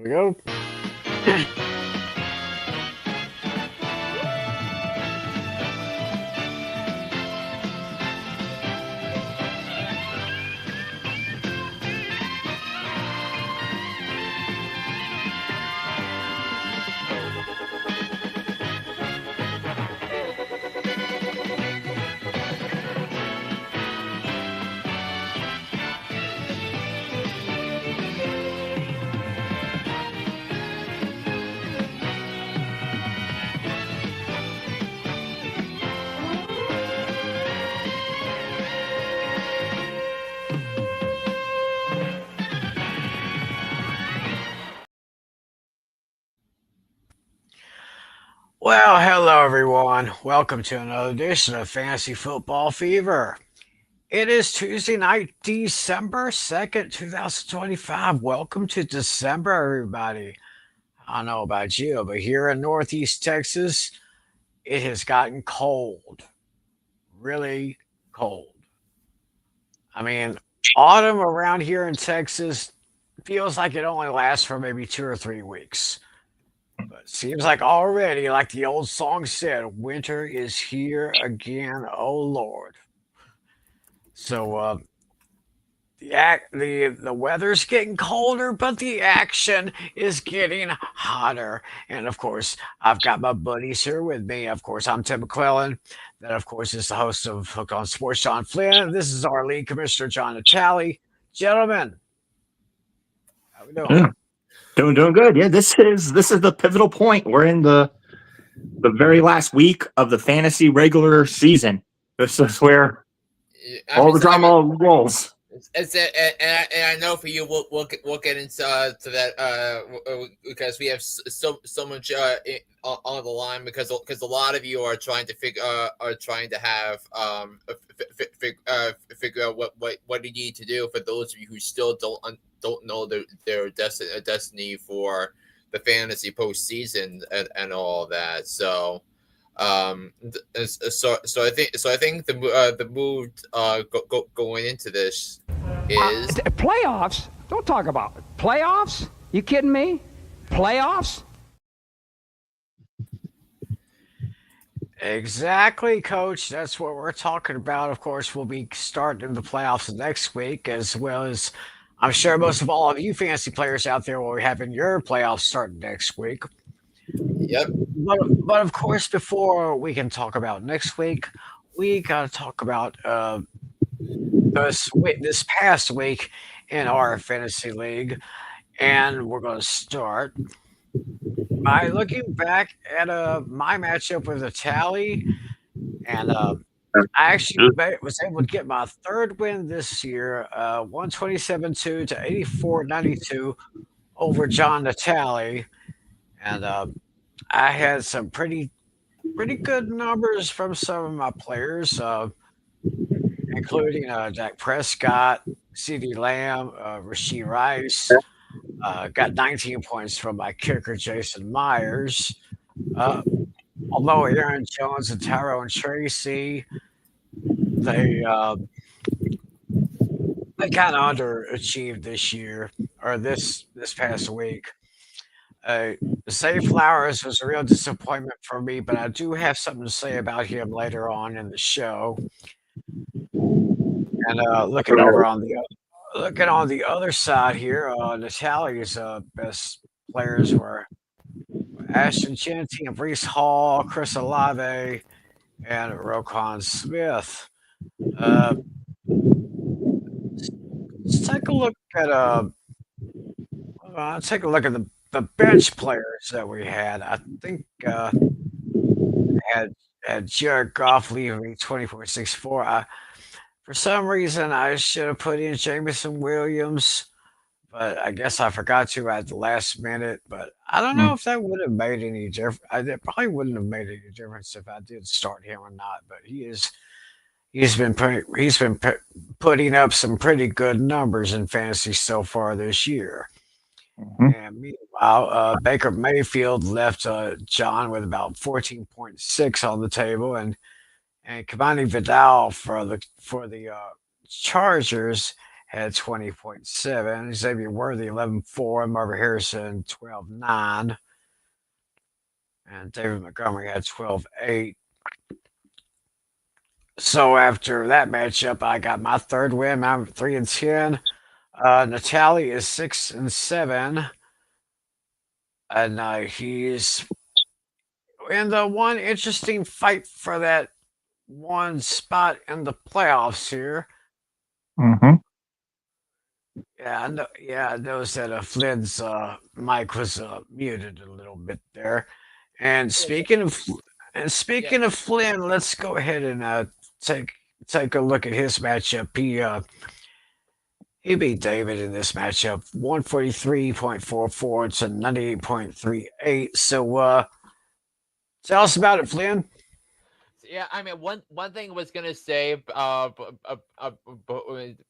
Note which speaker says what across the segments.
Speaker 1: we go. Well, hello everyone. Welcome to another edition of Fantasy Football Fever. It is Tuesday night, December 2nd, 2025. Welcome to December, everybody. I don't know about you, but here in Northeast Texas, it has gotten cold. Really cold. I mean, autumn around here in Texas feels like it only lasts for maybe 2 or 3 weeks. But seems like already, like the old song said, winter is here again. Oh Lord! So the weather's getting colder, but the action is getting hotter. And of course, I've got my buddies here with me. Of course, I'm Tim McClelland. That, of course, is the host of Hook on Sports, John Flynn. This is our lead commissioner, John Natale. Gentlemen, how we doing?
Speaker 2: Yeah. Doing good. Yeah, this is the pivotal point. We're in the very last week of the fantasy regular season. This is where all the drama rolls.
Speaker 3: And I know for you, we'll get into to that because we have so much on the line because a lot of you are trying to figure have figure out what you need to do. For those of you who still don't know their destiny for the fantasy postseason and all that. So so I think the move going into this is
Speaker 4: playoffs. Don't talk about it. Playoffs. You kidding me? Playoffs.
Speaker 1: Exactly, Coach. That's what we're talking about. Of course, we'll be starting the playoffs next week, as well as I'm sure most of all of you fantasy players out there will be having your playoffs starting next week.
Speaker 3: Yep.
Speaker 1: But of course, before we can talk about next week, we got to talk about this past week in our fantasy league, and we're going to start by looking back at my matchup with Natale, and I actually was able to get my third win this year, 127-2 to 84-92 over John Natale, and I had some pretty good numbers from some of my players, including Dak Prescott, CeeDee Lamb, Rasheed Rice. Got 19 points from my kicker, Jason Myers. Uh, Although Aaron Jones and Tyrone Tracy, they uh, they kind of underachieved this year or this past week. Uh, Zay Flowers was a real disappointment for me, but I do have something to say about him later on in the show. And looking on the other side here, Natalia's best players were Ashton Jeanty and Brees Hall, Chris Olave, and Roquan Smith. Uh, let's take a look at the bench players that we had. I think had Jared Goff leaving me 24-64. For some reason, I should have put in Jameson Williams, but I guess I forgot to at the last minute. But I don't know if that would have made any difference. It probably wouldn't have made any difference if I did start him or not. But he's been putting up some pretty good numbers in fantasy so far this year. And meanwhile, Baker Mayfield left John with about 14.6 on the table, and Kamani Vidal for the Chargers had 20.7. Xavier Worthy, 11.4. Marvin Harrison, 12.9. And David Montgomery had 12.8. So after that matchup, I got my third win. I'm 3-10. Natale is 6-7. And he's in the one interesting fight for that one spot in the playoffs here.
Speaker 2: Mm-hmm.
Speaker 1: Yeah, I noticed that Flynn's mic was muted a little bit there. And speaking of Flynn, let's go ahead and take take a look at his matchup. He beat David in this matchup, 143.44 to 98.38. So tell us about it, Flynn.
Speaker 3: Yeah, I mean, one thing I was gonna say,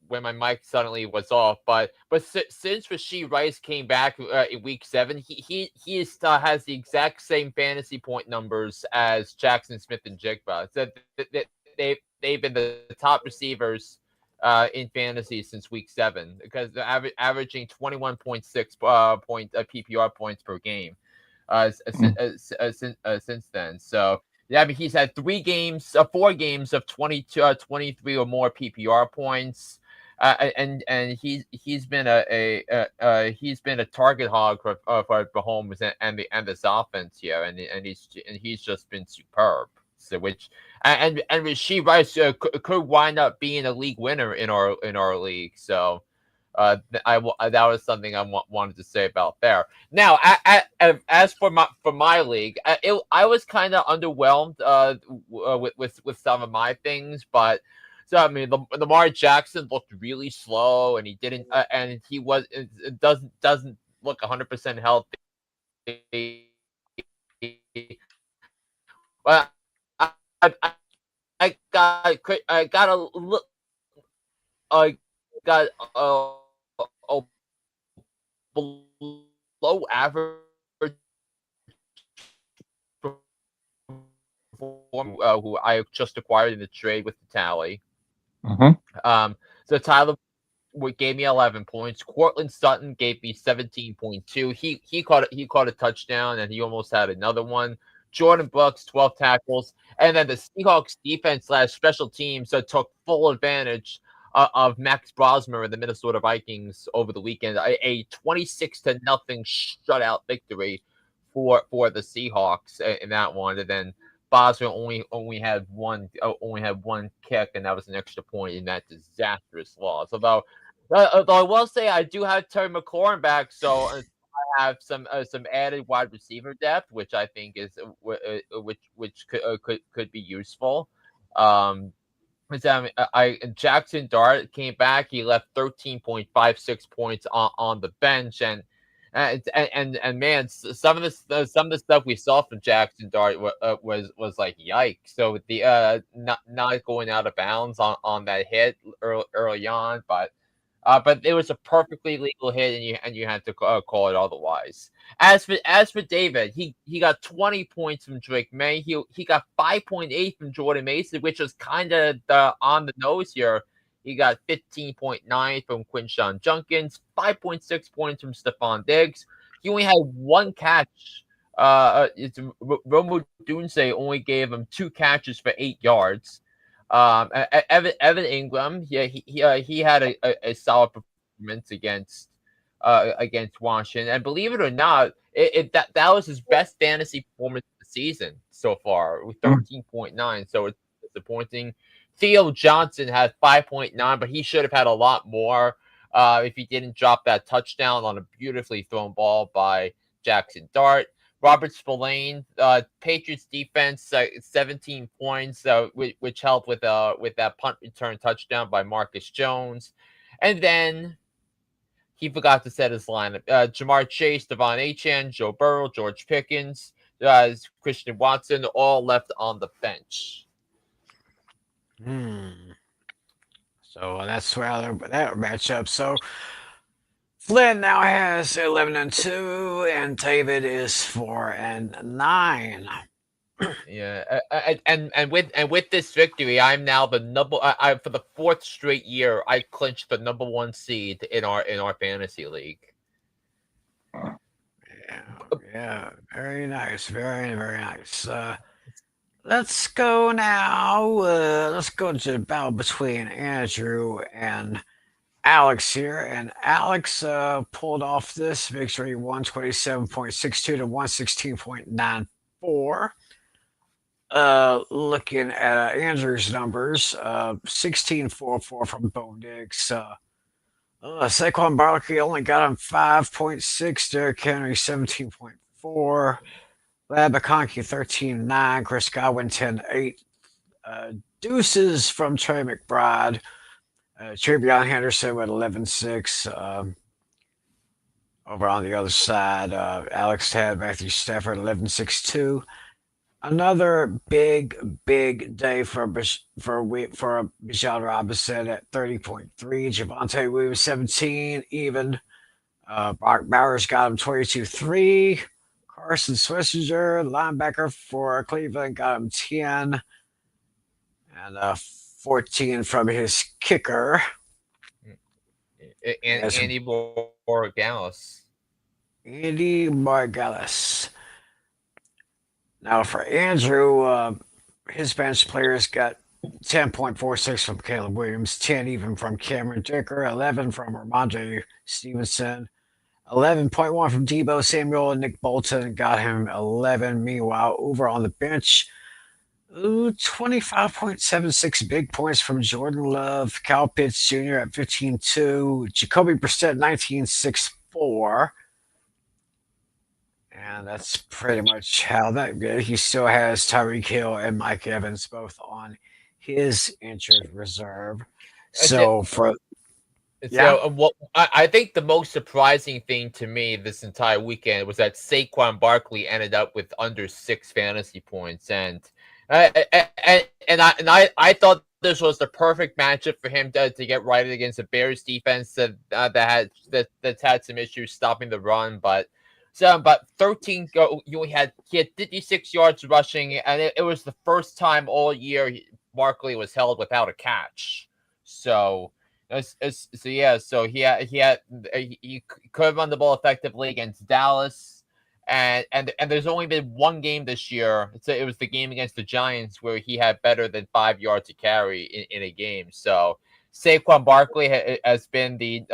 Speaker 3: when my mic suddenly was off, but since Rasheed Rice came back in week 7, he has the exact same fantasy point numbers as Jackson Smith and Jigba. So they've been the top receivers in fantasy since week 7 because they're averaging 21.6 PPR points per game since then. So. Yeah, I mean, he's had 4 games of 23 or more PPR points, and he's been he's been a target hog for Mahomes and this offense here, and he's just been superb. So and Rasheed Rice could wind up being a league winner in our league. So. That was something I wanted to say about there. Now, as for my league, I was kind of underwhelmed with some of my things, but so I mean, Lamar Jackson looked really slow, and he didn't, and he was it doesn't look 100% healthy. But I, I got a look. I got a below average who I just acquired in the trade with Natale. So Tyler gave me 11 points. Cortland Sutton gave me 17.2. He caught a touchdown, and he almost had another one. Jordan Brooks, 12 tackles, and then the Seahawks defense / special teams took full advantage of Max Brosmer and the Minnesota Vikings over the weekend. A 26-0 shutout victory for the Seahawks in that one, and then Bosmer only had one kick, and that was an extra point in that disastrous loss. Although I will say I do have Tim McClelland back, so I have some added wide receiver depth, which I think is which could be useful. Jackson Dart came back. He left 13.56 points on the bench, and man, some of the stuff we saw from Jackson Dart was like yikes. So the not going out of bounds on that hit early on, but it was a perfectly legal hit, and you had to call it otherwise. As for David, he got 20 points from Drake May. He got 5.8 from Jordan Mason, which was kind of on the nose here. He got 15.9 from Quinshawn Junkins, 5.6 points from Stephon Diggs. He only had one catch. Romo Dunse only gave him 2 catches for 8 yards. Evan Ingram, he had a solid performance against Washington, and believe it or not, that was his best fantasy performance of the season so far with 13.9. So it's disappointing. Theo Johnson had 5.9, but he should have had a lot more if he didn't drop that touchdown on a beautifully thrown ball by Jackson Dart. Robert Spillane, Patriots defense, 17 points, which helped with that punt return touchdown by Marcus Jones. And then he forgot to set his lineup. Jamar Chase, Devon Achane, Joe Burrow, George Pickens, Christian Watson, all left on the bench.
Speaker 1: So that's where that matchup. So Flynn now has 11-2, and David is 4-9.
Speaker 3: Yeah, and with this victory, I'm now the number. I for the fourth straight year, I clinched the number one seed in our fantasy league.
Speaker 1: Yeah, yeah, very nice, very very nice. Let's go now. Let's go to the battle between Andrew and Alex here, and Alex pulled off this victory 127.62 to 116.94. Looking at Andrew's numbers, 16.44 from Bo Nix. Saquon Barkley only got him 5.6. Derrick Henry 17.4. Lad McConkey 13.9. Chris Godwin 10.8. Deuces from Trey McBride. Trevion Henderson with 11.6. Over on the other side, Alex had Matthew Stafford 11.62. Another big day for Bijan Robinson at 30.3. Javonte Williams 17 even. Brock Bowers got him 22.3. Carson Switzinger, linebacker for Cleveland, got him 10. And 14 from his kicker.
Speaker 3: Andy Borregales.
Speaker 1: Andy Margalis. Now for Andrew, his bench players got 10.46 from Caleb Williams, 10 even from Cameron Dicker, 11 from Ramondre Stevenson, 11.1 from Debo Samuel, and Nick Bolton got him 11. Meanwhile, over on the bench, 25.76 big points from Jordan Love, Kyle Pitts Jr. at 15.2, Jacoby Brissett 19.64. And that's pretty much how that goes. He still has Tyreek Hill and Mike Evans both on his injured reserve. So for
Speaker 3: what I think the most surprising thing to me this entire weekend was that Saquon Barkley ended up with under 6 fantasy points, and I thought this was the perfect matchup for him to get right against the Bears defense that's had some issues stopping the run, but 13 he had 56 yards rushing, and it was the first time all year Barkley was held without a catch. So he could have run the ball effectively against Dallas, and there's only been one game this year. It was the game against the Giants where he had better than 5 yards to carry in a game. So Saquon Barkley has been the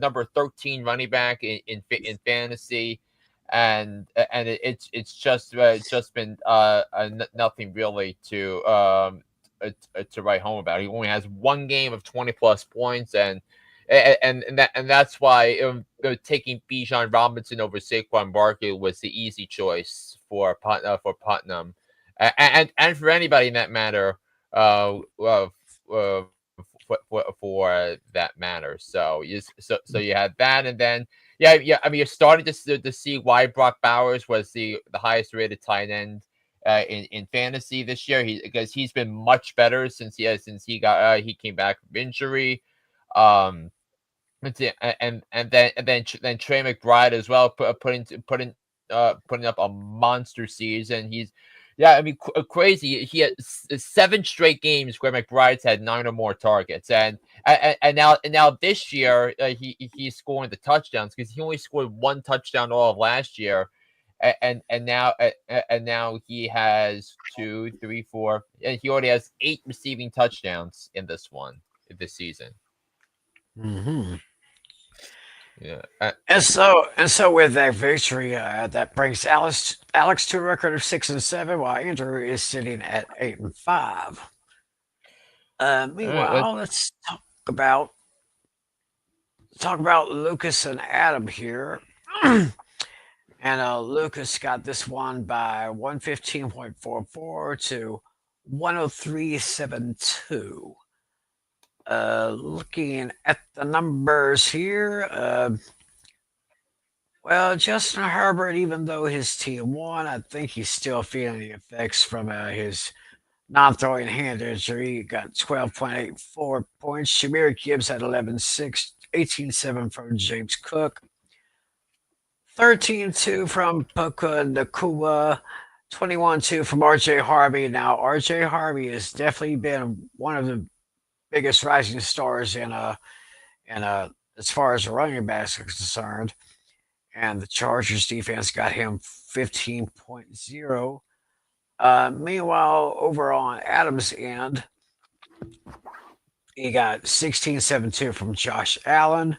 Speaker 3: number 13 running back in fantasy, and it's just been nothing really to write home about. He only has one game of 20 plus points, and that's why taking Bijan Robinson over Saquon Barkley was the easy choice for Putnam, and for anybody in that matter. For that matter, so you had that, and then I mean, you're starting to see why Brock Bowers was the highest rated tight end in fantasy this year. Because he's been much better since he came back from injury. And then Trey McBride as well, putting up a monster season. I mean, crazy. He had 7 straight games where McBride's had 9 or more targets, and now this year he's scoring the touchdowns because he only scored 1 touchdown all of last year, and now he has 2, 3, 4, and he already has 8 receiving touchdowns in this season.
Speaker 1: Mm-hmm.
Speaker 3: Yeah,
Speaker 1: and so with that victory, that brings Alex to a record of 6-7, while Andrew is sitting at 8-5. Meanwhile, let's talk about Lucas and Adam here. And Lucas got this one by 115.44 to 103.72. Looking at the numbers here, well, Justin Herbert, even though his team won, I think he's still feeling the effects from his non-throwing hand injury. He got 12.84 points. Shamir Gibbs had 11.6, 18.7 from James Cook, 13.2 from Puka Nakua, 21-2 from R.J. Harvey. Now, R.J. Harvey has definitely been one of the biggest rising stars in as far as the running backs are concerned. And the Chargers defense got him 15.0. Meanwhile, over on Adams' end, he got 16.72 from Josh Allen.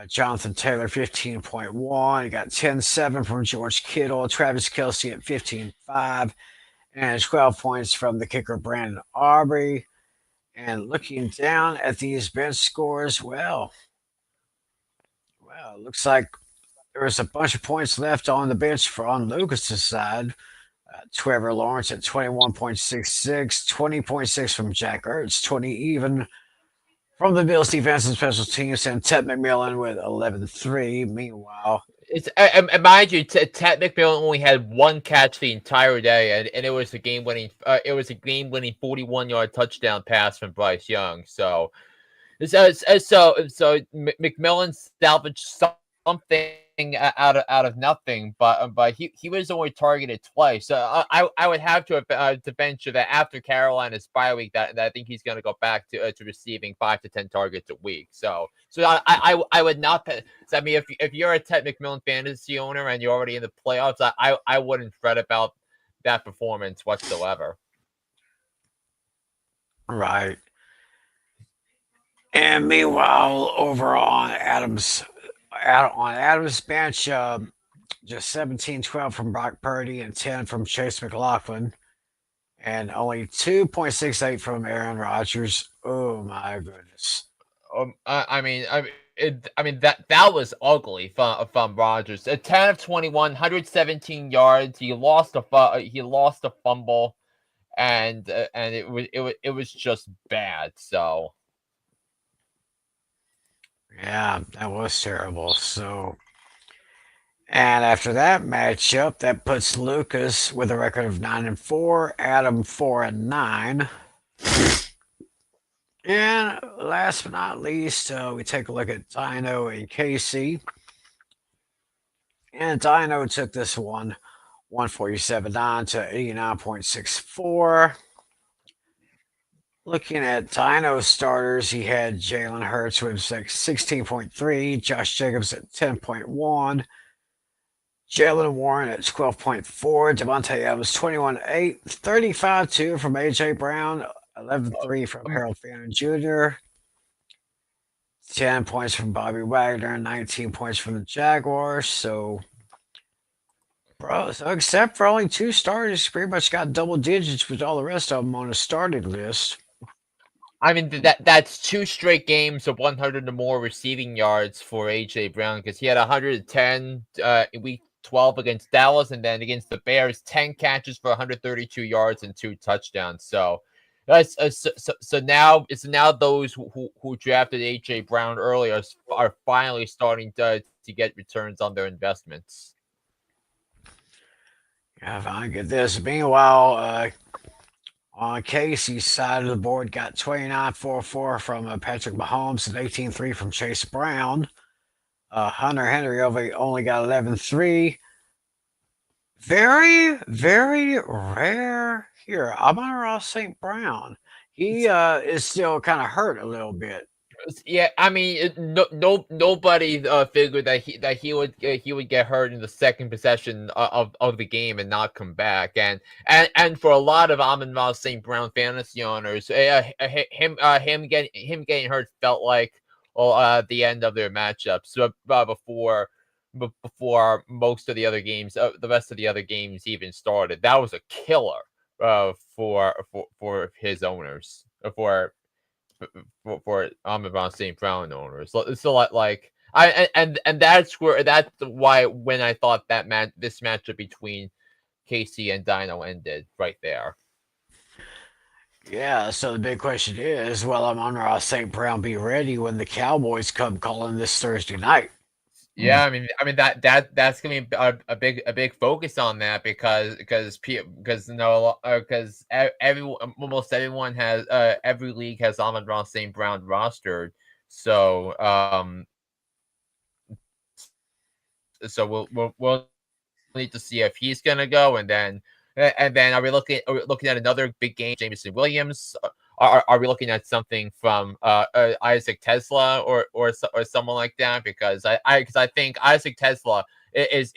Speaker 1: Jonathan Taylor, 15.1. He got 10.7 from George Kittle. Travis Kelce at 15.5. And 12 points from the kicker, Brandon Aubrey. And looking down at these bench scores, well, looks like there was a bunch of points left on the bench on Lucas's side. Trevor Lawrence at 21.66, 20.6 from Jack Ertz, 20 even from the Bills defense and special teams, and Ted McMillan with 11.3. Meanwhile,
Speaker 3: it's mind you, Ted McMillan only had one catch the entire day, and it was a game-winning 41-yard touchdown pass from Bryce Young. So McMillan salvaged something out of nothing, but he was only targeted twice. So I would have to venture that after Carolina's bye week, that I think he's going to go back to receiving 5 to 10 targets a week. So I would not. So I mean, if you're a Ted McMillan fantasy owner and you're already in the playoffs, I wouldn't fret about that performance whatsoever.
Speaker 1: right. And meanwhile, over on Adams' bench, just 17-12 from Brock Purdy and 10 from Chase McLaughlin, and only 2.68 from Aaron Rodgers. Oh my goodness!
Speaker 3: I mean that was ugly from Rodgers. 10 of 21, 117 yards. He lost a fumble, and it was just bad. So.
Speaker 1: Yeah, that was terrible. So, and after that matchup, that puts Lucas with a record of 9-4, Adam 4-9. And last but not least, we take a look at Dino and Casey. And Dino took this one 147.9 to 89.64. Looking at Dino's starters, he had Jalen Hurts with 16.3, Josh Jacobs at 10.1, Jalen Warren at 12.4, Devontae Adams 21.8, 35.2 from A.J. Brown, 11.3 from Harold Fannin Jr., 10 points from Bobby Wagner, 19 points from the Jaguars. So except for only 2 starters, pretty much got double digits with all the rest of them on the starting list.
Speaker 3: I mean that's 2 straight games of 100 or more receiving yards for AJ Brown, because he had 110 in week 12 against Dallas, and then against the Bears, 10 catches for 132 yards and 2 touchdowns. So so now those who drafted AJ Brown earlier are finally starting to get returns on their investments.
Speaker 1: Yeah, if I get this. Meanwhile, on Casey's side of the board, got 29.44 from Patrick Mahomes and 18.3 from Chase Brown. Hunter Henry only got 11.3. Very, very rare here. Amon-Ra St. Brown. He is still kind of hurt a little bit.
Speaker 3: Yeah, I mean, nobody figured that he would get hurt in the second possession of the game and not come back, and for a lot of Amon-Ra St. Brown fantasy owners, him getting hurt felt like the end of their matchups before most of the other games, the rest of the other games even started. That was a killer for his owners, for Amon-Ra St. Brown owners. So like and that's why when I thought that this matchup between Casey and Dino ended right there.
Speaker 1: Yeah, so the big question is, will Amon-Ra St. Brown be ready when the Cowboys come calling this Thursday night?
Speaker 3: Yeah, I mean that's gonna be a big focus on that, because almost everyone has every league has Amon-Ra St. Brown rostered, so we'll need to see if he's gonna go, and then And then are we looking at another big game, Jameson Williams? Are we looking at something from Isaac Tesla or someone like that? Because I think Isaac Tesla is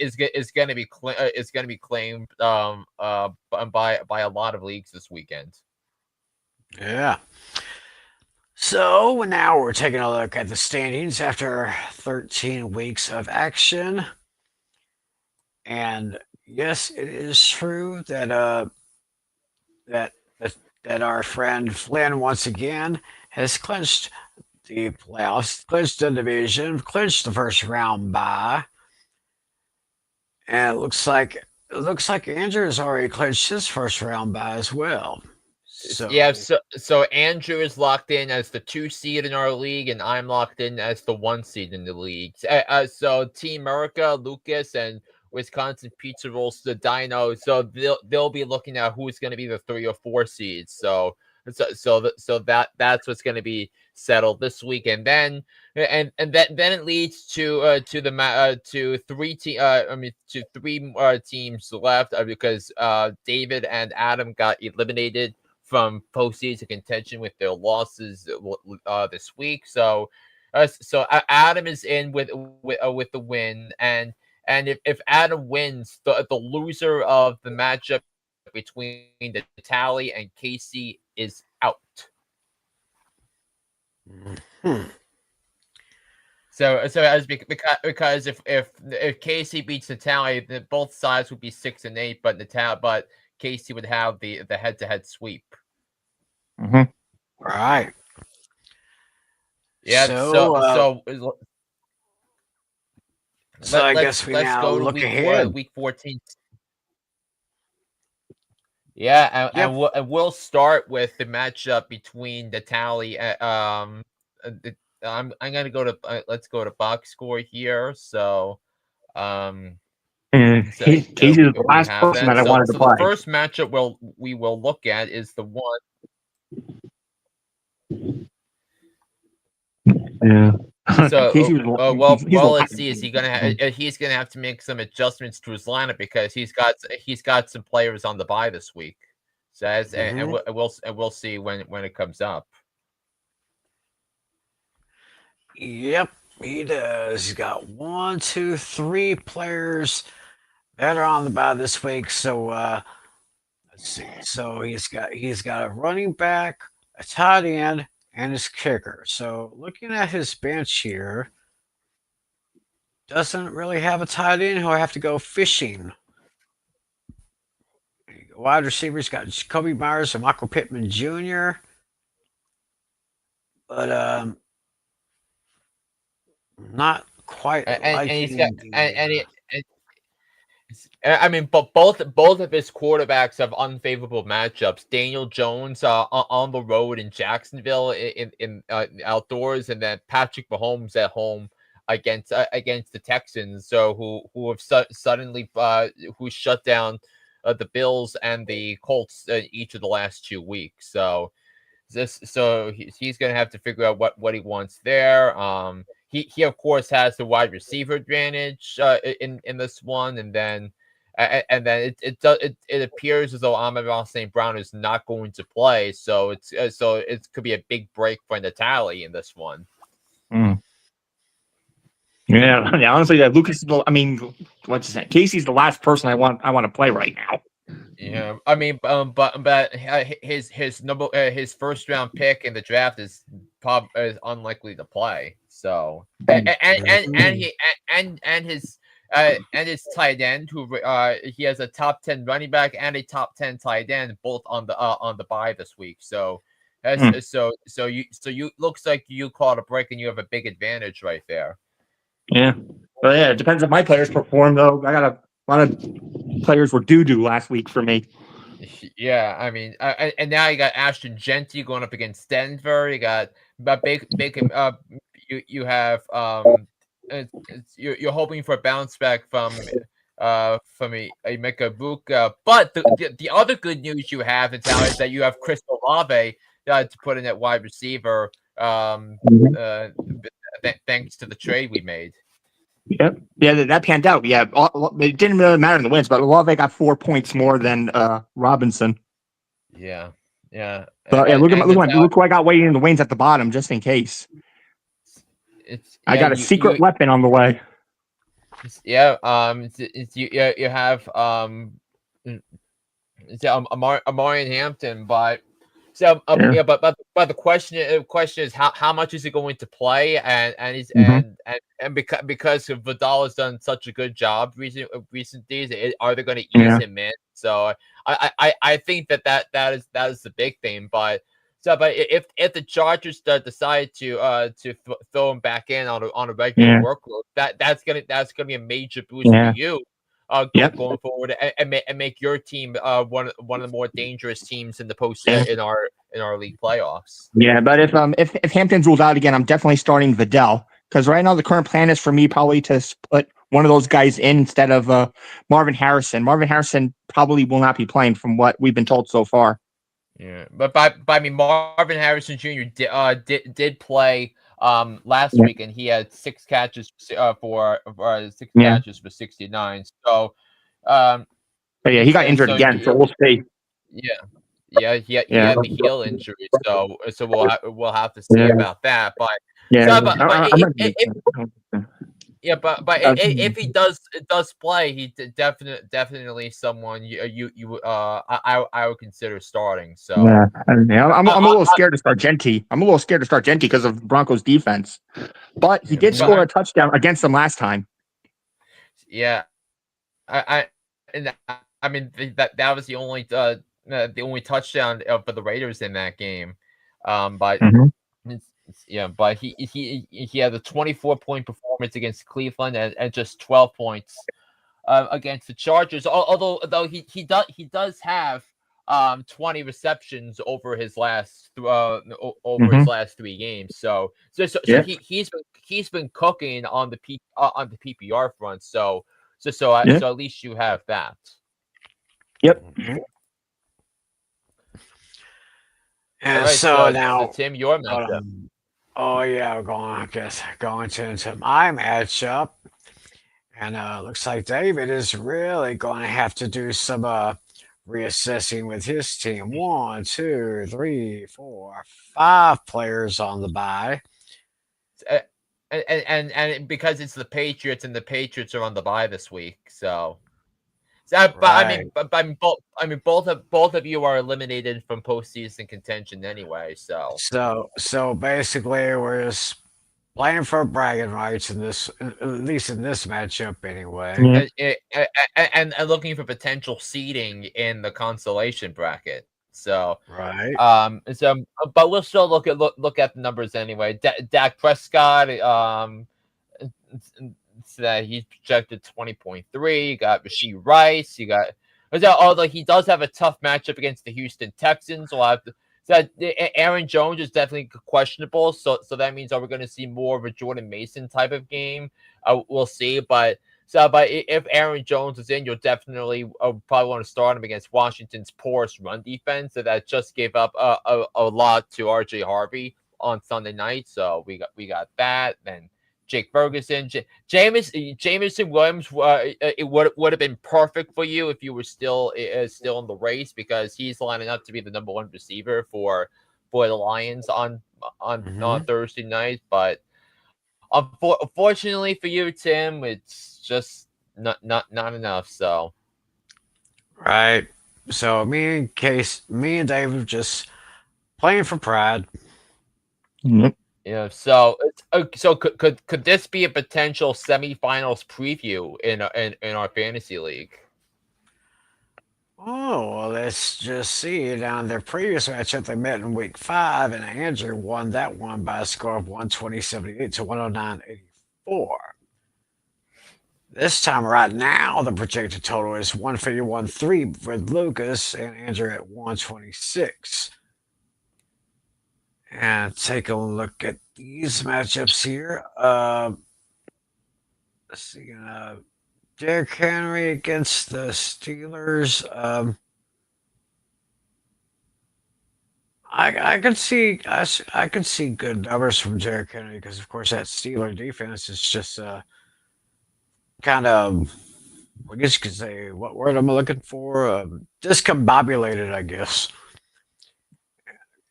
Speaker 3: going to be claimed by a lot of leagues this weekend.
Speaker 1: Yeah. So now we're taking a look at the standings after 13 weeks of action. And yes, it is true that that that our friend Flynn once again has clinched the playoffs, clinched the division, clinched the first round bye, and it looks like Andrew has already clinched his first round bye as well.
Speaker 3: Yeah,
Speaker 1: So
Speaker 3: so Andrew is locked in as the 2 seed in our league, and I'm locked in as the 1 seed in the league. So Team America, Lucas, and Wisconsin Pizza Rolls, the Dino. So they'll be looking at who's going to be the 3 or 4 seeds. So that's what's going to be settled this week, and then it leads to three teams left because David and Adam got eliminated from postseason contention with their losses this week. So Adam is in with the win, and if Adam wins, the loser of the matchup between the Natale and Casey is out.
Speaker 1: hmm.
Speaker 3: So because if Casey beats Natale, then both sides would be 6-8, but Casey would have the head-to-head sweep.
Speaker 2: Mm-hmm.
Speaker 1: Right.
Speaker 3: Yeah.
Speaker 1: So I guess we
Speaker 3: let's
Speaker 1: now
Speaker 3: go to
Speaker 1: look ahead.
Speaker 3: week 14. Yeah,
Speaker 1: Yep.
Speaker 3: and we'll start with the matchup between Natale. I'm gonna go to let's go to box score here. So
Speaker 2: And Casey's the
Speaker 3: we
Speaker 2: last
Speaker 3: have
Speaker 2: person
Speaker 3: that.
Speaker 2: that I wanted to
Speaker 3: So
Speaker 2: play.
Speaker 3: the first matchup we will look at is the one.
Speaker 2: Yeah.
Speaker 3: So
Speaker 2: Casey was, he's the
Speaker 3: let's
Speaker 2: last.
Speaker 3: see. Is he gonna he's gonna have to make some adjustments to his lineup because he's got some players on the bye this week. So and we'll see when it comes up.
Speaker 1: Yep, he does. He's got 1, 2, 3 players that are on the bye this week. So let's see. So he's got a running back, a tight end, and his kicker. So looking at his bench here, doesn't really have a tight end. He'll have to go fishing. Wide receivers got Jacoby Myers and Michael Pittman Jr. But not quite
Speaker 3: And he's
Speaker 1: liking
Speaker 3: got
Speaker 1: the.
Speaker 3: I mean, but both of his quarterbacks have unfavorable matchups. Daniel Jones on the road in Jacksonville in outdoors, and then Patrick Mahomes at home against the Texans. So who have suddenly who shut down the Bills and the Colts each of the last 2 weeks. So he's going to have to figure out what he wants there. He of course has the wide receiver advantage in this one, and then it appears as though Amon St. Brown is not going to play, so it could be a big break for Natale in this one.
Speaker 2: Mm. Yeah, honestly, Lucas. I mean, what's his name? Casey's the last person I want to play right now.
Speaker 3: Yeah, I mean, but his first round pick in the draft is unlikely to play. So and his tight end who he has a top 10 running back and a top 10 tight end both on the bye this week. So you looks like you caught a break and you have a big advantage right there.
Speaker 2: Yeah, but yeah, it depends if my players perform though. I got a lot of players were doo-doo last week for me.
Speaker 3: Yeah, I mean, and now you got Ashton Genty going up against Denver. You got you have you're hoping for a bounce back from a Mika Buka. But the other good news you have, Natale, is that you have Chris Olave to put in at wide receiver. Thanks to the trade we made.
Speaker 2: Yep. Yeah, that panned out. Yeah, it didn't really matter in the wins, but Olave got 4 points more than Robinson.
Speaker 3: Yeah, yeah.
Speaker 2: So yeah,
Speaker 3: And
Speaker 2: look who I got waiting in the wings at the bottom, just in case.
Speaker 3: it's
Speaker 2: I
Speaker 3: yeah.
Speaker 2: got a secret weapon on the way.
Speaker 3: Yeah. You have Amari and Hampton, but so
Speaker 2: Yeah.
Speaker 3: but the question is how much is he going to play, and he's
Speaker 2: Mm-hmm.
Speaker 3: and because Vidal has done such a good job recent days, are they going to ease
Speaker 2: Yeah.
Speaker 3: him in? So I think that is the big thing, but. So, but if the Chargers decide to throw him back in on a regular
Speaker 2: Yeah.
Speaker 3: workload, that's gonna be a major boost for
Speaker 2: Yeah.
Speaker 3: you
Speaker 2: Yep.
Speaker 3: going forward, and make your team one of the more dangerous teams in the
Speaker 2: Yeah.
Speaker 3: in our league playoffs.
Speaker 2: Yeah. But if Hampton's ruled out again, I'm definitely starting Vidal because right now the current plan is for me probably to put one of those guys in instead of Marvin Harrison. Marvin Harrison probably will not be playing from what we've been told so far.
Speaker 3: Yeah, but I mean Marvin Harrison Jr. did play last
Speaker 2: Yeah.
Speaker 3: week, and he had 6 catches for 69. So
Speaker 2: But yeah, he got injured
Speaker 3: so
Speaker 2: again, so we'll see.
Speaker 3: yeah. Yeah, he
Speaker 2: Yeah.
Speaker 3: had the heel injury, so we'll have to see
Speaker 2: Yeah.
Speaker 3: about that. But
Speaker 2: Yeah.
Speaker 3: so, but
Speaker 2: I'm not
Speaker 3: if yeah, but if he does play, he definitely someone I would consider starting. So
Speaker 2: yeah. I'm a
Speaker 3: I,
Speaker 2: little scared to start Genty. I'm a little scared to start Genty because of Broncos defense. But he did score
Speaker 3: but
Speaker 2: a touchdown against them last time.
Speaker 3: yeah, and I mean that was the only touchdown for the Raiders in that game. But yeah, but he had a 24-point performance against Cleveland and just 12 points against the Chargers. Although he does have 20 receptions over his last
Speaker 2: Mm-hmm.
Speaker 3: 3 games. So
Speaker 2: Yeah.
Speaker 3: he's been cooking on the PPR front. So
Speaker 2: Yeah.
Speaker 3: at least you have that.
Speaker 2: Yep.
Speaker 1: And
Speaker 3: All right,
Speaker 1: so now,
Speaker 3: Tim, your
Speaker 1: hold
Speaker 3: matchup.
Speaker 1: on. Oh yeah, we're going into my matchup, and looks like David is really going to have to do some reassessing with his team. 1, 2, 3, 4, 5 players on the bye.
Speaker 3: Uh, and because it's the Patriots, and the Patriots are on the bye this week, so. But
Speaker 1: Right.
Speaker 3: I mean, both of you are eliminated from postseason contention anyway. So
Speaker 1: So basically, we're just playing for bragging rights in this, at least in this matchup, anyway.
Speaker 2: Yeah.
Speaker 3: and looking for potential seeding in the consolation bracket. So
Speaker 1: Right.
Speaker 3: but we'll still look at the numbers anyway. Dak Prescott, that he's projected 20.3. You got Rasheed Rice. You got, although he does have a tough matchup against the Houston Texans. We'll have to. So Aaron Jones is definitely questionable. So that means are we going to see more of a Jordan Mason type of game? We'll see. But if Aaron Jones is in, you'll definitely probably want to start him against Washington's porous run defense that just gave up a lot to RJ Harvey on Sunday night. So we got that. Then Jake Ferguson, Jameson Williams. It would have been perfect for you if you were still in the race, because he's lining up to be the number 1 receiver for the Lions on Thursday night. But unfortunately for you, Tim, it's just not enough. So
Speaker 1: Right. So me and David just playing for pride.
Speaker 2: Yep.
Speaker 3: yeah. So could this be a potential semifinals preview in our fantasy league?
Speaker 1: Oh, well, let's just see. Now, in their previous matchup, they met in week 5, and Andrew won that one by a score of 120.78 to 109.84. This time, right now, the projected total is 151.3 with Lucas and Andrew at 126. And take a look at these matchups here. Let's see. Derrick Henry against the Steelers. I could see I could see good numbers from Derrick Henry because of course that Steeler defense is just kind of, I guess you could say, what word am I looking for? Discombobulated, I guess.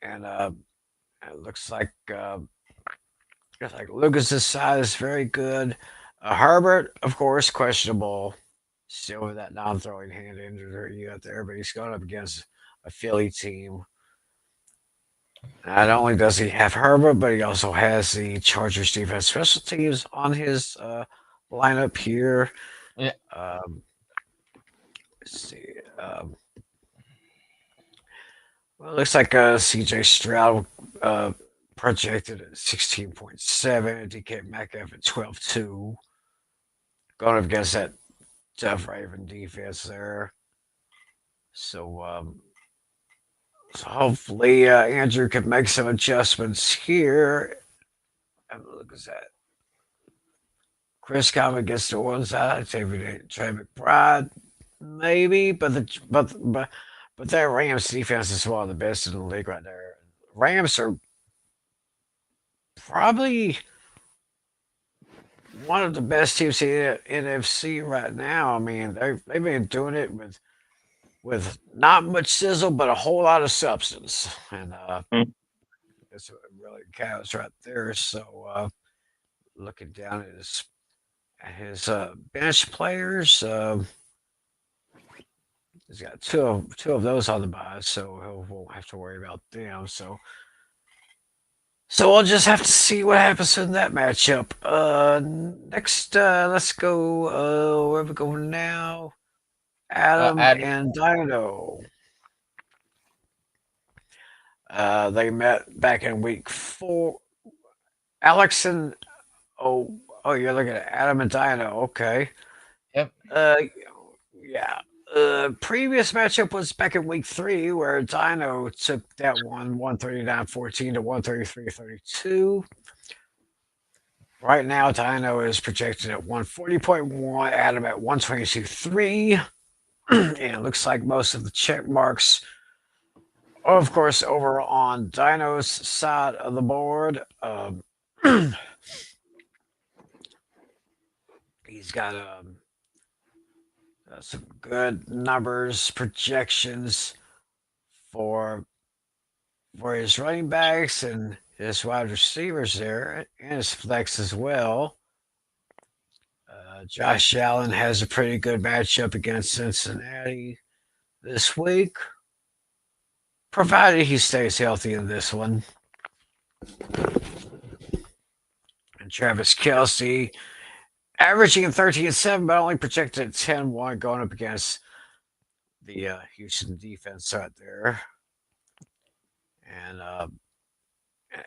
Speaker 1: And it looks like Lucas's side is very good. Herbert, of course, questionable. Still with that non-throwing hand injury you got there, but he's going up against a Philly team. Not only does he have Herbert, but he also has the Chargers defense special teams on his lineup here.
Speaker 3: Yeah.
Speaker 1: Let's see. Well, it looks like CJ Stroud projected at 16.7, DK Metcalf at 12.2. Going up against that tough Raven defense there. So hopefully Andrew can make some adjustments here. Have a look at that. Chris Common gets to one side. Trey McBride, maybe, but that Rams defense is one of the best in the league right there. Rams are probably one of the best teams in the NFC right now. I mean, they've been doing it with not much sizzle, but a whole lot of substance, and that's what really counts right there. So, looking down at his bench players, he's got two of those on the bye, so he won't have to worry about them. So we'll just have to see what happens in that matchup. Next, let's go. Where are we going now? Adam and Dino. They met back in week 4. Alex and you're looking at Adam and Dino. Okay.
Speaker 3: Yep.
Speaker 1: Yeah. Previous matchup was back in week 3 where Dino took that one 139-14 to 133-32. Right now, Dino is projected at 140.1, Adam at 122.3. And it looks like most of the check marks are, of course, over on Dino's side of the board. He's got some good numbers, projections for his running backs and his wide receivers there, and his flex as well. Josh Allen has a pretty good matchup against Cincinnati this week, provided he stays healthy in this one. And Travis Kelce, averaging 13-7, but only projected at 10-1, going up against the Houston defense right there. And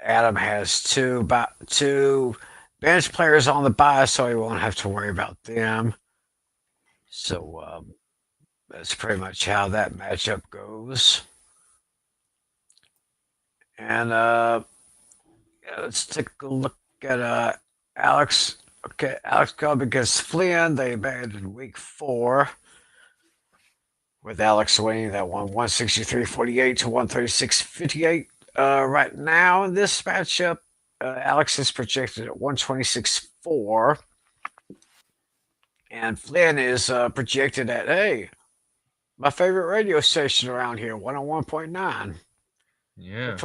Speaker 1: Adam has two bench players on the bye, so he won't have to worry about them. So that's pretty much how that matchup goes. And let's take a look at Alex. Okay, Alex Cobb against Flynn. They abandoned week 4 with Alex winning that one 163-48 to 136-58. Right now in this matchup, Alex is projected at 126.4. And Flynn is projected at, my favorite radio station around here, 101.9.
Speaker 3: Yeah.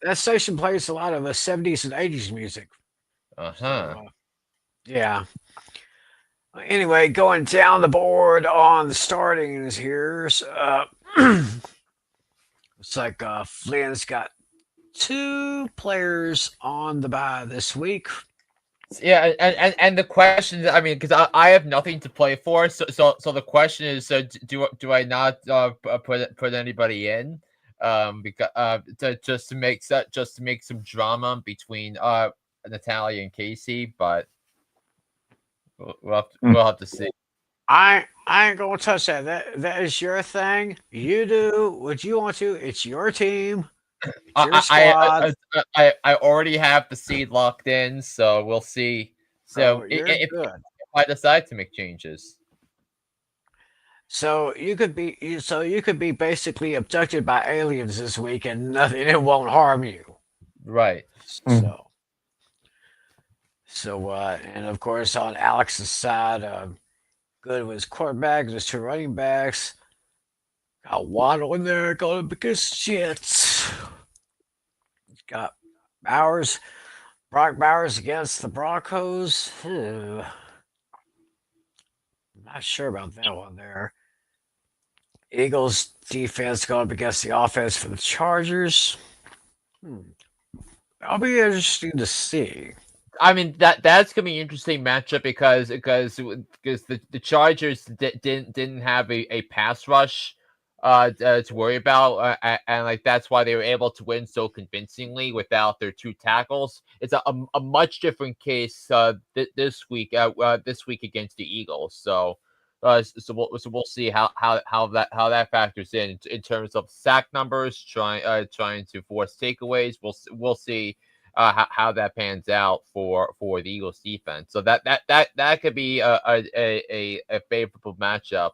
Speaker 1: That station plays a lot of 70s and 80s music.
Speaker 3: So,
Speaker 1: yeah. Anyway, going down the board on the startings here. Looks like Flynn's got 2 players on the bye this week.
Speaker 3: Yeah, and the question, I mean, because I have nothing to play for, so the question is, so do I not put anybody in, because just to make some drama between Natalia and Casey, but we'll have to see.
Speaker 1: I ain't gonna touch that. That is your thing. You do what you want to. It's your team. It's your squad.
Speaker 3: I already have the seed locked in, so we'll see. So if I decide to make changes,
Speaker 1: so you could be basically abducted by aliens this week, and it won't harm you.
Speaker 3: Right.
Speaker 1: So, and of course, on Alex's side, good with his quarterback, his two running backs. Got Waddle in there going up against Jets. Got Bowers, Brock Bowers against the Broncos. I'm not sure about that one there. Eagles defense going up against the offense for the Chargers. That'll be interesting to see.
Speaker 3: I mean that's gonna be an interesting matchup because the Chargers didn't have a pass rush to worry about and like that's why they were able to win so convincingly without their two tackles. It's a much different case this week against the Eagles. So we'll see how that factors in terms of sack numbers, trying to force takeaways. We'll see how that pans out for the Eagles defense. So that could be a favorable matchup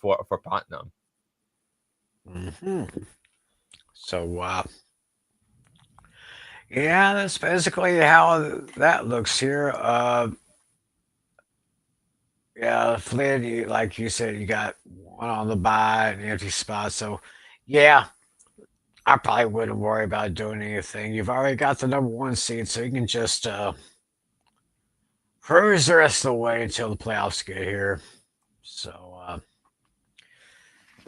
Speaker 3: for Putnam.
Speaker 1: Mm-hmm. So, yeah, that's basically how that looks here. Yeah, Flynn, like you said, you got one on the bye and empty spot. So, yeah, I probably wouldn't worry about doing anything. You've already got the number one seed, so you can just cruise the rest of the way until the playoffs get here.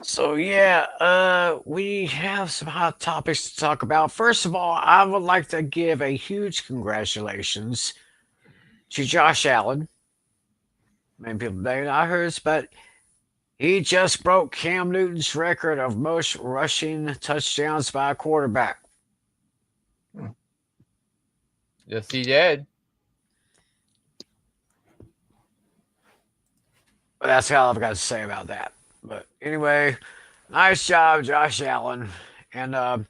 Speaker 1: So yeah, we have some hot topics to talk about. First of all, I would like to give a huge congratulations to Josh Allen. Many people may not heard this, but he just broke Cam Newton's record of most rushing touchdowns by a quarterback.
Speaker 3: Yes, he did.
Speaker 1: But that's all I've got to say about that. But anyway, nice job, Josh Allen. And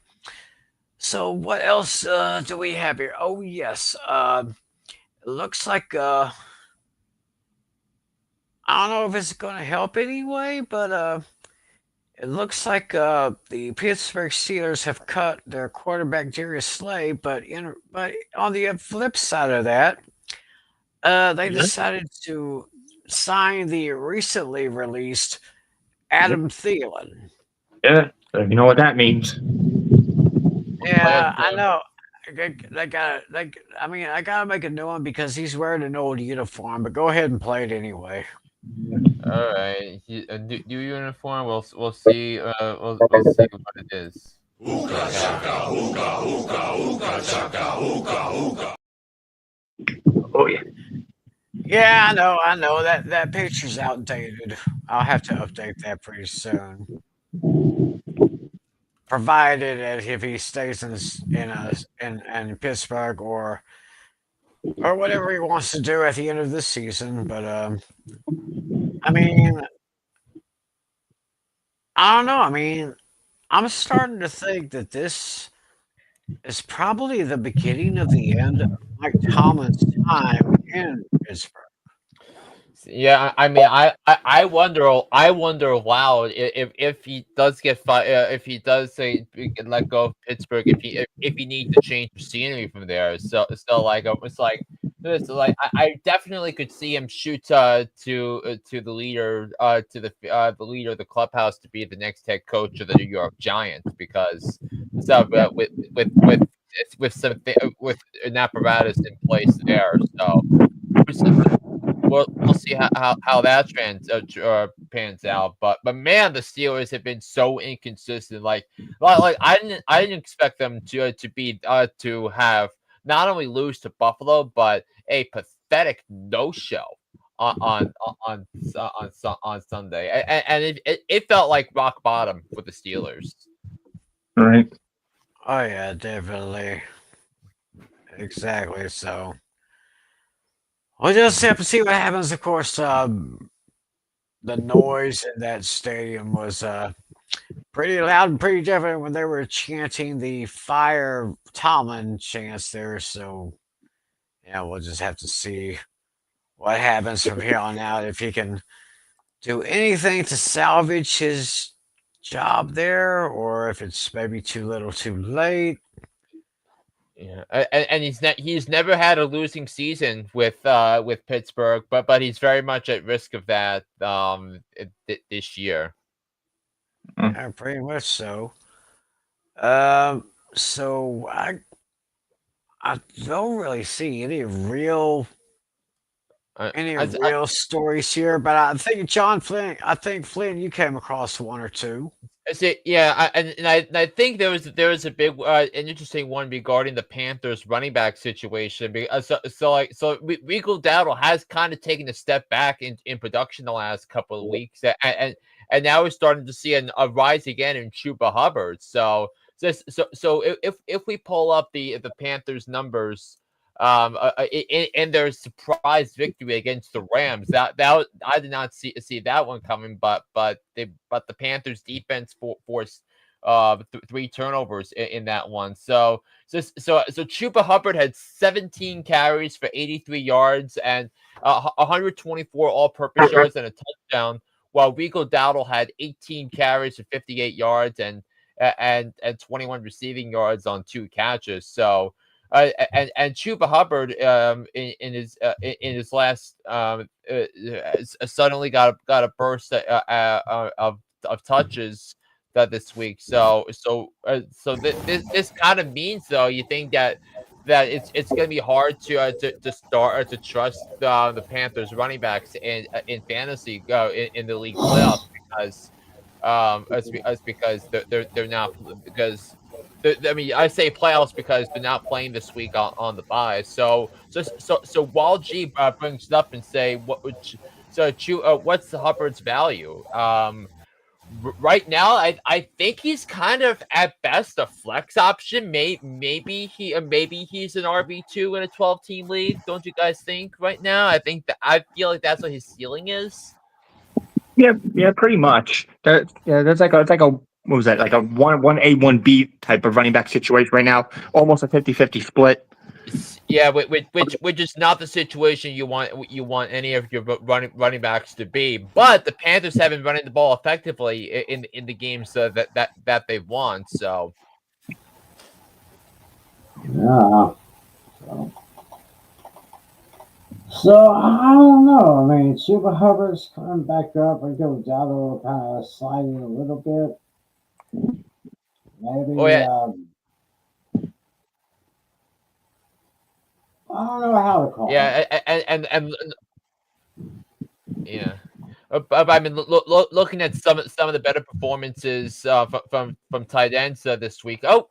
Speaker 1: so what else do we have here? Oh yes, it looks like I don't know if it's going to help anyway, but it looks like the Pittsburgh Steelers have cut their quarterback Darius Slay, but on the flip side of that, they decided to sign the recently released Adam Thielen.
Speaker 2: Yeah, you know what that means.
Speaker 1: Yeah, I know. I gotta make a new one because he's wearing an old uniform. But go ahead and play it anyway.
Speaker 3: All right, new uniform. We'll see. We'll see what it is.
Speaker 5: Hookah shaka, hookah, hookah, hookah shaka, hookah, hookah.
Speaker 2: Oh yeah.
Speaker 1: Yeah, I know that picture's outdated. I'll have to update that pretty soon. Provided that if he stays in Pittsburgh or whatever he wants to do at the end of this season. But I mean, I don't know. I mean, I'm starting to think that this is probably the beginning of the end of Mike Tomlin's time in Pittsburgh.
Speaker 3: Yeah, I mean, I wonder aloud if he does get if he does say let go of Pittsburgh, if he needs to change the scenery from there. So like it's like I definitely could see him shoot to the leader the leader of the clubhouse to be the next head coach of the New York Giants because with some with an apparatus in place there. So we'll see how that pans out. But man, the Steelers have been so inconsistent. Like I didn't expect them to be to have not only lose to Buffalo but a pathetic no show on Sunday, and it felt like rock bottom for the Steelers.
Speaker 2: All right.
Speaker 1: Oh yeah, definitely, exactly. So we'll just have to see what happens. Of course, the noise in that stadium was pretty loud and pretty deafening when they were chanting the "Fire Tomlin" chants there. So yeah, we'll just have to see what happens from here on out. If he can do anything to salvage his job there, or if it's maybe too little, too late.
Speaker 3: Yeah, and he's never had a losing season with Pittsburgh, but he's very much at risk of that this year.
Speaker 1: Yeah, pretty much so. Um, so I don't really see
Speaker 3: I,
Speaker 1: any
Speaker 3: I, I,
Speaker 1: real stories here, but I think John Flynn. I think Flynn, you came across one or two.
Speaker 3: I see, yeah, I think there was a big an interesting one regarding the Panthers running back situation. Because Regal Dowdle has kind of taken a step back in production the last couple of weeks, and now we're starting to see a rise again in Chuba Hubbard. So if we pull up the Panthers numbers, in their surprise victory against the Rams, that I did not see that one coming, but the Panthers defense forced three turnovers in that one. So Chuba Hubbard had 17 carries for 83 yards and 124 all-purpose yards and a touchdown, while Rico Dowdle had 18 carries for 58 yards and 21 receiving yards on 2 catches. So and Chuba Hubbard in his last suddenly got a burst of touches that this week. So this kind of means, though, you think that it's going to be hard to start or to trust the Panthers running backs in fantasy in the league playoffs because they're not because I mean, I say playoffs because they're not playing this week on the bye. So while G brings it up and say what's the Hubbard's value? Right now, I think he's kind of at best a flex option. Maybe he's an RB2 in a 12-team league. Don't you guys think? Right now, I feel like that's what his ceiling is.
Speaker 2: Yeah, pretty much. That's like a what was that? Like a one A, 1B type of running back situation right now. Almost a 50-50 split.
Speaker 3: Yeah, which is not the situation you want any of your running backs to be. But the Panthers have been running the ball effectively in the games that they've won. So
Speaker 6: Yeah. So I don't know. I mean, Super Hubbard's coming back up. Rico Dowdle kind of sliding a little bit. Maybe.
Speaker 3: oh yeah,
Speaker 6: I don't know how to call it.
Speaker 3: yeah, and yeah. But I mean, looking at some of the better performances from tight ends this week. And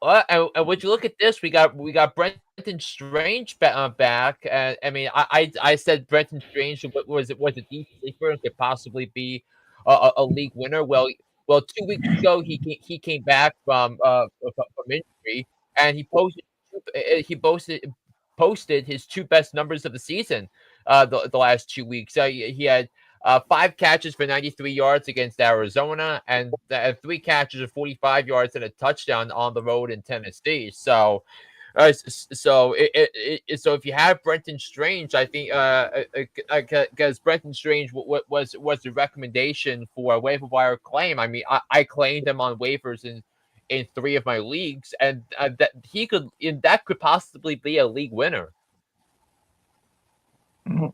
Speaker 3: would you look at this? We got Brenton Strange back. I mean, I said Brenton Strange was a deep sleeper and could possibly be a league winner. Well, 2 weeks ago he came back from injury, and he posted his 2 best numbers of the season the last 2 weeks. He had 5 catches for 93 yards against Arizona, and 3 catches of 45 yards and a touchdown on the road in Tennessee. So if you have Brenton Strange, I think because Brenton Strange was the recommendation for a waiver wire claim. I mean, I claimed him on waivers in 3 of my leagues, and that could possibly be a league winner.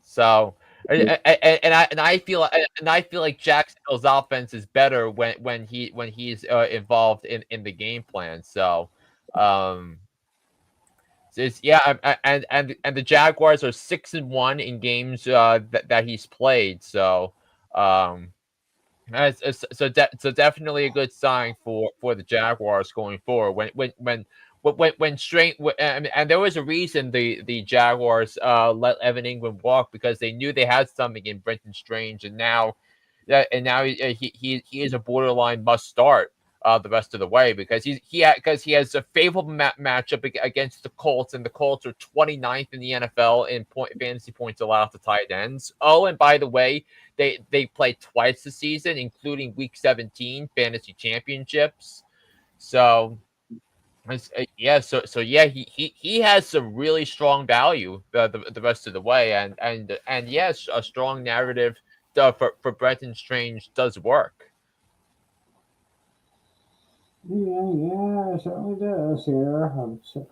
Speaker 3: So, I feel like Jacksonville's offense is better when he's involved in the game plan. And the Jaguars are 6-1 in games that he's played. So definitely a good sign for the Jaguars going forward. When Strange and there was a reason the Jaguars let Evan Ingram walk, because they knew they had something in Brenton Strange, and now he is a borderline must start the rest of the way, because he has a favorable matchup against the Colts, and the Colts are 29th in the NFL in fantasy points allowed to tight ends. Oh, and by the way, they play twice this season, including Week 17 fantasy championships. So he has some really strong value the rest of the way, and yes, a strong narrative for Brenton Strange does work.
Speaker 6: Yeah, it certainly does here. I'm still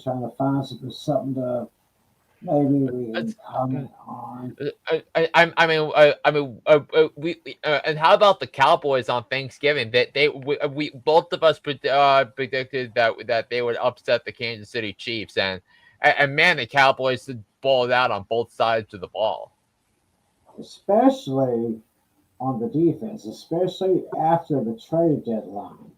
Speaker 6: trying to find something to maybe we can
Speaker 3: It's,
Speaker 6: comment on.
Speaker 3: and how about the Cowboys on Thanksgiving? We both of us predicted that they would upset the Kansas City Chiefs, and man, the Cowboys balled out on both sides of the ball.
Speaker 6: Especially on the defense, especially after the trade deadline.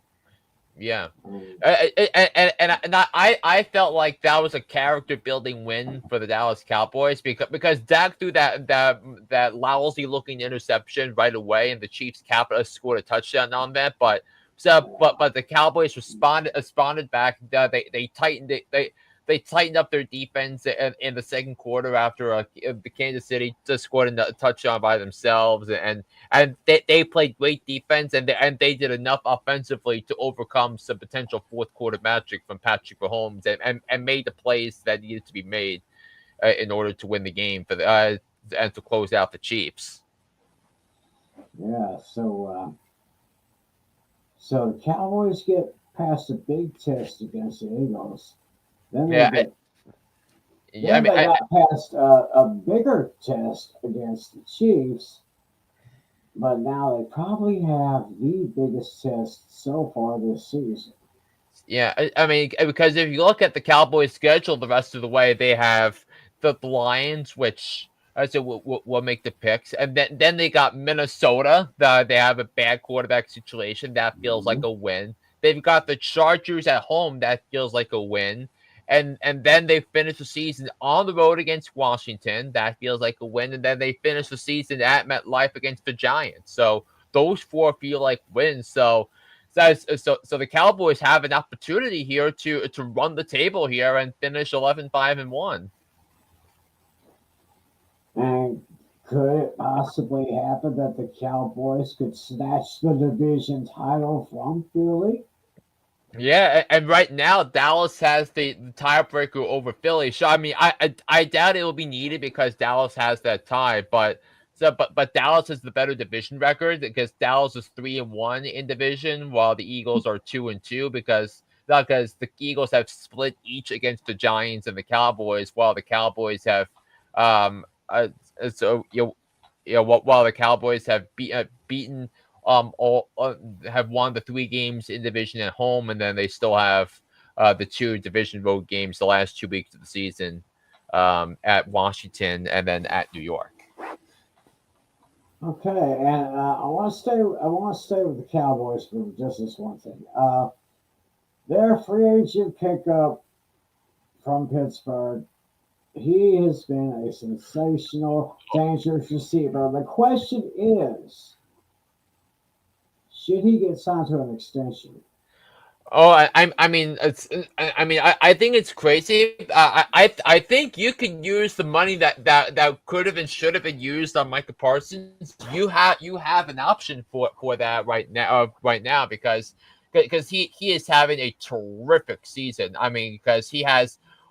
Speaker 3: Yeah,
Speaker 6: Um,
Speaker 3: I felt like that was a character building win for the Dallas Cowboys because Dak threw that lousy looking interception right away, and the Chiefs scored a touchdown on that. But the Cowboys responded back. They tightened up their defense in the second quarter after the Kansas City just scored a touchdown by themselves, and they played great defense, and they did enough offensively to overcome some potential fourth quarter magic from Patrick Mahomes, and made the plays that needed to be made in order to win the game and to close out the Chiefs.
Speaker 6: yeah, so the Cowboys get past a big test against the Eagles. Then they
Speaker 3: Yeah,
Speaker 6: get
Speaker 3: yeah.
Speaker 6: then they got past a bigger test against the Chiefs, but now they probably have the biggest test so far this season.
Speaker 3: Yeah, I mean, because if you look at the Cowboys' schedule the rest of the way, they have the Lions, which I said will make the picks, and then they got Minnesota. They have a bad quarterback situation that feels like
Speaker 6: Mhm.
Speaker 3: a win. They've got the Chargers at home that feels like a win, and then they finish the season on the road against Washington that feels like a win, and then they finish the season at MetLife against the Giants. So those four feel like wins. So the Cowboys have an opportunity here to run the table here and finish 11-5-1.
Speaker 6: And could it possibly happen that the Cowboys could snatch the division title from Philly?
Speaker 3: Yeah, and right now Dallas has the tiebreaker over Philly. So I mean, I doubt it will be needed because Dallas has that tie. But Dallas has the better division record because Dallas is 3-1 in division, while the Eagles are 2-2 because the Eagles have split each against the Giants and the Cowboys, while the Cowboys have so while the Cowboys have beaten all have won the 3 games in division at home, and then they still have the 2 division road games the last 2 weeks of the season at Washington and then at New York.
Speaker 6: Okay, and I want to stay. I want to stay with the Cowboys for just this one thing. Their free agent pickup from Pittsburgh. He has been a sensational, dangerous receiver. The question is, should he get signed to an extension?
Speaker 3: Oh, I think it's crazy. I think you can use the money that could have and should have been used on Micah Parsons. You have an option for that right now because he is having a terrific season. I mean, because he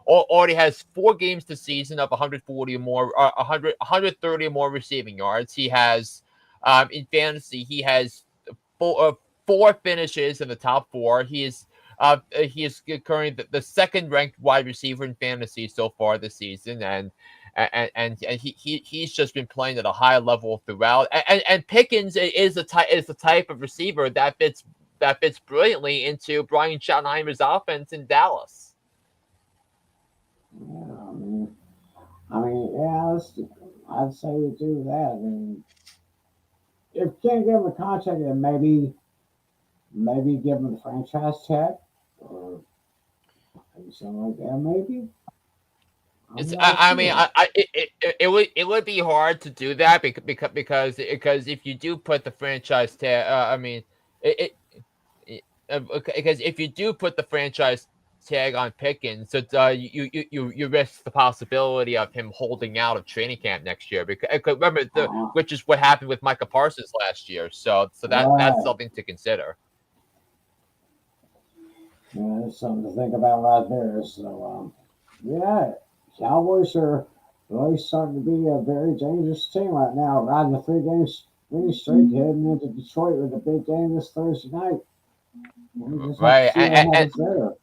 Speaker 3: already has 4 games this season of 140 or more, 130 or more receiving yards. He has in fantasy he has 4 finishes in the top 4. He is currently the second ranked wide receiver in fantasy so far this season, and he's just been playing at a high level throughout. And Pickens is the type of receiver that fits brilliantly into Brian Schottenheimer's offense in Dallas.
Speaker 6: Yeah, yeah, I'd say we do that. If you can't give him a contract, then maybe give him the franchise tag or something like that. Maybe. I'm
Speaker 3: It's
Speaker 6: not
Speaker 3: I mean
Speaker 6: sure.
Speaker 3: it would be hard to do that because if you do put the franchise tag, it, because if you do put the franchise tag on Pickens, you risk the possibility of him holding out of training camp next year. Because remember
Speaker 6: Uh,
Speaker 3: which is what happened with Micah Parsons last year. So that's
Speaker 6: right.
Speaker 3: something to consider.
Speaker 6: Yeah, that's something to think about right there. Yeah, Cowboys are really starting to be a very dangerous team right now. Riding a 3 games winning streak, heading into Detroit with a big game this Thursday night. We just have to
Speaker 3: right?
Speaker 6: see what happens there.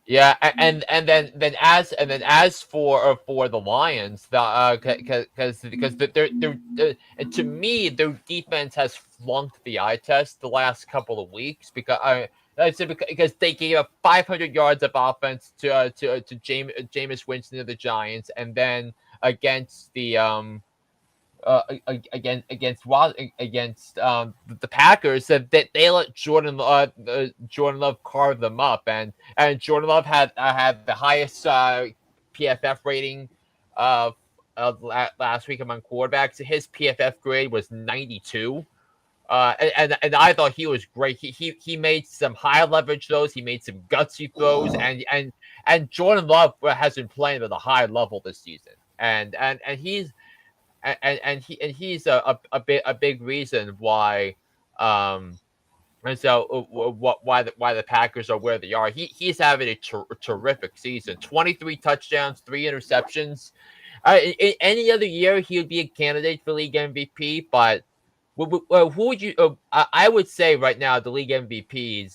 Speaker 3: Yeah, and then as for the Lions, because and to me their defense has flunked the eye test the last couple of weeks I said because they gave up 500 yards of offense to Jameis Winston of the Giants, and then against the against the Packers that they let Jordan Love carve them up, and Jordan Love had the highest PFF rating last week among quarterbacks. His PFF grade was 92. And I thought he was great. He made some high leverage throws. He made some gutsy throws, and Jordan Love has been playing at a high level this season, and he's a big reason why and so why the Packers are where they are. He's having a terrific season. 23 touchdowns, 3 interceptions. In any other year he would be a candidate for league MVP, but who would you? I would say right now the league MVP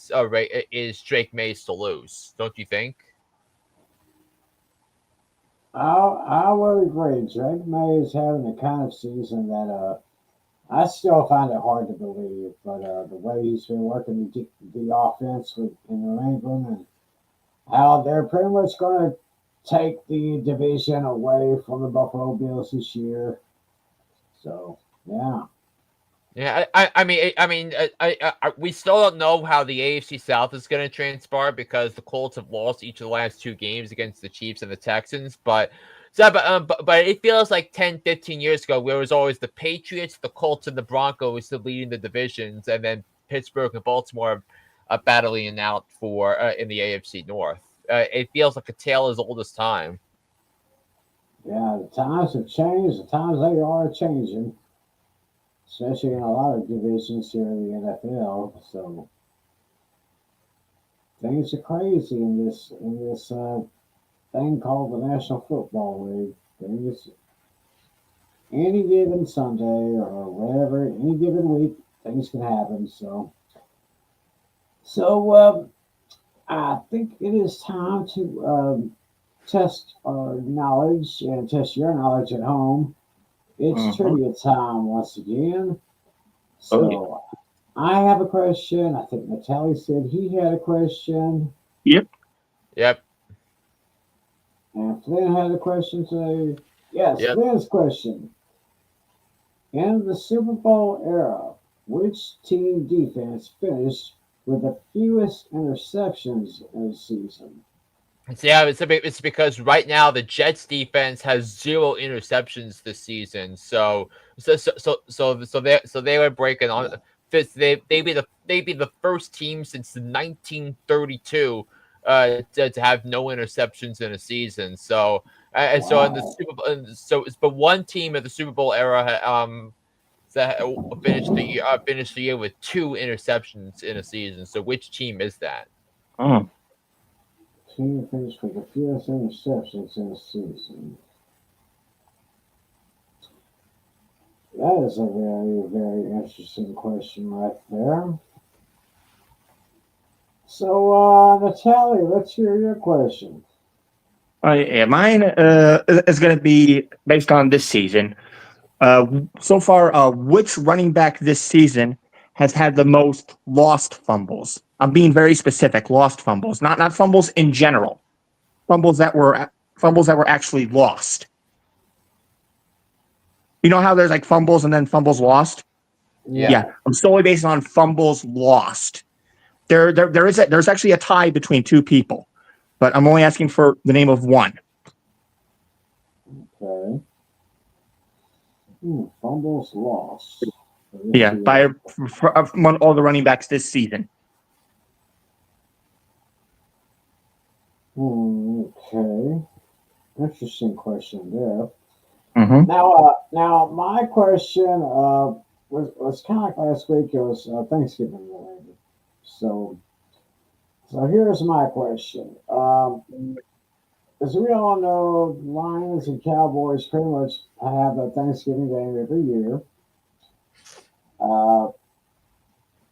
Speaker 3: is Drake Mays to lose. Don't you think?
Speaker 6: I would agree. Drake May is having the kind of season that I still find it hard to believe, but the way he's been working the offense in New England and how they're pretty much going to take the division away from the Buffalo Bills this year. So, yeah.
Speaker 3: Yeah, we still don't know how the AFC South is going to transpire because the Colts have lost each of the last 2 games against the Chiefs and the Texans. But it feels like 10, 15 years ago, where it was always the Patriots, the Colts, and the Broncos still leading the divisions, and then Pittsburgh and Baltimore battling it out for in the AFC North. It feels like a tale as old as time.
Speaker 6: Yeah, the times have changed. The times they are changing, especially in a lot of divisions here in the NFL. So things are crazy in this thing called the National Football League. Things any given Sunday or whatever, any given week, things can happen. So I think it is time to test our knowledge and test your knowledge at home. It's trivia time once again. So I have a question. I think Natale said he had a question.
Speaker 2: Yep.
Speaker 6: And Flynn had a question today. Yes,
Speaker 3: Yep.
Speaker 6: Flynn's question. In the Super Bowl era, which team defense finished with the fewest interceptions in the season?
Speaker 3: Yeah, it's because right now the Jets defense has 0 interceptions this season. So they were breaking on. They be the first team since 1932 to have no interceptions in a season. So so in the
Speaker 6: Wow.
Speaker 3: Super Bowl, but one team at the Super Bowl era that finished the year with 2 interceptions in a season. So which team is that?
Speaker 6: Team finished with the fewest interceptions in the season. That is a very, very interesting question right there. So, Natalie, let's hear your question.
Speaker 2: Yeah, mine is going to be based on this season. So far, which running back this season has had the most lost fumbles? I'm being very specific. Lost fumbles, not fumbles in general. Fumbles that were actually lost. You know how there's like fumbles and then fumbles lost? Yeah. I'm solely based on fumbles lost. There's actually a tie between 2 people, but I'm only asking for the name of one.
Speaker 6: Okay. Fumbles lost.
Speaker 2: Yeah, among all the running backs this season.
Speaker 6: Okay. Interesting question there.
Speaker 2: Mm-hmm.
Speaker 6: Now my question was kind of like last week. It was Thanksgiving related. So here's my question. As we all know, Lions and Cowboys pretty much have a Thanksgiving game every year.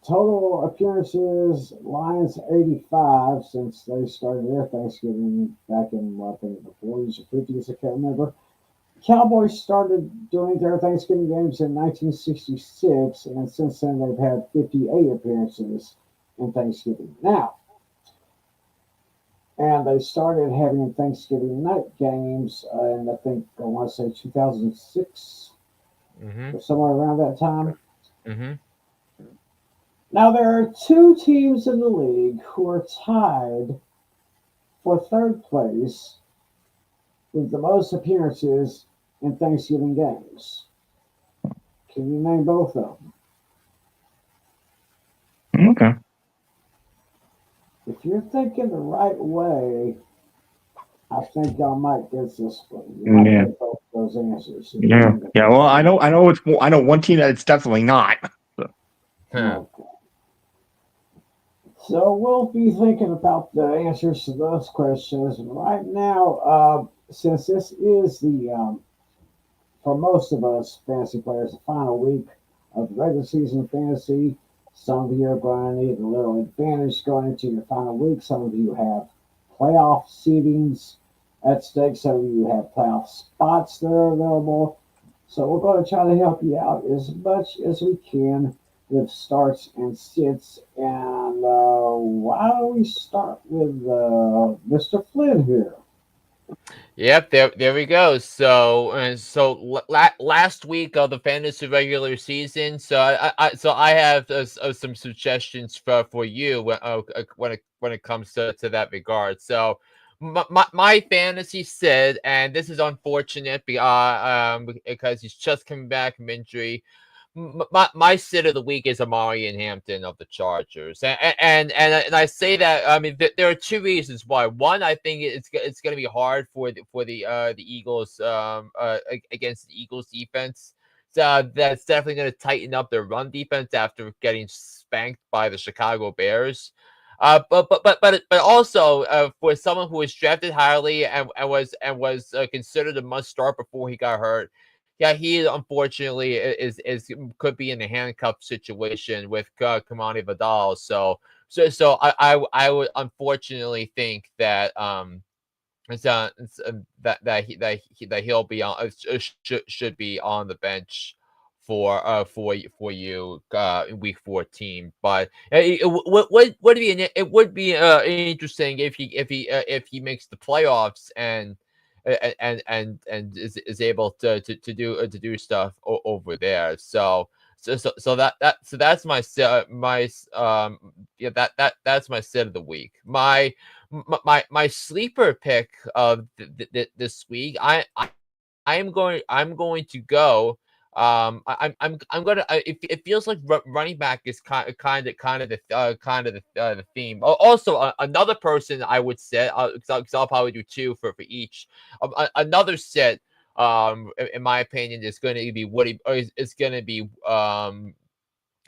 Speaker 6: Total appearances, Lions 85 since they started their Thanksgiving back in, well, I think, the 40s or 50s, I can't remember. Cowboys started doing their Thanksgiving games in 1966, and since then they've had 58 appearances in Thanksgiving. Now, and they started having Thanksgiving night games in, I think, I want to say 2006
Speaker 3: Mm-hmm.
Speaker 6: or somewhere around that time.
Speaker 3: Mm-hmm.
Speaker 6: Now, there are two teams in the league who are tied for third place with the most appearances in Thanksgiving games. Can you name both of them?
Speaker 2: Okay.
Speaker 6: If you're thinking the right way, I think y'all might get this one. You might
Speaker 2: Yeah.
Speaker 6: get both those answers.
Speaker 2: Yeah. Yeah. Well, I know. I know one team that it's definitely not.
Speaker 3: Huh.
Speaker 6: Okay. So we'll be thinking about the answers to those questions right now. Since this is for most of us fantasy players, the final week of the regular season fantasy. Some of you are going to need a little advantage going into your final week. Some of you have playoff seedings at stake. Some of you have playoff spots that are available. So we're going to try to help you out as much as we can with starts and sits. And why don't we start with Mr. Flynn here?
Speaker 3: Yep, there we go. Last week of the fantasy regular season, I have some suggestions for you when it comes to that regard. So my fantasy said, and this is unfortunate because he's just coming back from injury. My sit of the week is Amari and Hampton of the Chargers, and I say that, I mean, there are two reasons why. One, I think it's going to be hard for the Eagles against the Eagles defense. So that's definitely going to tighten up their run defense after getting spanked by the Chicago Bears. But also, for someone who was drafted highly and was considered a must start before he got hurt. Yeah, he unfortunately is could be in a handcuff situation with Kamani Vidal. So I would unfortunately think that that he'll be on should be on the bench for you in week 14. But it would be interesting if he makes the playoffs and is able to do stuff over there. So that's yeah, that's my set of the week. My sleeper pick of this week. I'm going to go. I'm gonna. It feels like running back is kind of the theme. Also, another person I would say, because I'll probably do two for each. Another set, in my opinion, is going to be Woody. It's going to be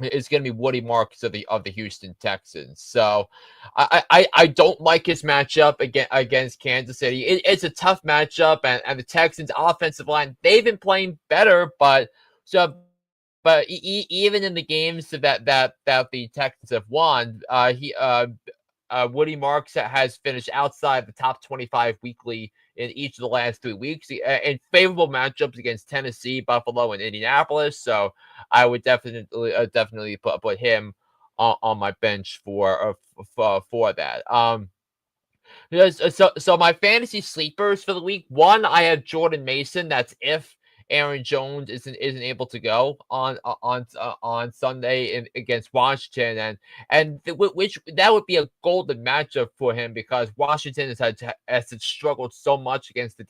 Speaker 3: it's going to be Woody Marks of the Houston Texans. So I don't like his matchup against Kansas City. It's a tough matchup, and the Texans offensive line, they've been playing better, so but even in the games that the Texans have won, Woody Marks has finished outside the top 25 weekly in each of the last 3 weeks, in favorable matchups against Tennessee, Buffalo, and Indianapolis. So I would definitely put him on my bench for that. Yes, so my fantasy sleepers for the week. One, I have Jordan Mason. That's if Aaron Jones isn't able to go on Sunday against Washington, which that would be a golden matchup for him because Washington has struggled so much against the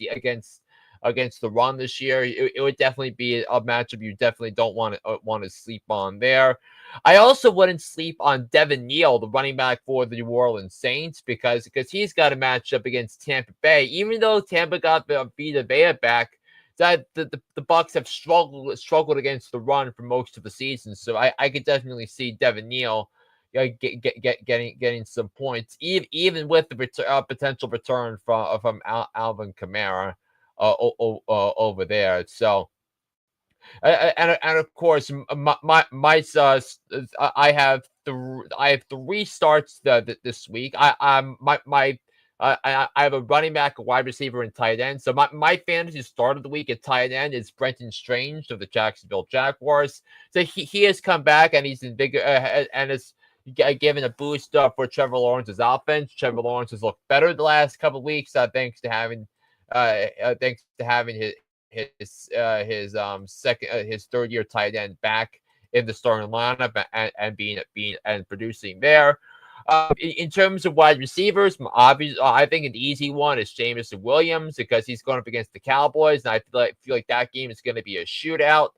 Speaker 3: run this year. It would definitely be a matchup you definitely don't want to sleep on there. I also wouldn't sleep on Devin Neal, the running back for the New Orleans Saints, because he's got a matchup against Tampa Bay. Even though Tampa got Vita Vea back, that the Bucks have struggled against the run for most of the season. So I could definitely see Devin Neal getting some points, even with the potential return from Alvin Kamara over there. So. And of course, I have have 3 starts this week. I have a running back, a wide receiver, and tight end. So my fantasy start of the week at tight end is Brenton Strange of the Jacksonville Jaguars. So he has come back and he's in big and is given a boost for Trevor Lawrence's offense. Trevor Lawrence has looked better the last couple of weeks thanks to having his third year tight end back in the starting lineup and being and producing there. In terms of wide receivers, I think an easy one is Jameson Williams because he's going up against the Cowboys, and I feel like that game is going to be a shootout.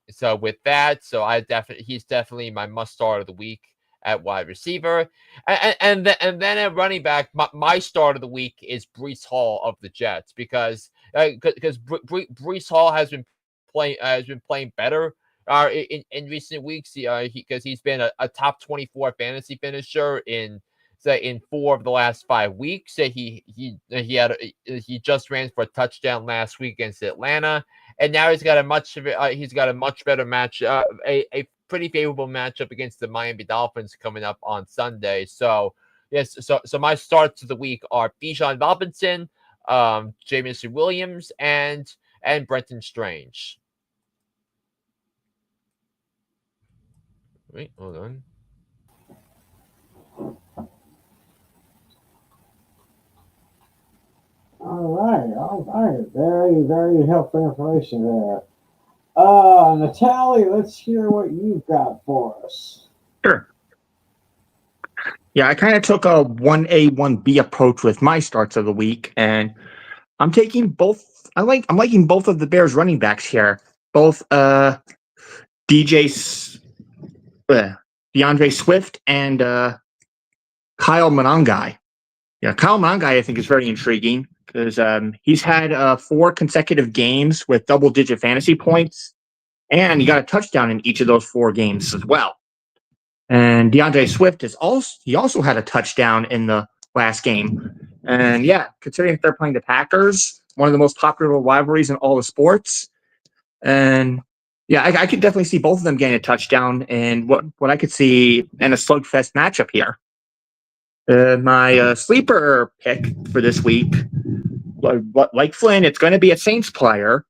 Speaker 3: So with that, he's definitely my must start of the week at wide receiver, and then at running back, my start of the week is Breece Hall of the Jets because Breece Hall has been playing better in recent weeks because he's been a top 24 fantasy finisher in 4 of the last 5 weeks. He just ran for a touchdown last week against Atlanta, and now he's got a much better match, a pretty favorable matchup against the Miami Dolphins coming up on Sunday. So yes, so my starts of the week are Bijan Robinson, Jameson Williams, and Brenton Strange. Wait, hold on.
Speaker 6: All right. Very, very helpful information there. Natale, let's hear what you've got for us.
Speaker 2: Sure. Yeah, I kind of took a 1A, 1B approach with my starts of the week, and I'm taking both. I'm liking both of the Bears running backs here. Both DeAndre Swift and Kyle Monangai. Yeah, Kyle Monangai I think is very intriguing because he's had 4 consecutive games with double-digit fantasy points, and he got a touchdown in each of those 4 games as well. And DeAndre Swift also had a touchdown in the last game. And yeah, considering they're playing the Packers, one of the most popular rivalries in all the sports, and yeah, I could definitely see both of them getting a touchdown and what I could see in a slugfest matchup here. My sleeper pick for this week, like Flynn, it's going to be a Saints player,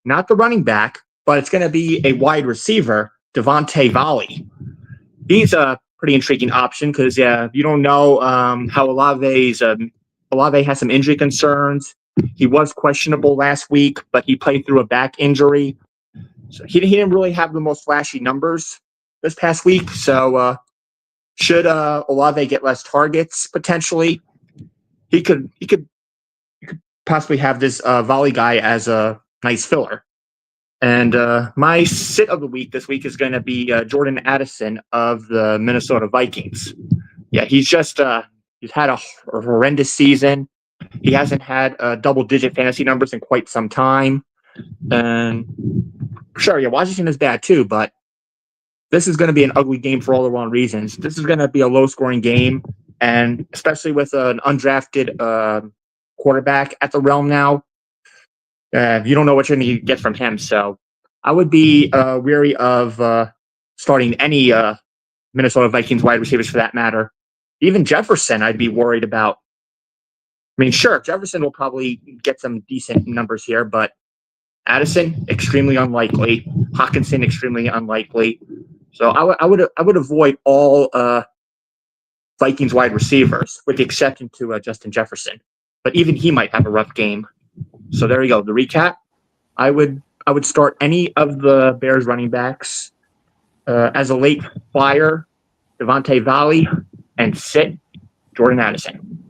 Speaker 2: not the running back, but it's going to be a wide receiver, Devontae Volley. He's a pretty intriguing option because you don't know how Olave has some injury concerns. He was questionable last week, but he played through a back injury. So he didn't really have the most flashy numbers this past week. So should Olave get less targets potentially, he could possibly have this Volley guy as a nice filler. And my sit of the week this week is going to be Jordan Addison of the Minnesota Vikings. Yeah, he's had a horrendous season. He hasn't had double-digit fantasy numbers in quite some time. And sure, yeah, Washington is bad too, but this is going to be an ugly game for all the wrong reasons. This is going to be a low-scoring game, and especially with an undrafted quarterback at the realm now, you don't know what you're going to get from him. So I would be wary of starting any Minnesota Vikings wide receivers for that matter. Even Jefferson, I'd be worried about. I mean, sure, Jefferson will probably get some decent numbers here, but Addison, extremely unlikely. Hawkinson, extremely unlikely. So I would avoid all Vikings wide receivers, with the exception to Justin Jefferson. But even he might have a rough game. So there you go. The recap: I would start any of the Bears running backs as a late flyer, Devontae Volley, and sit Jordan Addison.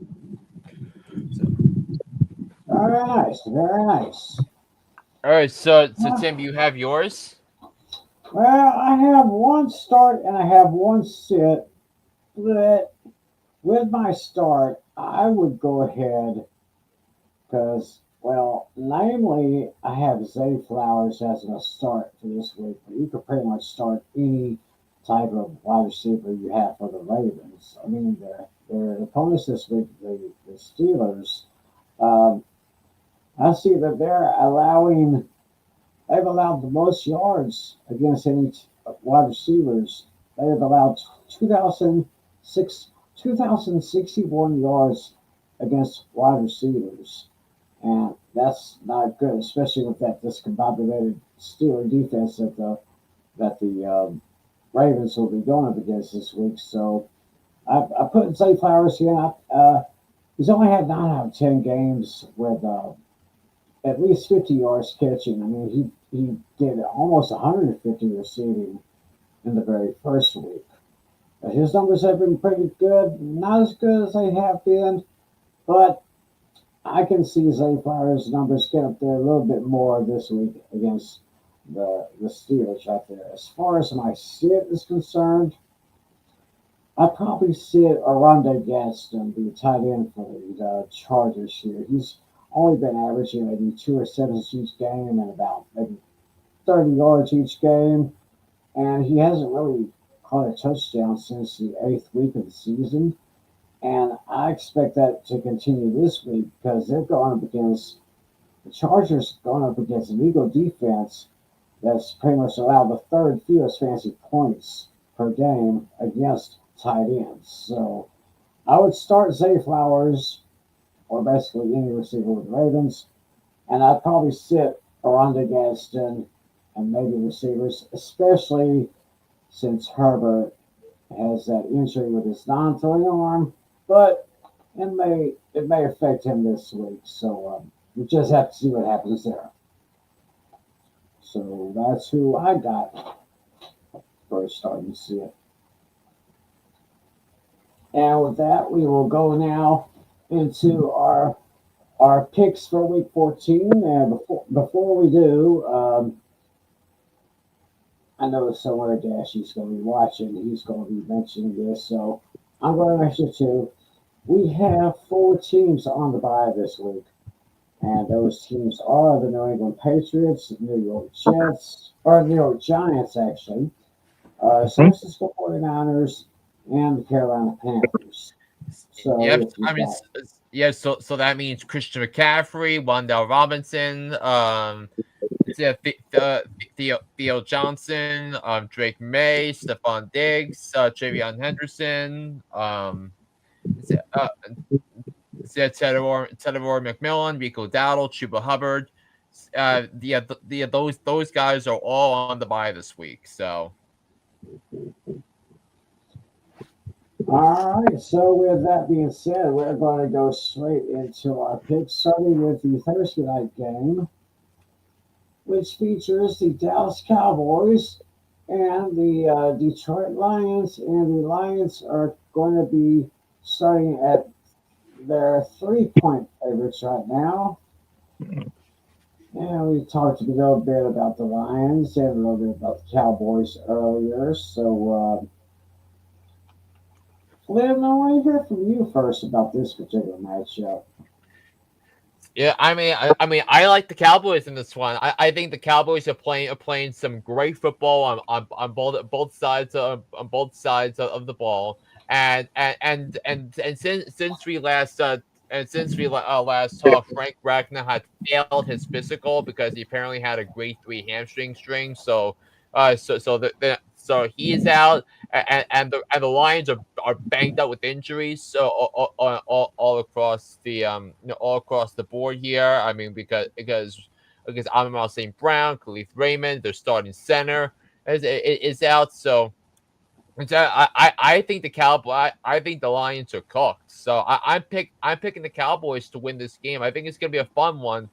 Speaker 6: Very nice. Very nice.
Speaker 3: All right, so Tim, you have yours.
Speaker 6: Well, I have one start and I have one sit, but with my start, I would go ahead because, well, namely, I have Zay Flowers as a start for this week, but you could pretty much start any type of wide receiver you have for the Ravens. I mean, their opponents this week, the Steelers, I see that they've allowed the most yards against any wide receivers They have allowed 2,061 yards against wide receivers, and that's not good, especially with that discombobulated Steeler defense that the Ravens will be going up against this week. So I put Zay Flowers in. He's only had 9 out of 10 games with at least 50 yards catching. I mean, he did almost 150 receiving in the very first week. His numbers have been pretty good, not as good as they have been, but I can see Zay Flowers' numbers get up there a little bit more this week against the Steelers right there. As far as my sit is concerned, I probably sit Aranda Gaston, the tight end for the Chargers here. He's only been averaging maybe 2 receptions each game and about maybe 30 yards each game, and he hasn't really caught a touchdown since the 8th week of the season. And I expect that to continue this week because they're going up against the Chargers, going up against an Eagle defense that's pretty much allowed the third fewest fantasy points per game against tight ends. So I would start Zay Flowers or basically any receiver with the Ravens, and I'd probably sit Aranda Gaston and maybe receivers, especially since Herbert has that injury with his non-throwing arm, but it may affect him this week. So we just have to see what happens there. So that's who I got for starting to see it. And with that, we will go now into our picks for week 14. And before we do, I know somewhere Dashy's going to be watching. He's going to be mentioning this, so I'm going to mention too. We have 4 teams on the bye this week, and those teams are the New England Patriots, New York Jets, or New York Giants, actually, San Francisco 49ers, and the Carolina Panthers. So
Speaker 3: yep, I mean, so that means Christian McCaffrey, Wandale Robinson, Theo Johnson, Drake May, Stephon Diggs, Travion Henderson, Tedor McMillan, Rico Dowdle, Chuba Hubbard. Those guys are all on the bye this week. So.
Speaker 6: All right, so with that being said, we're going to go straight into our picks, starting with the Thursday night game, which features the Dallas Cowboys and the Detroit Lions. And the Lions are going to be starting at their 3-point favorites right now. And we talked a little bit about the Lions and a little bit about the Cowboys earlier. So, Flynn, I want to hear from you first about this particular matchup.
Speaker 3: Yeah, I mean, I like the Cowboys in this one. I think the Cowboys are playing some great football on both sides of the ball, and since we last last talked, Frank Ragnar had failed his physical because he apparently had a grade 3 hamstring strain. So he is out, and the Lions are banged up with injuries. So all across the all across the board here. I mean because Amon St. Brown, Khalif Raymond, their starting center is out. So I think I think the Lions are cooked. So I'm picking the Cowboys to win this game. I think it's gonna be a fun one,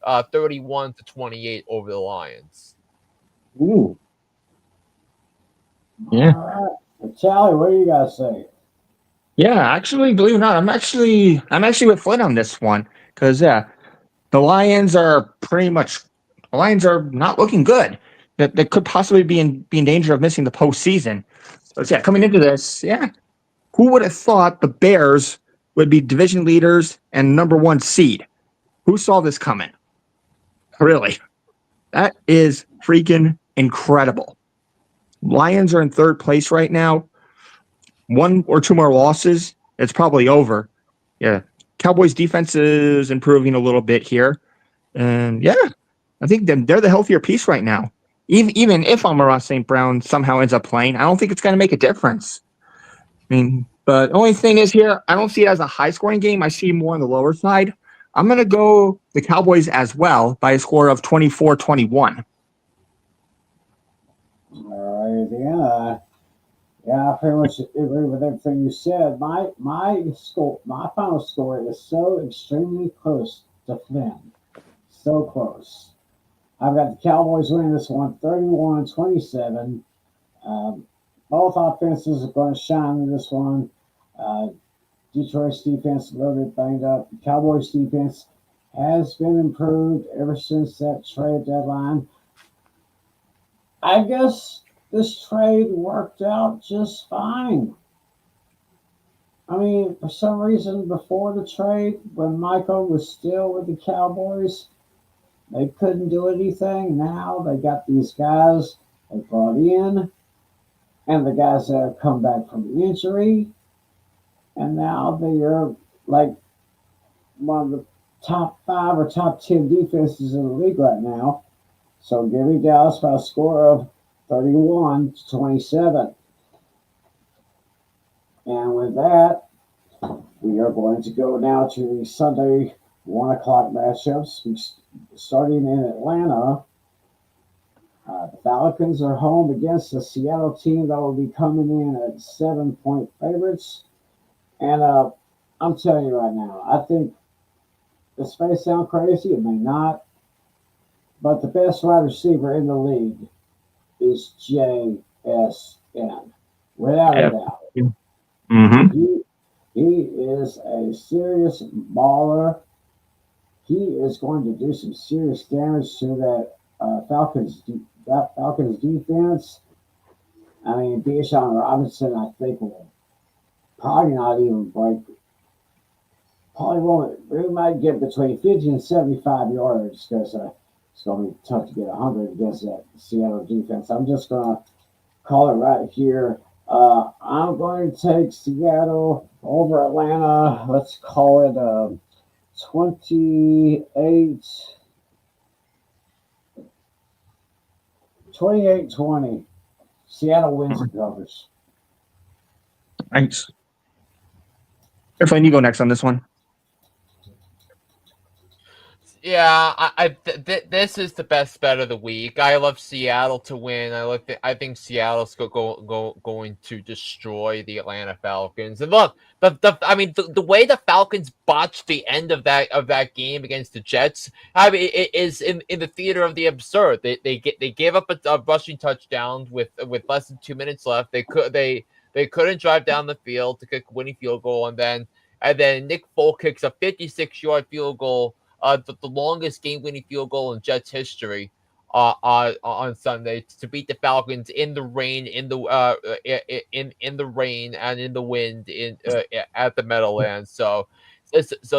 Speaker 3: 31-28 over the Lions.
Speaker 2: Ooh. Yeah.
Speaker 6: All right. Charlie, what do you guys say?
Speaker 2: Yeah, actually, believe it or not, I'm actually with Flynn on this one because the Lions are not looking good. That could possibly be in danger of missing the postseason. So coming into this, who would have thought the Bears would be division leaders and number 1 seed? Who saw this coming? Really, that is freaking incredible. Lions are in 3rd place right now. 1 or 2 more losses, it's probably over. Yeah. Cowboys defense is improving a little bit here. And I think they're the healthier piece right now. even if Amon-Ra St. Brown somehow ends up playing, I don't think it's going to make a difference. I mean, but the only thing is here, I don't see it as a high-scoring game. I see more on the lower side. I'm going to go the Cowboys as well by a score of 24-21.
Speaker 6: All right, yeah, I pretty much agree with everything you said. My final score is so extremely close to Flynn. So close. I've got the Cowboys winning this one 31-27. Both offenses are going to shine in this one. Uh, Detroit's defense a little bit banged up. The Cowboys defense has been improved ever since that trade deadline. I guess this trade worked out just fine. I mean, for some reason, before the trade, when Michael was still with the Cowboys, they couldn't do anything. Now they got these guys they brought in, and the guys that have come back from injury, and now they are like one of the top 5 or top 10 defenses in the league right now. So give me Dallas by a score of 31-27. And with that, we are going to go now to the Sunday 1 o'clock matchups. Starting in Atlanta, the Falcons are home against the Seattle team that will be coming in at 7-point favorites. And I'm telling you right now, I think this may sound crazy, it may not, but the best wide receiver in the league is JSN, without a doubt.
Speaker 2: Mm-hmm.
Speaker 6: He is a serious baller. He is going to do some serious damage to that Falcons defense. I mean, Bijan Robinson, I think, will probably not even break. Probably won't. We might get between 50 and 75 yards because it's going to be tough to get 100 against that Seattle defense. I'm just going to call it right here. I'm going to take Seattle over Atlanta. Let's call it 28-20. Seattle wins and covers.
Speaker 2: Thanks. Flynn, you go next on this one.
Speaker 3: Yeah, this is the best bet of the week. I love Seattle to win. I think Seattle's going to destroy the Atlanta Falcons. And look, the way the Falcons botched the end of that game against the Jets, I mean, it is in the theater of the absurd. They gave up a rushing touchdown with less than 2 minutes left. They couldn't drive down the field to kick a winning field goal, and then Nick Folk kicks a 56-yard field goal. The longest game-winning field goal in Jets history on Sunday to beat the Falcons in the rain, in the rain and in the wind at the Meadowlands. So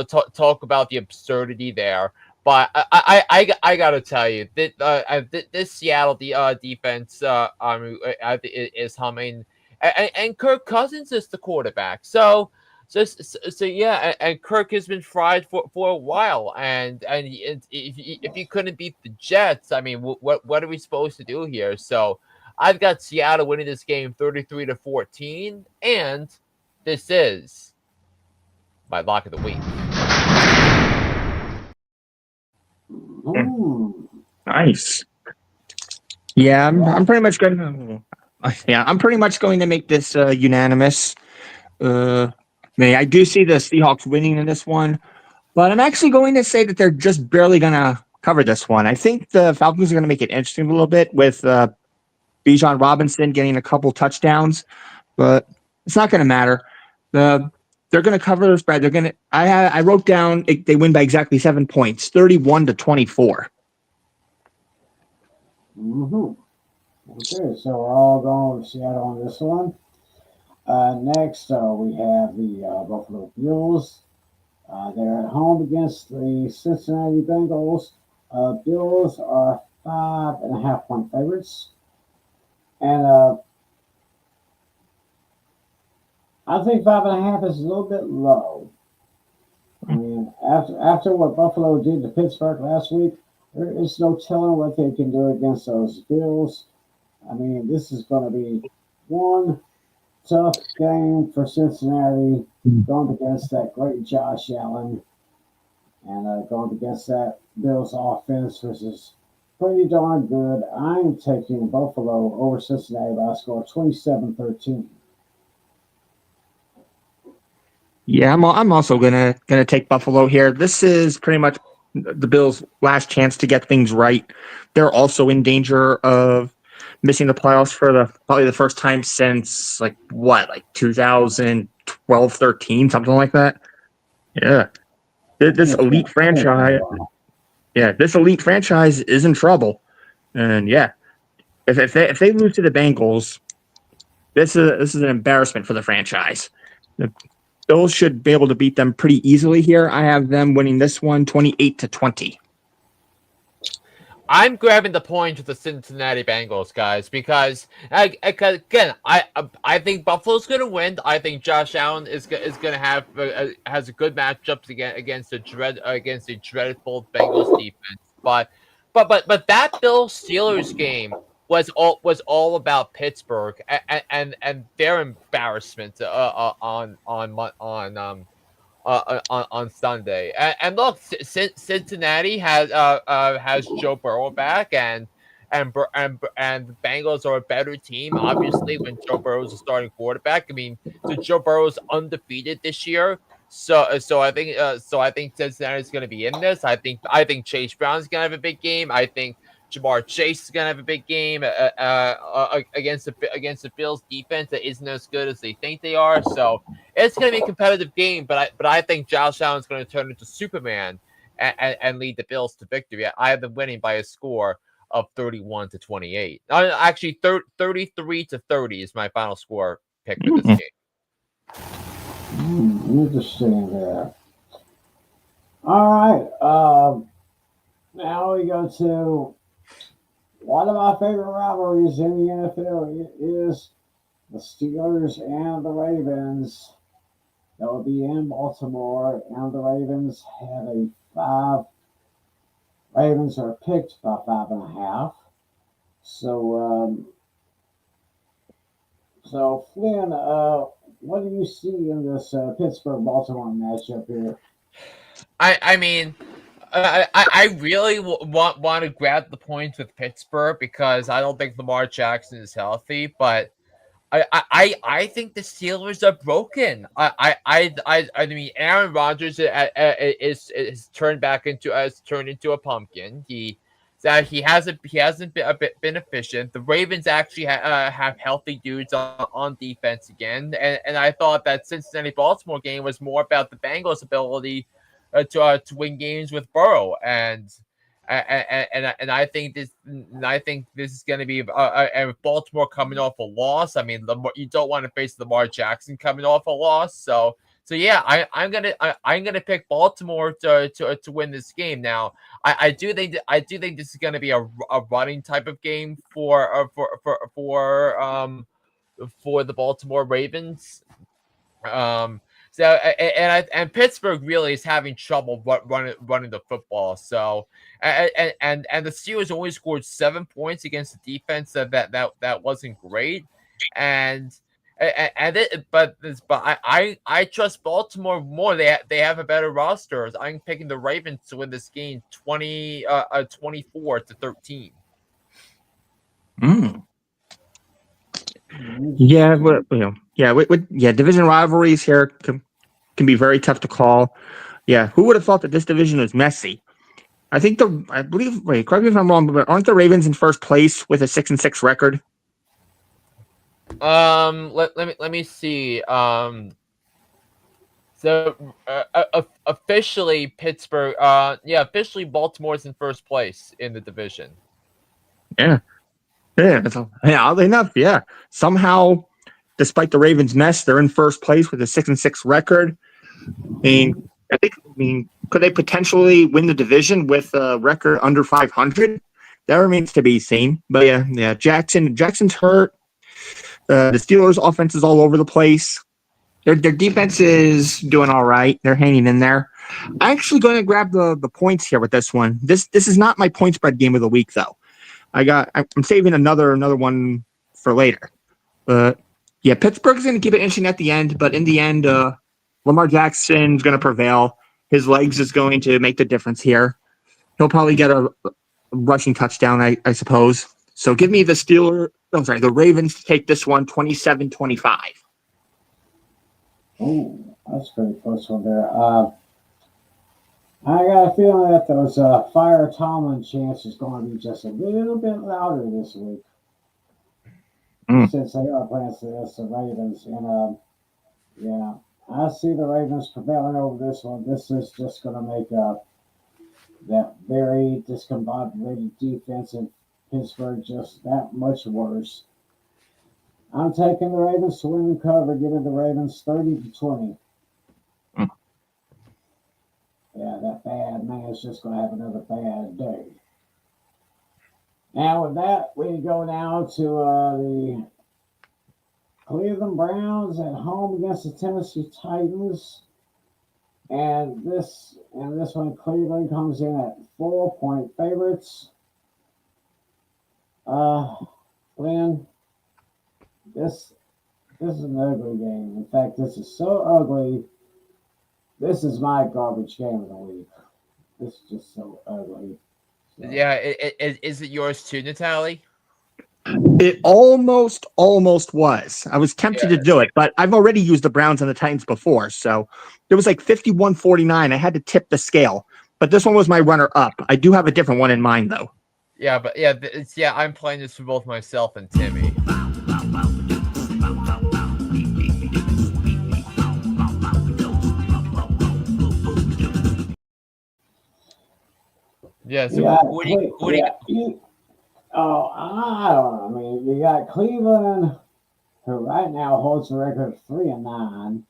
Speaker 3: talk about the absurdity there. But I gotta tell you that this Seattle defense is humming, and Kirk Cousins is the quarterback. So yeah, and Kirk has been fried for a while, and if you couldn't beat the Jets, I mean, what are we supposed to do here? So I've got Seattle winning this game 33-14, and this is my lock of the week.
Speaker 6: Ooh.
Speaker 2: Nice. Yeah, I'm pretty much going to. Yeah, I'm pretty much going to make this unanimous. I do see the Seahawks winning in this one, but I'm actually going to say that they're just barely going to cover this one. I think the Falcons are going to make it interesting a little bit with Bijan Robinson getting a couple touchdowns, but it's not going to matter. They're going to cover the spread. They're going to. I wrote down they win by exactly 7 points, 31-24.
Speaker 6: Mm-hmm. Okay, so we're all going with Seattle on this one. Next, we have the Buffalo Bills. They're at home against the Cincinnati Bengals. Bills are 5.5-point favorites. And I think 5.5 is a little bit low. I mean, after what Buffalo did to Pittsburgh last week, There is no telling what they can do against those Bills. I mean, this is going to be one tough game for Cincinnati going against that great Josh Allen and going against that Bills offense, which is pretty darn good. I'm taking Buffalo over Cincinnati by a score of 27-13.
Speaker 2: Yeah, I'm also gonna take Buffalo here. This is pretty much the Bills' last chance to get things right. They're also in danger of missing the playoffs for probably the first time since like 2012, 13, something like that. Yeah, this elite franchise. Yeah, this elite franchise is in trouble, and yeah, if they lose to the Bengals, this is an embarrassment for the franchise. The Bills should be able to beat them pretty easily here. I have them winning this one 28-20.
Speaker 3: I'm grabbing the point with the Cincinnati Bengals, guys, because again, I think Buffalo's going to win. I think Josh Allen is going to have has a good matchup against the dreadful Bengals defense. But that Bills Steelers game was all about Pittsburgh and their embarrassment on Sunday. And look, Cincinnati has Joe Burrow back, and the Bengals are a better team. Obviously, when Joe Burrow is a starting quarterback, I mean, so Joe Burrow's undefeated this year. So I think Cincinnati is going to be in this. I think Chase Brown's going to have a big game. I think Jamar Chase is going to have a big game against the Bills defense that isn't as good as they think they are. So it's going to be a competitive game, but I think Josh Allen is going to turn into Superman and lead the Bills to victory. I have them winning by a score of 31-28. Actually, 33-30 is my final score pick for this game.
Speaker 6: Interesting there. All right. Now we go to one of my favorite rivalries in the NFL. It is the Steelers and the Ravens. That will be in Baltimore, and the Ravens have a 5. Ravens are picked by 5.5. So Flynn, what do you see in this Pittsburgh-Baltimore matchup here?
Speaker 3: I mean, I really want to grab the points with Pittsburgh because I don't think Lamar Jackson is healthy, but I think the Steelers are broken. I mean, Aaron Rodgers is turned into a pumpkin. He hasn't been efficient. The Ravens actually have healthy dudes on defense again, and I thought that Cincinnati Baltimore game was more about the Bengals' ability to win games with Burrow, and I think this is going to be and Baltimore coming off a loss. I mean, you don't want to face Lamar Jackson coming off a loss, so yeah, I'm gonna pick Baltimore to win this game. Now, I do think this is gonna be a running type of game for the Baltimore Ravens. So and Pittsburgh really is having trouble running the football. So and the Steelers only scored 7 points against the defense that wasn't great, but I trust Baltimore more. They have a better roster. I'm picking the Ravens to win this game 24-13.
Speaker 2: Yeah, division rivalries here can be very tough to call. Yeah, who would have thought that this division was messy? I believe. Wait, correct me if I'm wrong, but aren't the Ravens in first place with a 6-6 record?
Speaker 3: Let me see. So officially Pittsburgh. Officially Baltimore's in first place in the division.
Speaker 2: Yeah. Oddly enough, yeah. Somehow, despite the Ravens' mess, they're in first place with a 6-6 record. Could they potentially win the division with a record under 500? That remains to be seen. But yeah. Jackson's hurt. The Steelers' offense is all over the place. Their defense is doing all right. They're hanging in there. I'm actually going to grab the points here with this one. This is not my point spread game of the week, though. I'm saving another one for later. But yeah, Pittsburgh's going to keep it interesting at the end. But in the end, Lamar Jackson's going to prevail. His legs is going to make the difference here. He'll probably get a rushing touchdown, I suppose. So give me the Ravens to take this one 27-25.
Speaker 6: Oh, that's a pretty close one there. I got a feeling that those Fire Tomlin chants is going to be just a little bit louder this week. Since they are playing the Ravens. And, yeah, I see the Ravens prevailing over this one. This is just going to make that very discombobulated defense in Pittsburgh just that much worse. I'm taking the Ravens to win and cover, giving the Ravens 30-20. Yeah, that bad man's just going to have another bad day. Now, with that, we go now to the Cleveland Browns at home against the Tennessee Titans. And this one, Cleveland comes in at 4-point favorites. Glenn, this is an ugly game. In fact, this is so ugly. This is my garbage game of the week. This is just so ugly. So.
Speaker 3: Yeah, is it yours too, Natale?
Speaker 2: It almost was. I was tempted to do it, but I've already used the Browns and the Titans before, so it was like 51-49. I had to tip the scale, but this one was my runner-up. I do have a different one in mind, though.
Speaker 3: Yeah, but I'm playing this for both myself and Timmy. Yeah, so what do you
Speaker 6: Oh, I don't know. I mean, you got Cleveland, who right now holds the record of 3-9.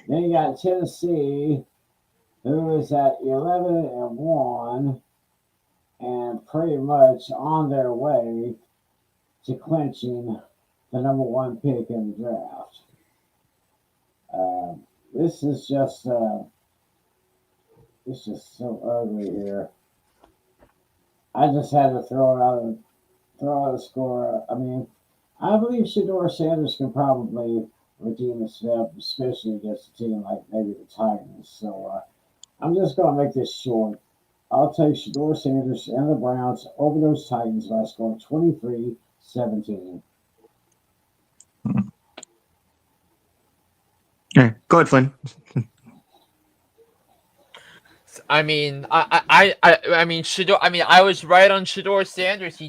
Speaker 6: Then you got Tennessee, who is at 11-1, and pretty much on their way to clinching the number one pick in the draft. This is just it's just so ugly here. I just had to throw out a score. I mean, I believe Shedeur Sanders can probably redeem himself, especially against a team like maybe the Titans. So I'm just going to make this short. I'll take Shedeur Sanders and the Browns over those Titans by scoring 23-17.
Speaker 2: Yeah, go ahead, Flynn.
Speaker 3: I mean, I mean, Shedeur. I mean, I was right on Shedeur Sanders. He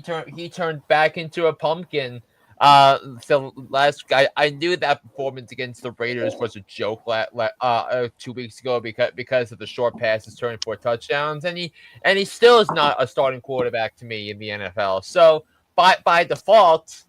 Speaker 3: turned back into a pumpkin. So last I knew that performance against the Raiders was a joke. 2 weeks ago because of the short passes turning for touchdowns, and he still is not a starting quarterback to me in the NFL. So by default.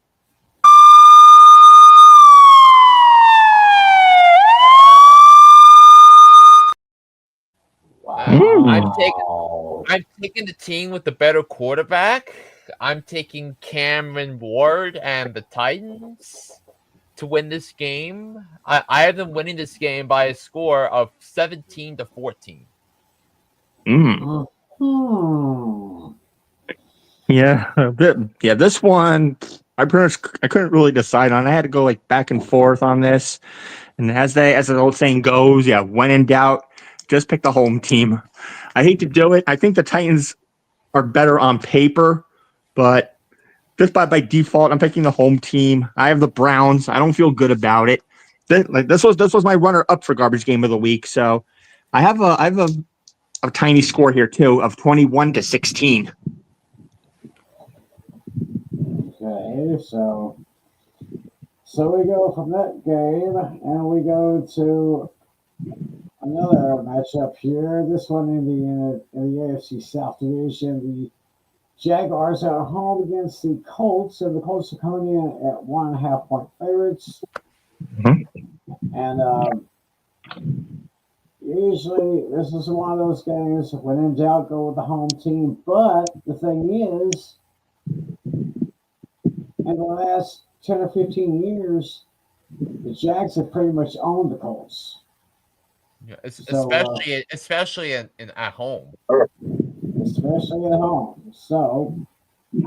Speaker 3: I'm taking the team with the better quarterback. I'm taking Cameron Ward and the Titans to win this game. I have them winning this game by a score of 17-14.
Speaker 2: Yeah, this one I couldn't really decide on. I had to go like back and forth on this. And as the old saying goes, yeah, when in doubt, just pick the home team. I hate to do it. I think the Titans are better on paper, but just by default, I'm picking the home team. I have the Browns. I don't feel good about it. This was my runner up for garbage game of the week. So I have a tiny score here too of 21-16.
Speaker 6: Okay, so we go from that game and we go to another matchup here. This one in the AFC South Division. The Jaguars are at home against the Colts, and the Colts are coming in at 1.5-point favorites. And usually this is one of those games when in doubt, go with the home team. But the thing is, in the last 10 or 15 years, the Jags have pretty much owned the Colts.
Speaker 3: Yeah,
Speaker 6: So,
Speaker 3: especially in at home.
Speaker 6: especially at home. So,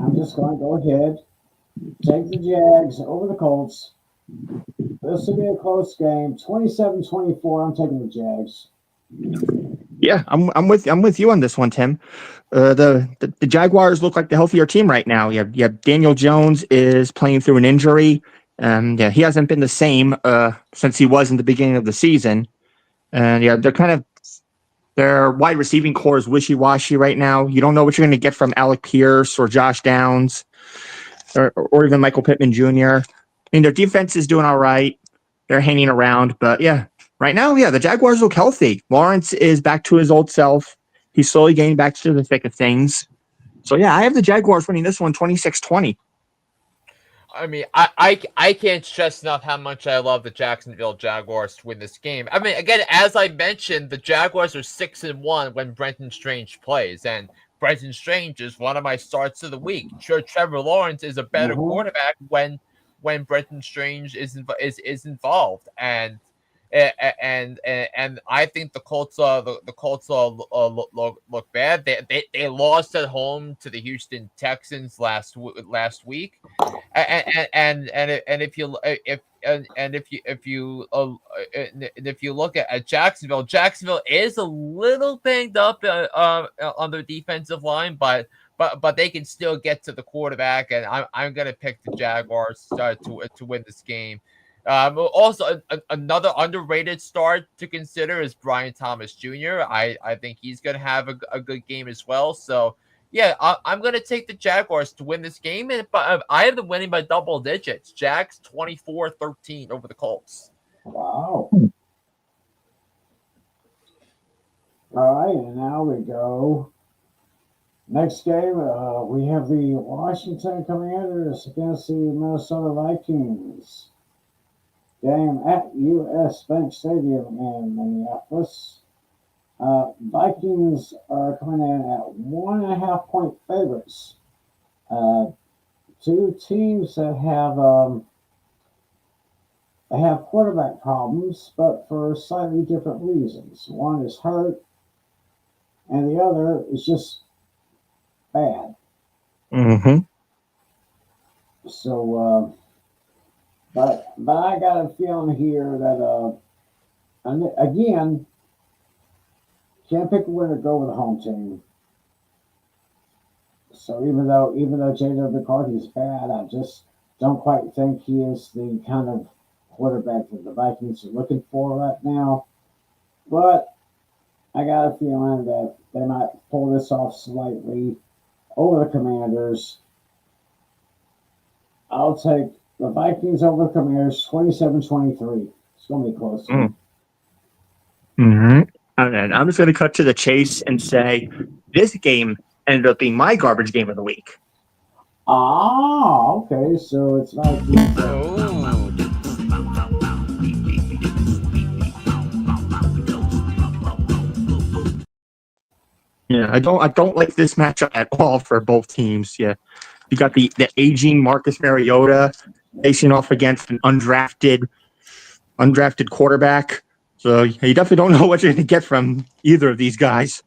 Speaker 6: I'm just going to go ahead, take the Jags over the Colts. This will be a close game. 27-24. I'm taking the Jags.
Speaker 2: Yeah, I'm with you on this one, Tim. The Jaguars look like the healthier team right now. You have Daniel Jones is playing through an injury. Yeah, he hasn't been the same since he was in the beginning of the season. And yeah, their wide receiving core is wishy washy right now. You don't know what you're going to get from Alec Pierce or Josh Downs or even Michael Pittman Jr. I mean, their defense is doing all right. They're hanging around, but yeah, right now, yeah, the Jaguars look healthy. Lawrence is back to his old self. He's slowly getting back to the thick of things. So yeah, I have the Jaguars winning this one 26-20.
Speaker 3: I mean, I can't stress enough how much I love the Jacksonville Jaguars to win this game. I mean, again, as I mentioned, the Jaguars are 6-1 when Brenton Strange plays, and Brenton Strange is one of my starts of the week. Sure, Trevor Lawrence is a better quarterback when Brenton Strange is involved, and I think the Colts look bad. They lost at home to the Houston Texans last week, and if you look at Jacksonville is a little banged up on their defensive line, but they can still get to the quarterback, and I'm gonna pick the Jaguars to win this game. Also, another underrated start to consider is Brian Thomas Jr. I think he's going to have a good game as well. So, yeah, I'm going to take the Jaguars to win this game. But I have them winning by double digits. Jags 24-13 over the Colts.
Speaker 6: Wow. All right, and now we go. Next game, we have the Washington Commanders against the Minnesota Vikings. Game at U.S. Bank Stadium in Minneapolis. Vikings are coming in at 1.5 point favorites. Two teams that have quarterback problems, but for slightly different reasons. One is hurt, and the other is just bad.
Speaker 2: Mm-hmm.
Speaker 6: So, but I got a feeling here that again, can't pick a winner, go with the home team. So even though J.J. McCarthy is bad, I just don't quite think he is the kind of quarterback that the Vikings are looking for right now. But I got a feeling that they might pull this off slightly over the Commanders. I'll take the Vikings over the Commanders 27-23. It's going to be close.
Speaker 2: Mm-hmm. And I'm just going to cut to the chase and say this game ended up being my garbage game of the week.
Speaker 6: Ah, okay. So it's Vikings.
Speaker 2: Yeah, I don't like this matchup at all for both teams. Yeah, you got the aging Marcus Mariota facing off against an undrafted quarterback. So you definitely don't know what you're going to get from either of these guys.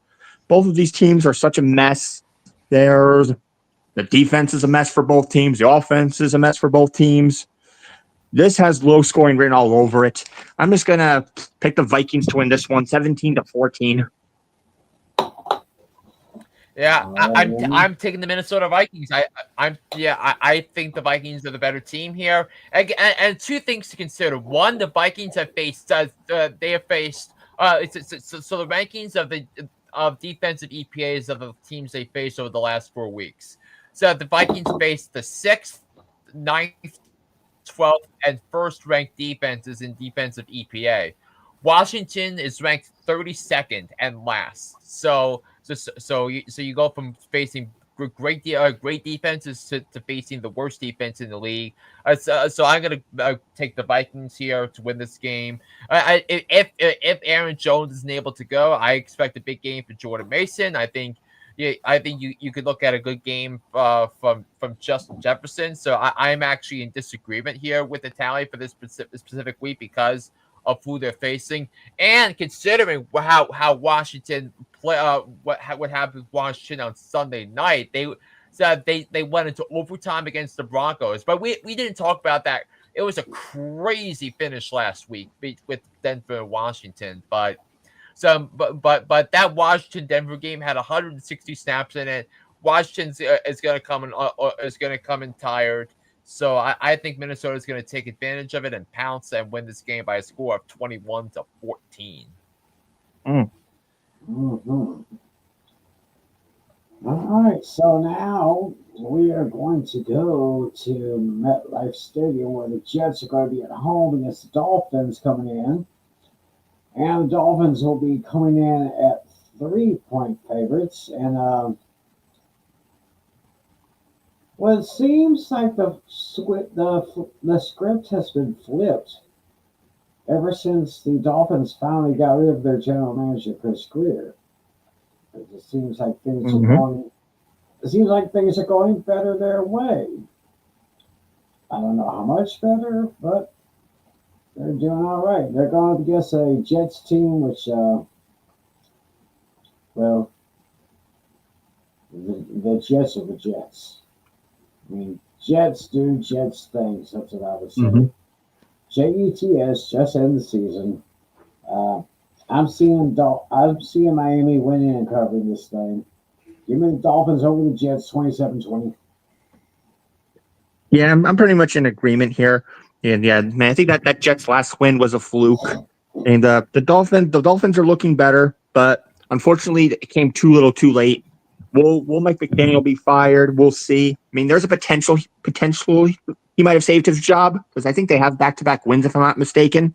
Speaker 2: Both of these teams are such a mess. The defense is a mess for both teams. The offense is a mess for both teams. This has low scoring written all over it. I'm just going to pick the Vikings to win this one 17-14.
Speaker 3: Yeah, I'm taking the Minnesota Vikings. I think the Vikings are the better team here. And two things to consider. One, the Vikings have faced so the rankings of defensive EPAs of the teams they faced over the last 4 weeks. So the Vikings faced the 6th, 9th, 12th, and 1st ranked defenses in defensive EPA. Washington is ranked 32nd and last. So you go from facing great defenses to facing the worst defense in the league. So I'm gonna take the Vikings here to win this game. If Aaron Jones isn't able to go, I expect a big game for Jordan Mason. I think you could look at a good game from Justin Jefferson. So I'm actually in disagreement here with Natale for this specific week because of who they're facing, and considering how Washington play what happened with Washington on Sunday night, they said they went into overtime against the Broncos, but we didn't talk about that. It was a crazy finish last week with Denver and Washington, but that Washington Denver game had 160 snaps in it. Washington is going to come in tired. So I think Minnesota is going to take advantage of it and pounce and win this game by a score of 21-14.
Speaker 6: Mm-hmm. All right, so now we are going to go to MetLife Stadium where the Jets are going to be at home against the Dolphins coming in. And the Dolphins will be coming in at 3-point favorites. And well, it seems like the script has been flipped ever since the Dolphins finally got rid of their general manager, Chris Greer. It just seems like things are going. It seems like things are going better their way. I don't know how much better, but they're doing all right. They're going up against a Jets team, which, well, the Jets are the Jets. I mean, Jets do Jets things. That's what I would say. Jets just end the season. I'm seeing Miami winning and covering this thing. Give me the Dolphins over the Jets, 27-20.
Speaker 2: Yeah, I'm pretty much in agreement here. And yeah, man, I think that Jets last win was a fluke. And the Dolphins are looking better, but unfortunately it came too little too late. Will Mike McDaniel be fired? We'll see. I mean, there's a potential he might have saved his job because I think they have back-to-back wins if I'm not mistaken.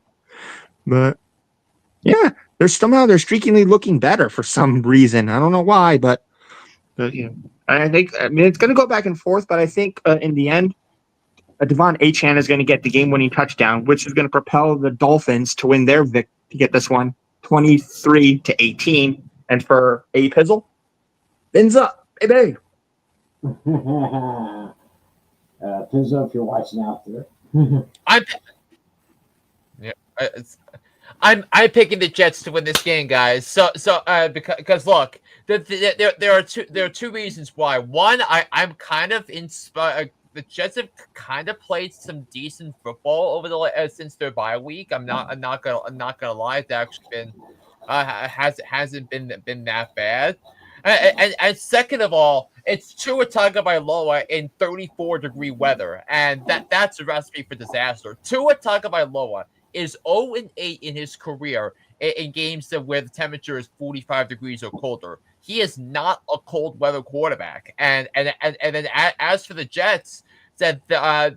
Speaker 2: But yeah, they're streakingly looking better for some reason. I don't know why, but yeah. I mean it's going to go back and forth, but I think in the end, Devon Achane is going to get the game-winning touchdown, which is going to propel the Dolphins to win their to get this one 23-18. And for A Pizzle, fins up, baby.
Speaker 6: Pizzle, if you're watching out there.
Speaker 3: I'm picking the Jets to win this game, guys. So because look, there are two reasons why. One, I'm kind of inspired. The Jets have kind of played some decent football over the since their bye week. I'm not gonna lie. It's actually been hasn't been that bad. And second of all, it's Tua Tagovailoa in 34-degree weather, and that's a recipe for disaster. Tua Tagovailoa is 0-8 in his career in games where the temperature is 45 degrees or colder. He is not a cold weather quarterback. And then as for the Jets, I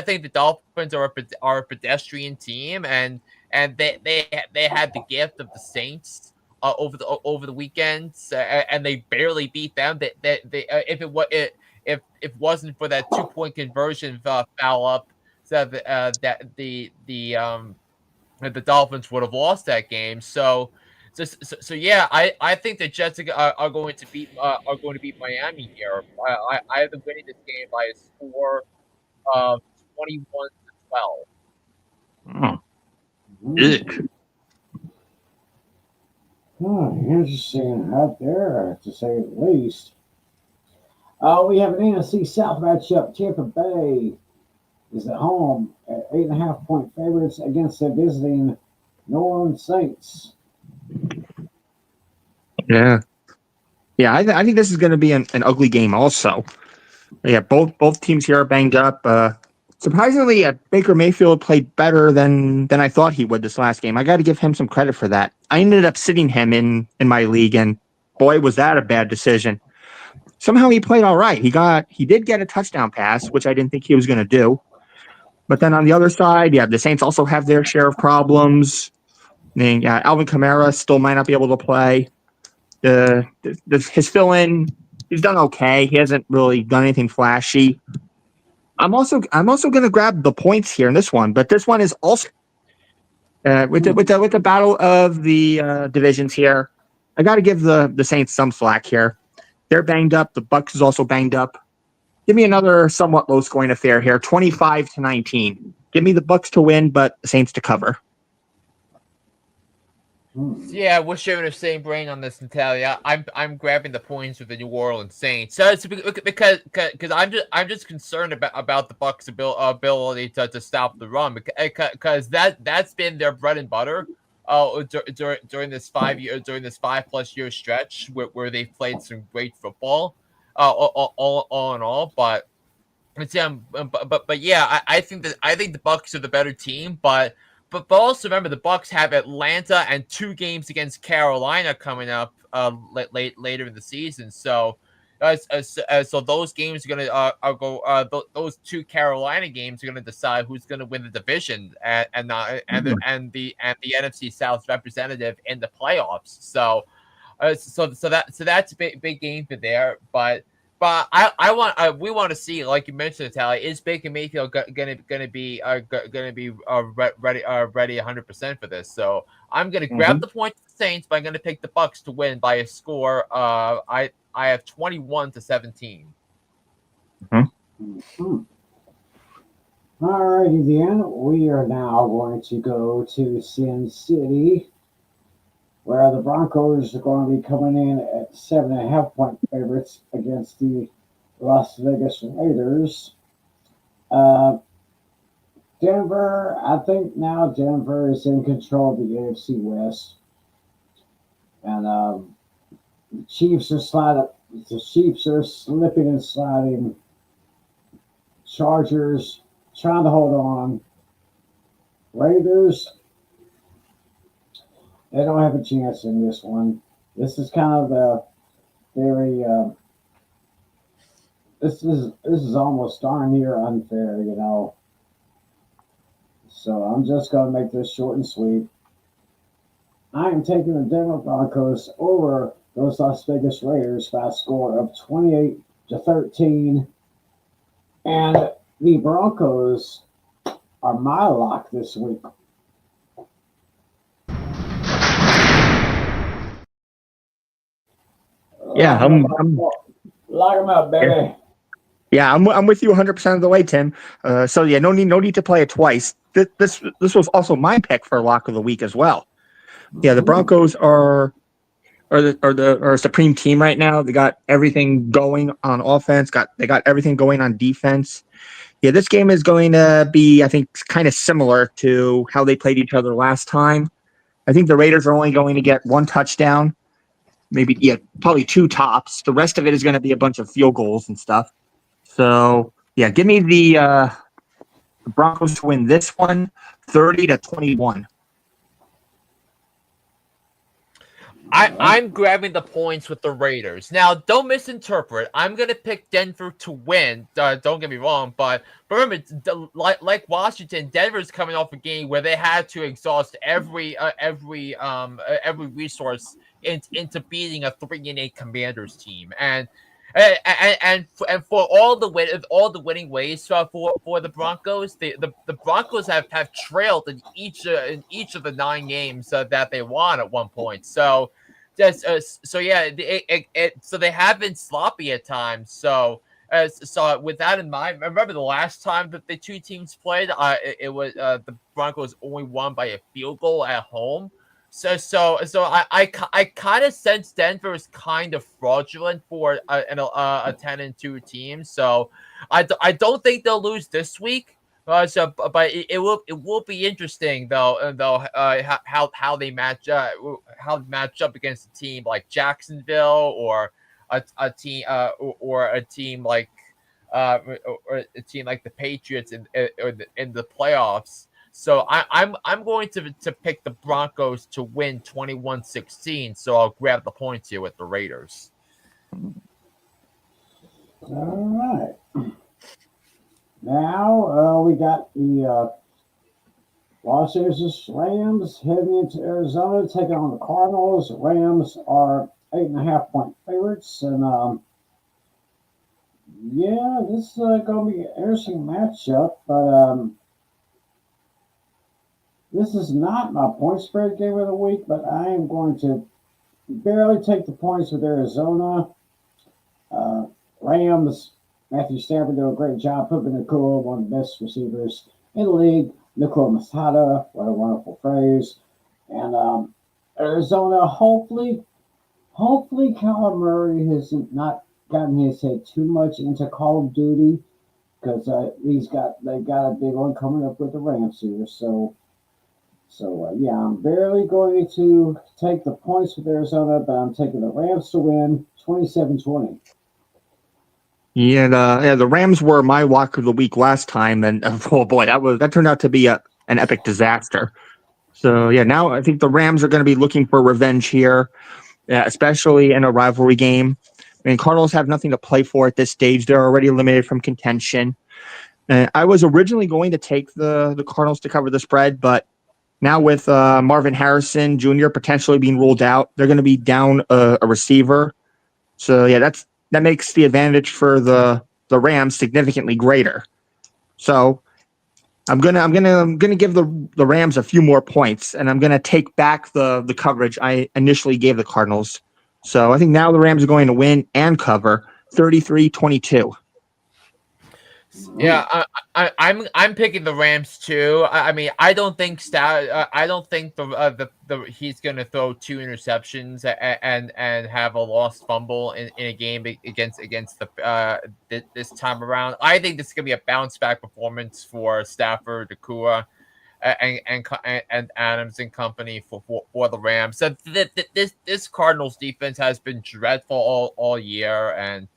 Speaker 3: think the Dolphins are a pedestrian team, and they had the gift of the Saints over the weekends, and they barely beat them. If it wasn't for that 2-point conversion foul up, so that the Dolphins would have lost that game. So yeah, I think the Jets are going to beat Miami here. I have them winning this game by a score of 21-12.
Speaker 6: Interesting right there, to say the least. We have an NFC South matchup. Tampa Bay is at home at 8.5-point favorites against the visiting New Orleans Saints.
Speaker 2: Yeah. I think this is going to be an ugly game. Also, yeah, both teams here are banged up. Surprisingly, Baker Mayfield played better than I thought he would this last game. I got to give him some credit for that. I ended up sitting him in my league, and boy, was that a bad decision. Somehow he played all right. He did get a touchdown pass, which I didn't think he was going to do. But then on the other side, yeah, the Saints also have their share of problems. And, yeah, Alvin Kamara still might not be able to play. His fill-in, he's done okay. He hasn't really done anything flashy. I'm also going to grab the points here in this one, but this one is also with the battle of the divisions here. I got to give the Saints some slack here. They're banged up. The Bucs is also banged up. Give me another somewhat low-scoring affair here, 25-19. Give me the Bucs to win, but the Saints to cover.
Speaker 3: Yeah, we're sharing the same brain on this, Natalia. I'm grabbing the points with the New Orleans Saints. So it's because I'm just concerned about the Bucks' ability to stop the run because that's been their bread and butter. During this 5+ year stretch where they've played some great football, all in all, but yeah, I think the Bucks are the better team, but also remember the Bucks have Atlanta and 2 games against Carolina coming up later in the season. So those games are gonna those 2 Carolina games are gonna decide who's gonna win the division and not and the NFC South representative in the playoffs. So that's a big game for there, but we want to see, like you mentioned, Natale, is Baker Mayfield gonna be ready 100% for this? So I'm gonna grab the point to the Saints, but I'm gonna pick the Bucks to win by a score. I have 21-17.
Speaker 6: All righty then. We are now going to go to Sin City, where the Broncos are going to be coming in at 7.5-point favorites against the Las Vegas Raiders. Denver, I think now Denver is in control of the AFC West. And the Chiefs are slipping and sliding. Chargers trying to hold on. Raiders, they don't have a chance in this one. This is kind of a very this is almost darn near unfair, you know. So I'm just gonna make this short and sweet. I am taking the Denver Broncos over those Las Vegas Raiders by a score of 28-13. And the Broncos are my lock this week.
Speaker 2: Yeah,
Speaker 6: lock them up, baby.
Speaker 2: Yeah, I'm with you 100% of the way, Tim. So yeah, no need to play it twice. This was also my pick for lock of the week as well. Yeah, the Broncos are a supreme team right now. They got everything going on offense. They got everything going on defense. Yeah, this game is going to be, I think, kind of similar to how they played each other last time. I think the Raiders are only going to get 1 touchdown, probably 2 tops. The rest of it is going to be a bunch of field goals and stuff. So yeah, give me the Broncos to win this one, 30-21.
Speaker 3: I'm grabbing the points with the Raiders. Now, don't misinterpret. I'm gonna pick Denver to win. Don't get me wrong, but remember, like Washington, Denver's coming off a game where they had to exhaust every resource into beating a 3-8 Commanders team, and for all the winning ways for the Broncos, the Broncos have trailed in each of the 9 games that they won at one point. So so they have been sloppy at times. So with that in mind, I remember the last time that the 2 teams played, it was the Broncos only won by a field goal at home. So I kind of sense Denver is kind of fraudulent for a 10-2 team. So I don't think they'll lose this week. But it will be interesting though how they match up against a team like Jacksonville or a team like the Patriots in the playoffs. So I'm going to pick the Broncos to win 21-16. So I'll grab the points here with the Raiders.
Speaker 6: All right. Now we got the Los Angeles Rams heading into Arizona, taking on the Cardinals. Rams are 8.5-point favorites, and yeah, this is going to be an interesting matchup. But this is not my point spread game of the week, but I am going to barely take the points with Arizona. Rams. Matthew Stafford did a great job. Puka Nacua, one of the best receivers in the league. Nacua Masada, what a wonderful phrase. And Arizona, hopefully Kyler Murray has not gotten his head too much into Call of Duty because they got a big one coming up with the Rams here. So yeah, I'm barely going to take the points with Arizona, but I'm taking the Rams to win 27-20.
Speaker 2: Yeah, the Rams were my lock of the week last time, and oh boy, that turned out to be an epic disaster. So yeah, now I think the Rams are going to be looking for revenge here, especially in a rivalry game. I mean, Cardinals have nothing to play for at this stage; they're already eliminated from contention. I was originally going to take the Cardinals to cover the spread, but now with Marvin Harrison Jr. potentially being ruled out, they're going to be down a receiver. So yeah, that makes the advantage for the Rams significantly greater. So I'm gonna give the Rams a few more points, and I'm gonna take back the coverage I initially gave the Cardinals. So I think now the Rams are going to win and cover 33-22.
Speaker 3: Yeah, I'm picking the Rams too. I mean, I don't think I don't think the he's gonna throw 2 interceptions and have a lost fumble in a game against the this time around. I think this is gonna be a bounce back performance for Stafford, Nakua, and Adams and company for the Rams. So this Cardinals defense has been dreadful all year, and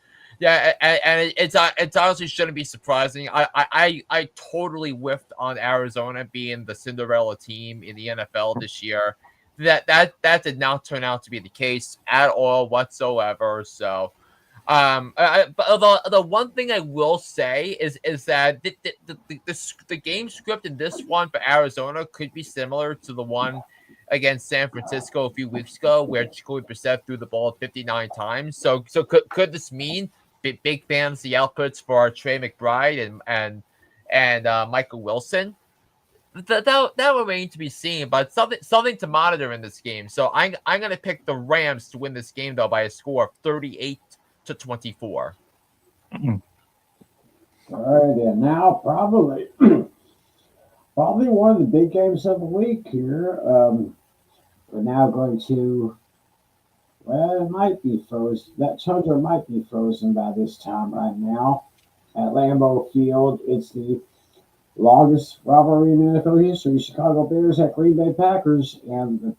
Speaker 3: yeah, and it's honestly shouldn't be surprising. I totally whiffed on Arizona being the Cinderella team in the NFL this year. That did not turn out to be the case at all whatsoever. So, but the one thing I will say is that the game script in this one for Arizona could be similar to the one against San Francisco a few weeks ago, where Jacoby Brissett threw the ball 59 times. So could this mean big fantasy outputs for Trey McBride and Michael Wilson? That remains to be seen, but something to monitor in this game. So I'm gonna pick the Rams to win this game though by a score of 38-24.
Speaker 6: All right, and now probably one of the big games of the week here. We're now going to. Well, it might be frozen. That tundra might be frozen by this time right now at Lambeau Field. It's the longest rivalry in NFL history. Chicago Bears at Green Bay Packers, and the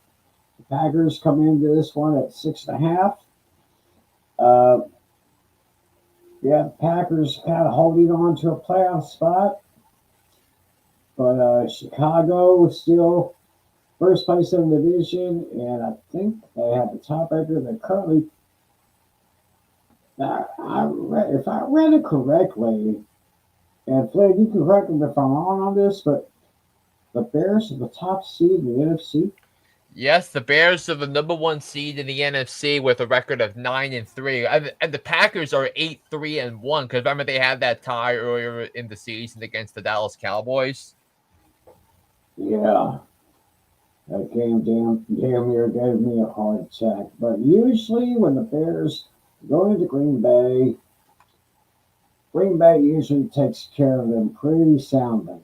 Speaker 6: Packers come into this one at 6.5. Yeah, Packers kind of holding on to a playoff spot, but Chicago is still first place in the division, and I think they have the tiebreaker. They're currently, if I read it correctly, and Flynn, you can correct me if I'm wrong on this, but the Bears are the top seed in the NFC.
Speaker 3: Yes, the Bears are the number 1 seed in the NFC with a record of 9-3, and the Packers are 8-3-1. Because remember they had that tie earlier in the season against the Dallas Cowboys.
Speaker 6: Yeah. That game damn near gave me a heart attack. But usually when the Bears go into Green Bay usually takes care of them pretty soundly.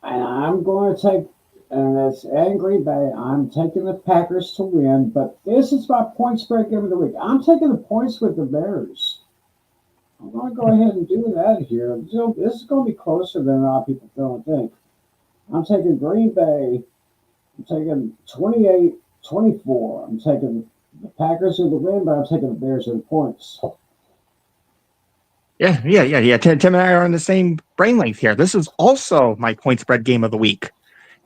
Speaker 6: And I'm going to take, and it's at Green Bay, I'm taking the Packers to win. But this is my point spread game of the week. I'm taking the points with the Bears. I'm going to go ahead and do that here. This is going to be closer than a lot of people don't think. I'm taking Green Bay. I'm taking 28-24. I'm taking the Packers in the win, but I'm taking the Bears in points.
Speaker 2: Yeah. Tim and I are on the same brain length here. This is also my point spread game of the week,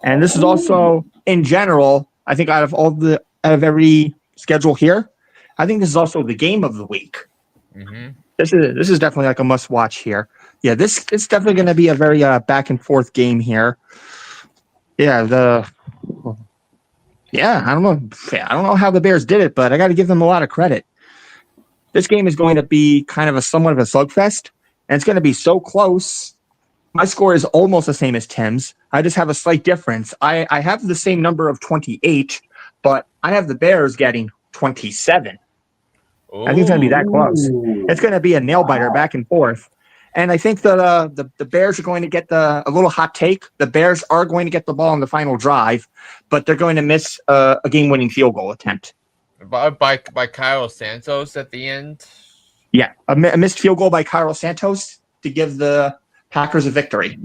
Speaker 2: and this is also, in general, I think out of every schedule here, I think this is also the game of the week.
Speaker 3: Mm-hmm.
Speaker 2: This is definitely like a must watch here. Yeah, it's definitely going to be a very back and forth game here. Yeah, I don't know how the Bears did it, but I got to give them a lot of credit. This game is going to be kind of somewhat of a slugfest, and it's going to be so close. My score is almost the same as Tim's. I just have a slight difference. I have the same number of 28, but I have the Bears getting 27. I think it's going to be that close. It's going to be a nail biter back and forth. And I think that the Bears are going to get a little hot take. The Bears are going to get the ball on the final drive, but they're going to miss a game-winning field goal attempt.
Speaker 3: By Kyle Santos at the end.
Speaker 2: Yeah, a missed field goal by Kyle Santos to give the Packers a victory.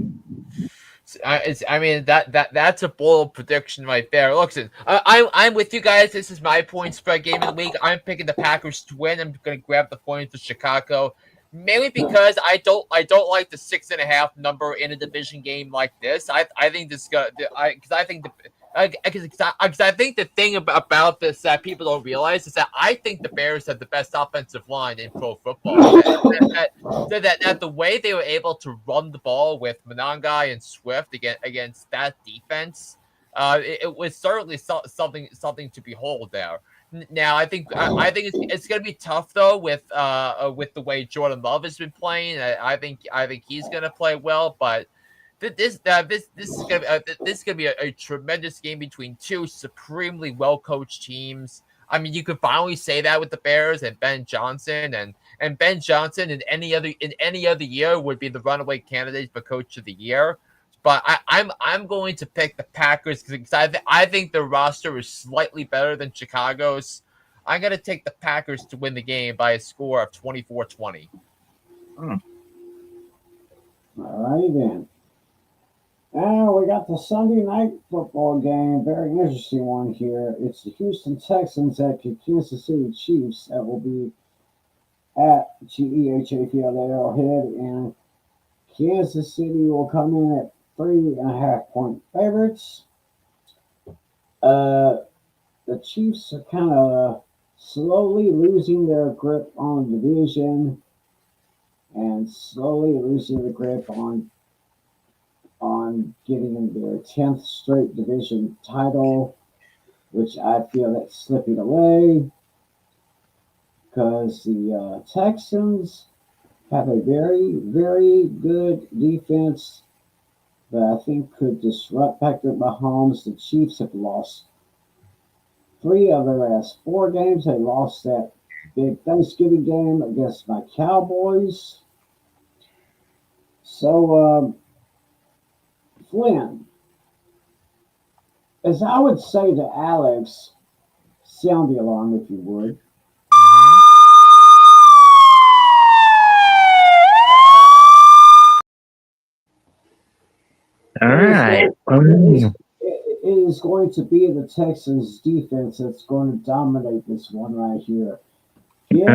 Speaker 3: I mean that's a bold prediction right there. Listen, I'm with you guys. This is my point spread game of the week. I'm picking the Packers to win. I'm going to grab the points of Chicago, mainly because I don't like the 6.5 number in a division game like this. I think this because I think the thing about this that people don't realize is that I think the Bears have the best offensive line in pro football. That the way they were able to run the ball with Monangai and Swift against that defense, it was certainly something to behold there. Now I think it's going to be tough though with the way Jordan Love has been playing. I think he's going to play well, but. This is gonna be a tremendous game between two supremely well coached teams. I mean, you could finally say that with the Bears and Ben Johnson, and Ben Johnson in any other year would be the runaway candidate for Coach of the Year. But I'm going to pick the Packers because I think their roster is slightly better than Chicago's. I'm gonna take the Packers to win the game by a score of 24-20.
Speaker 6: All righty then. Now we got the Sunday night football game. Very interesting one here. It's the Houston Texans at the Kansas City Chiefs that will be at GEHA Field at Arrowhead, and Kansas City will come in at 3.5 point favorites. The Chiefs are kind of slowly losing their grip on the division and slowly losing the grip on getting their 10th straight division title, which I feel that's slipping away because the Texans have a very, very good defense that I think could disrupt Patrick Mahomes. The Chiefs have lost 3 of their last 4 games. They lost that big Thanksgiving game against my Cowboys. So, Flynn, as I would say to Alex, sound the alarm if you would.
Speaker 2: All right.
Speaker 6: It is going to be the Texans defense that's going to dominate this one right here. Give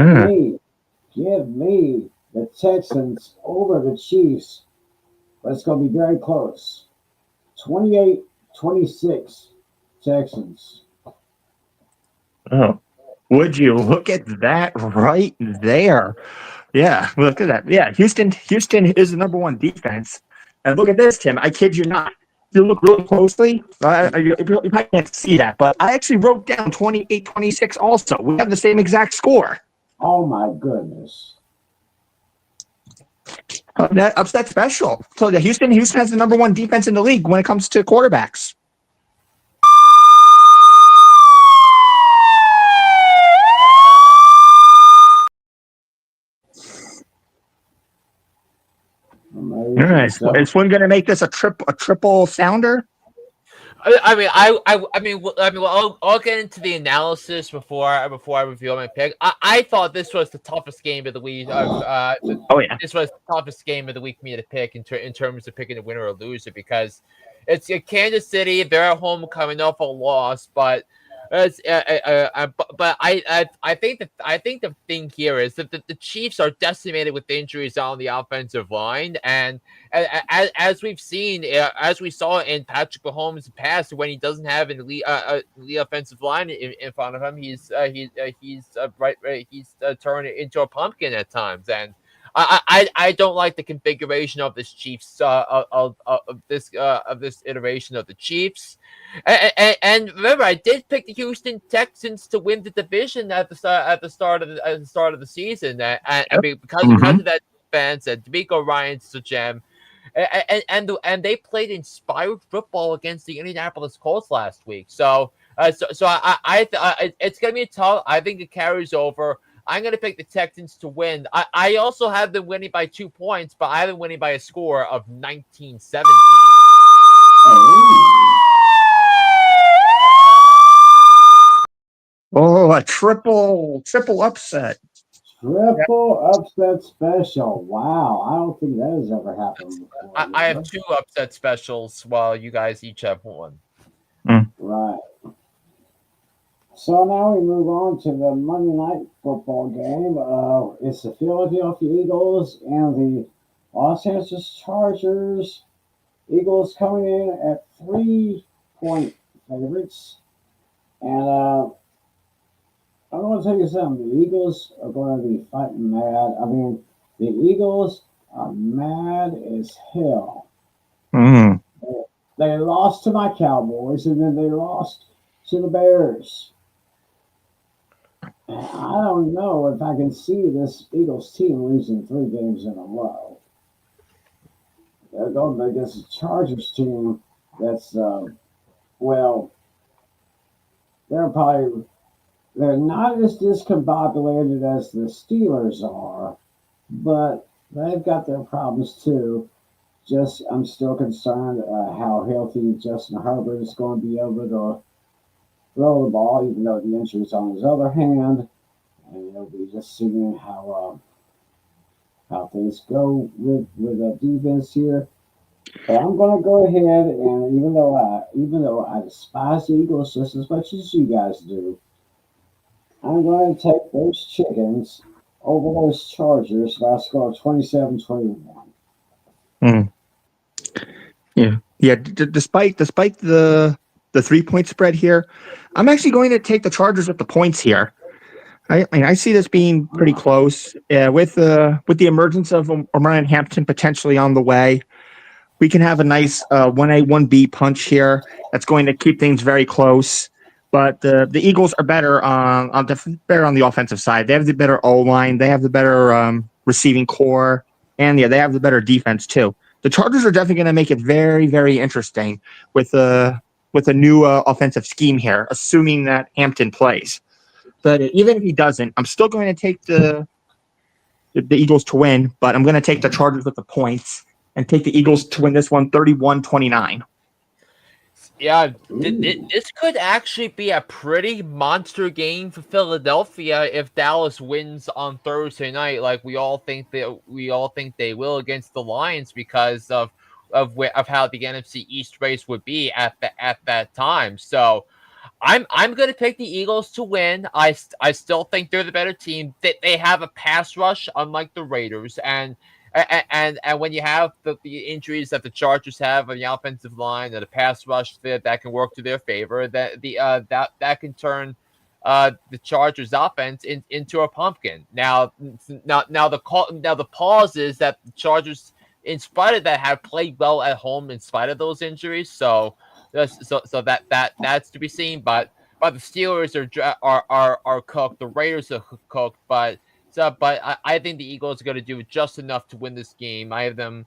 Speaker 6: me the Texans over the Chiefs, but it's going to be very close. 28-26 Texans.
Speaker 2: Oh, would you look at that right there? Yeah, look at that. Yeah, Houston is the number 1 defense. And look at this, Tim. I kid you not. If you look really closely, you probably can't see that, but I actually wrote down 28-26 also. We have the same exact score.
Speaker 6: Oh, my goodness.
Speaker 2: That upset special. So the Houston has the number 1 defense in the league when it comes to quarterbacks. All right, is Flynn going to make this a triple sounder?
Speaker 3: I mean, I'll get into the analysis before I reveal my pick. I thought this was the toughest game of the week. This was the toughest game of the week for me to pick in terms of picking a winner or loser because it's Kansas City. They're at home coming off a loss, but I think the thing here is that the Chiefs are decimated with injuries on the offensive line, and as we've seen, as we saw in Patrick Mahomes' past, when he doesn't have an elite offensive line in front of him, he's turned into a pumpkin at times, and I don't like the configuration of this Chiefs of this iteration of the Chiefs. And remember, I did pick the Houston Texans to win the division at the start of the season. I mean, because of that defense and D'Amico Ryan's a gem, and they played inspired football against the Indianapolis Colts last week. So it's gonna be tough. I think it carries over. I'm going to pick the Texans to win. I also have them winning by 2 points, but I have them winning by a score of 19-17.
Speaker 2: Oh, a triple upset.
Speaker 6: Triple upset special. Wow. I don't think that has ever happened before.
Speaker 3: I have 2 upset specials, while you guys each have 1.
Speaker 6: Right. So now we move on to the Monday night football game. It's the Philadelphia Eagles and the Los Angeles Chargers. Eagles coming in at 3-point favorites. And I'm going to tell you something. The Eagles are going to be fighting mad. I mean, the Eagles are mad as hell.
Speaker 2: Mm.
Speaker 6: They lost to my Cowboys, and then they lost to the Bears. And I don't know if I can see this Eagles team losing 3 games in a row. They're going against a Chargers team that's, well, they're not as discombobulated as the Steelers are, but they've got their problems too. I'm still concerned how healthy Justin Herbert is going to be able to throw the ball, even though the injury's on his other hand. And we just seeing how things go with the defense here. But I'm going to go ahead and even though I despise the Eagles just as much as you guys do, I'm going to take those chickens over those Chargers by a score of 27-21.
Speaker 2: Yeah. Despite the 3-point spread here, I'm actually going to take the Chargers with the points here. I see this being pretty close. With the emergence of O'Brien Hampton potentially on the way, we can have a nice 1A 1B punch here. That's going to keep things very close. But the Eagles are better on the offensive side. They have the better O line. They have the better receiving core, and they have the better defense too. The Chargers are definitely going to make it very, very interesting with a new offensive scheme here, assuming that Hampton plays. But even if he doesn't, I'm still going to take the Eagles to win, but I'm going to take the Chargers with the points and take the Eagles to win this one 31-29.
Speaker 3: Yeah, this could actually be a pretty monster game for Philadelphia if Dallas wins on Thursday night, like we all think they will against the Lions because of how the NFC East race would be at that time. So I'm going to pick the Eagles to win. I still think they're the better team. They have a pass rush, unlike the Raiders, and when you have the injuries that the Chargers have on the offensive line and the pass rush that can work to their favor, that can turn the Chargers offense into a pumpkin. Now the pause is that the Chargers, in spite of that, have played well at home in spite of those injuries. So that's to be seen. But the Steelers are cooked. The Raiders are cooked. But I think the Eagles are going to do just enough to win this game. I have them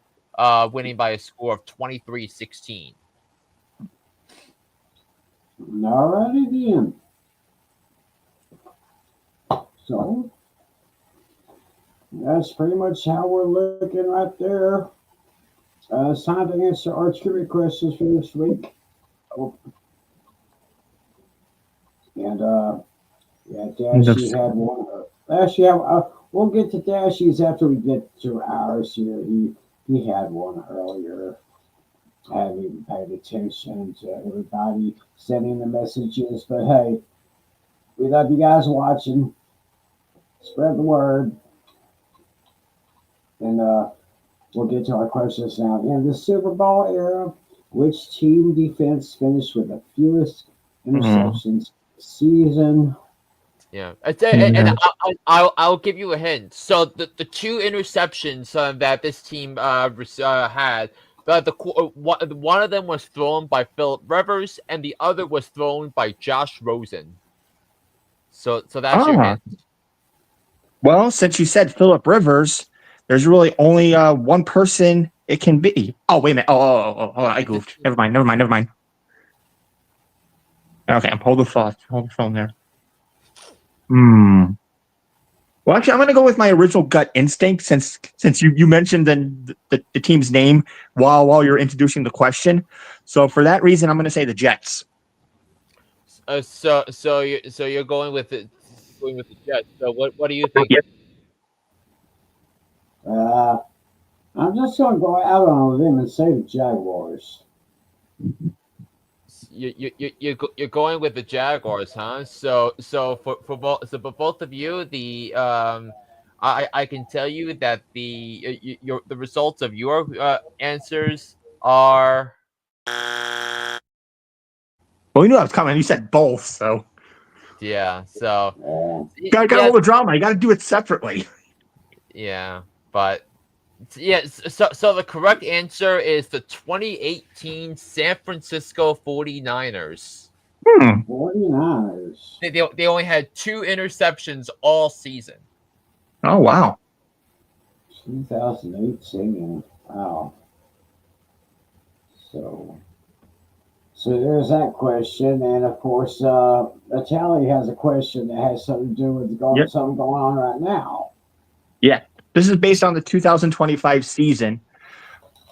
Speaker 3: winning by a score of 23-16.
Speaker 6: Alrighty then. So that's pretty much how we're looking right there. It's time to answer our trivia questions for this week. And Dashy had one. We'll get to Dashy's after we get to ours here. He had one earlier. I haven't even paid attention to everybody sending the messages, but hey, we love you guys watching. Spread the word. And we'll get to our questions now. In the Super Bowl era, which team defense finished with the fewest interceptions season?
Speaker 3: Yeah, and I'll give you a hint. So the 2 interceptions that this team had, one of them was thrown by Philip Rivers, and the other was thrown by Josh Rosen. So that's your hint.
Speaker 2: Well, since you said Philip Rivers, there's really only one person it can be. Oh, wait a minute. Oh, I goofed. Never mind. Okay, hold the phone there. Well, actually, I'm going to go with my original gut instinct since you mentioned the team's name while you're introducing the question. So for that reason, I'm going to say the Jets.
Speaker 3: So you're going with the Jets. So what do you think?
Speaker 2: Yep.
Speaker 6: I'm just going to go out on a limb and say the Jaguars.
Speaker 3: You're going with the Jaguars, huh? So for both of you, I can tell you that the results of your answers are.
Speaker 2: Well, you knew I was coming. You said both, so
Speaker 3: Yeah. So
Speaker 2: got all the drama. You got to do it separately.
Speaker 3: Yeah, but. Yeah, so the correct answer is the 2018 San Francisco 49ers.
Speaker 6: 49ers.
Speaker 3: They only had 2 interceptions all season.
Speaker 2: Oh, wow.
Speaker 6: 2018. Wow. So there's that question, and of course, Natale has a question that has something to do with something going on right now.
Speaker 2: Yeah. This is based on the 2025 season.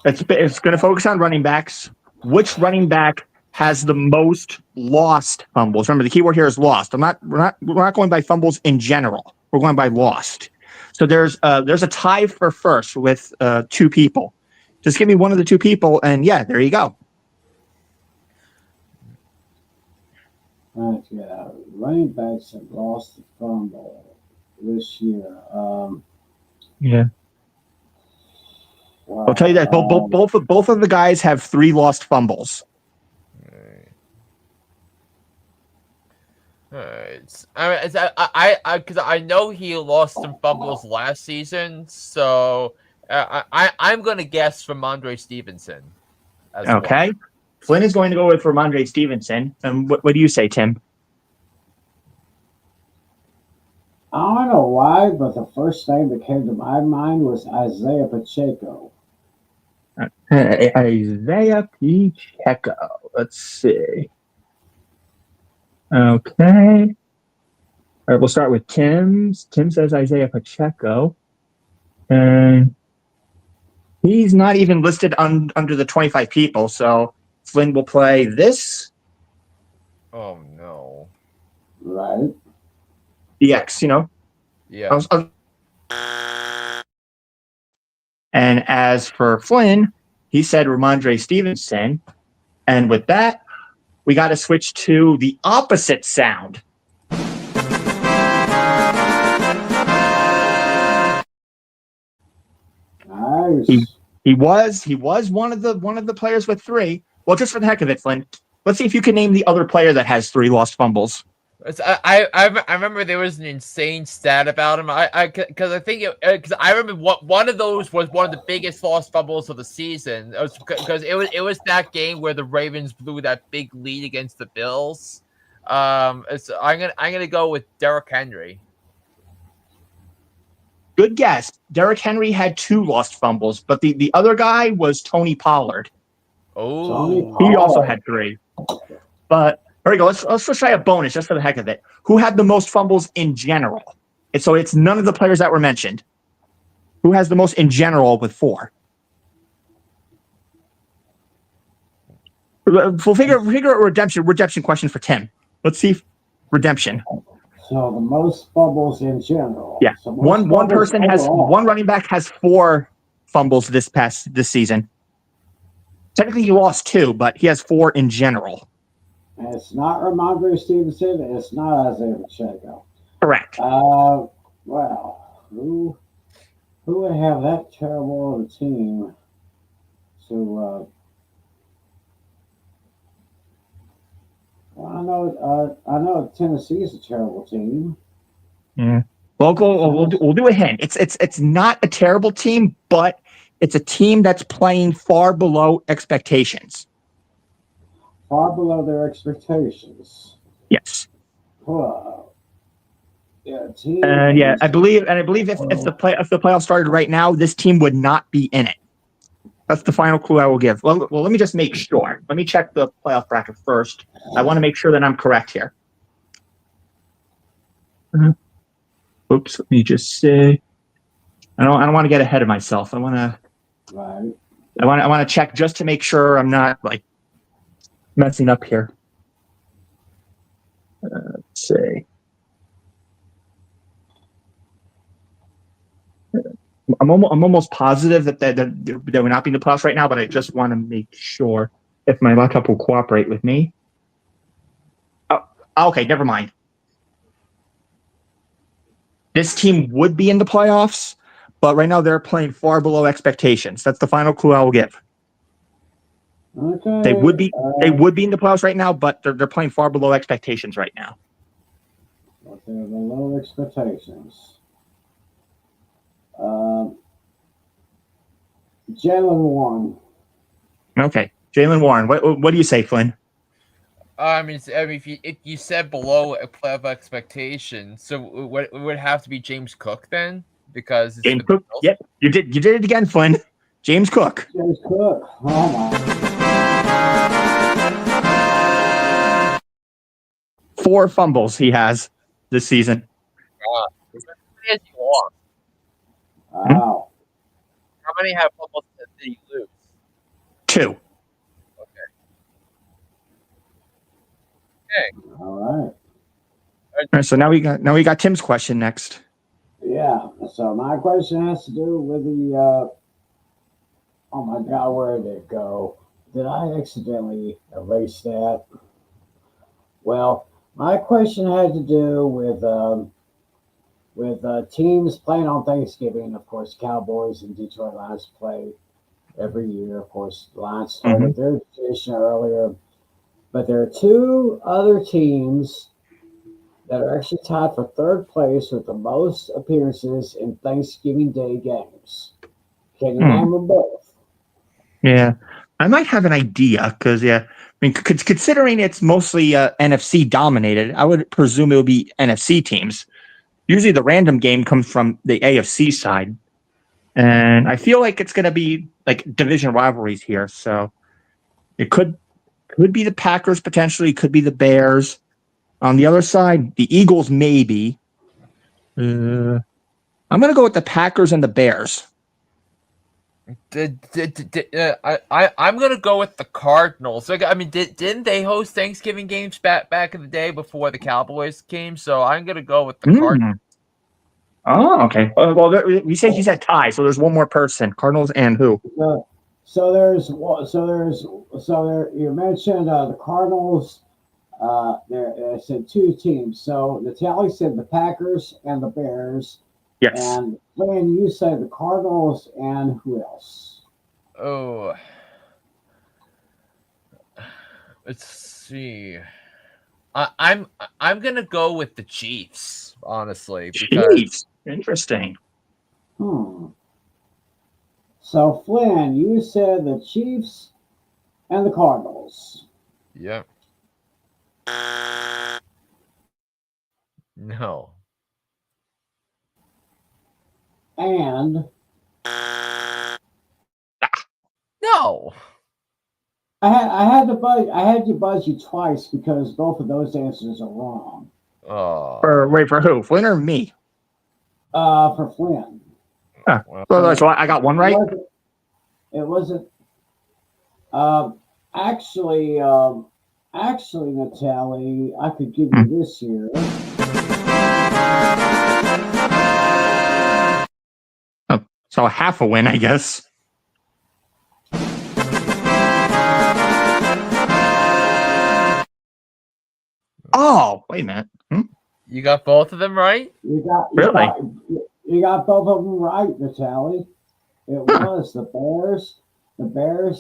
Speaker 2: It's going to focus on running backs. Which running back has the most lost fumbles? Remember, the key word here is lost. We're not going by fumbles in general. We're going by lost. So there's a tie for first with 2 people. Just give me one of the 2 people, and yeah, there you go.
Speaker 6: Right, yeah. Running backs have lost the fumble this year.
Speaker 2: Yeah.
Speaker 6: Wow.
Speaker 2: I'll tell you that both of the guys have 3 lost fumbles.
Speaker 3: All right. Because I know he lost some fumbles last season, so I'm going to guess Ramondre Stevenson.
Speaker 2: Okay. Well. Flynn is going to go with Ramondre Stevenson. And what do you say, Tim?
Speaker 6: I don't know why, but the first name that came to my mind was Isaiah Pacheco.
Speaker 2: Isaiah Pacheco. Let's see. Okay. All right, we'll start with Tim's. Tim says Isaiah Pacheco. And he's not even listed under the 25 people, so Flynn will play this.
Speaker 3: Oh, no.
Speaker 6: Right.
Speaker 2: DX, you know?
Speaker 3: Yeah.
Speaker 2: And as for Flynn, he said Ramondre Stevenson. And with that, we got to switch to the opposite sound.
Speaker 6: Nice.
Speaker 2: He was one of the players with 3. Well, just for the heck of it, Flynn, let's see if you can name the other player that has 3 lost fumbles.
Speaker 3: I remember there was an insane stat about him. Because I remember one of those was one of the biggest lost fumbles of the season. Because it was that game where the Ravens blew that big lead against the Bills. So I'm gonna go with Derrick Henry.
Speaker 2: Good guess. Derrick Henry had 2 lost fumbles, but the other guy was Tony Pollard.
Speaker 3: Oh,
Speaker 2: he also had 3. But there we go. Let's try a bonus just for the heck of it. Who had the most fumbles in general? And so it's none of the players that were mentioned. Who has the most in general with 4? We'll figure a redemption question for Tim. Let's see redemption.
Speaker 6: So the most fumbles in general.
Speaker 2: Yeah.
Speaker 6: So
Speaker 2: one person has one running back has 4 fumbles this season. Technically he lost 2, but he has 4 in general.
Speaker 6: And it's not Ramondre Stevenson. It's not Isaiah Pacheco.
Speaker 2: Correct.
Speaker 6: Well, who would have that terrible of a team to? Well, I know Tennessee is a terrible team.
Speaker 2: Yeah. We'll do a hint. It's not a terrible team, but it's a team that's playing far below expectations.
Speaker 6: Far below their expectations.
Speaker 2: Yes.
Speaker 6: Yeah,
Speaker 2: I believe if the playoffs started right now, this team would not be in it. That's the final clue I will give. Well, let me just make sure. Let me check the playoff bracket first. I want to make sure that I'm correct here. Oops, let me just say. I don't want to get ahead of myself. I want to check just to make sure I'm not like messing up here. Let's see. I'm almost positive that we're not being the playoffs right now, but I just want to make sure if my laptop will cooperate with me. Oh, okay, never mind. This team would be in the playoffs, but right now they're playing far below expectations. That's the final clue I will give.
Speaker 6: Okay.
Speaker 2: They would be in the playoffs right now, but they're playing far below expectations right now.
Speaker 6: Okay, below expectations. Jalen Warren.
Speaker 2: Okay, Jalen Warren. What do you say, Flynn?
Speaker 3: I mean, if you said below playoff expectations, so it would have to be James Cook then, because it's
Speaker 2: James Cook. Yep, you did it again, Flynn. James Cook.
Speaker 6: James Cook. Oh my.
Speaker 2: 4 fumbles he has this season.
Speaker 6: Wow.
Speaker 3: How many have fumbles did he lose?
Speaker 2: 2.
Speaker 3: Okay.
Speaker 6: All right.
Speaker 2: All right, so now we got Tim's question next.
Speaker 6: Yeah. So my question has to do with the. Oh my God, where did it go? Did I accidentally erase that? Well, my question had to do with teams playing on Thanksgiving. Of course, Cowboys and Detroit Lions play every year. Of course, the Lions started their tradition earlier, but there are 2 other teams that are actually tied for 3rd place with the most appearances in Thanksgiving Day games. Can you name them both?
Speaker 2: Yeah, I might have an idea because I mean, considering it's mostly NFC dominated, I would presume it would be NFC teams. Usually, the random game comes from the AFC side, and I feel like it's going to be like division rivalries here. So it could be the Packers potentially, could be the Bears. On the other side, the Eagles maybe. I'm going to go with the Packers and the Bears.
Speaker 3: I'm gonna go with the Cardinals. Like, I mean, didn't they host Thanksgiving games back in the day before the Cowboys came? So I'm gonna go with the Cardinals.
Speaker 2: Oh, okay. Well, you said tie, so there's one more person. Cardinals and who?
Speaker 6: So you mentioned the Cardinals. There said 2 teams. So Natale said the Packers and the Bears.
Speaker 2: Yes.
Speaker 6: And Flynn, you said the Cardinals and who else?
Speaker 3: Oh, let's see. I'm gonna go with the Chiefs, honestly.
Speaker 2: Chiefs. Interesting.
Speaker 6: So Flynn, you said the Chiefs and the Cardinals.
Speaker 3: Yep. No.
Speaker 6: And
Speaker 3: no.
Speaker 6: I had to buzz you twice because both of those answers are wrong.
Speaker 2: For who? Flynn or me?
Speaker 6: For Flynn.
Speaker 2: So I got one right.
Speaker 6: It wasn't. Actually, Natale, I could give you this here.
Speaker 2: Oh, so half a win, I guess. Oh, wait a minute.
Speaker 3: You got both of them right?
Speaker 6: You got both of them right, Natale. It was the Bears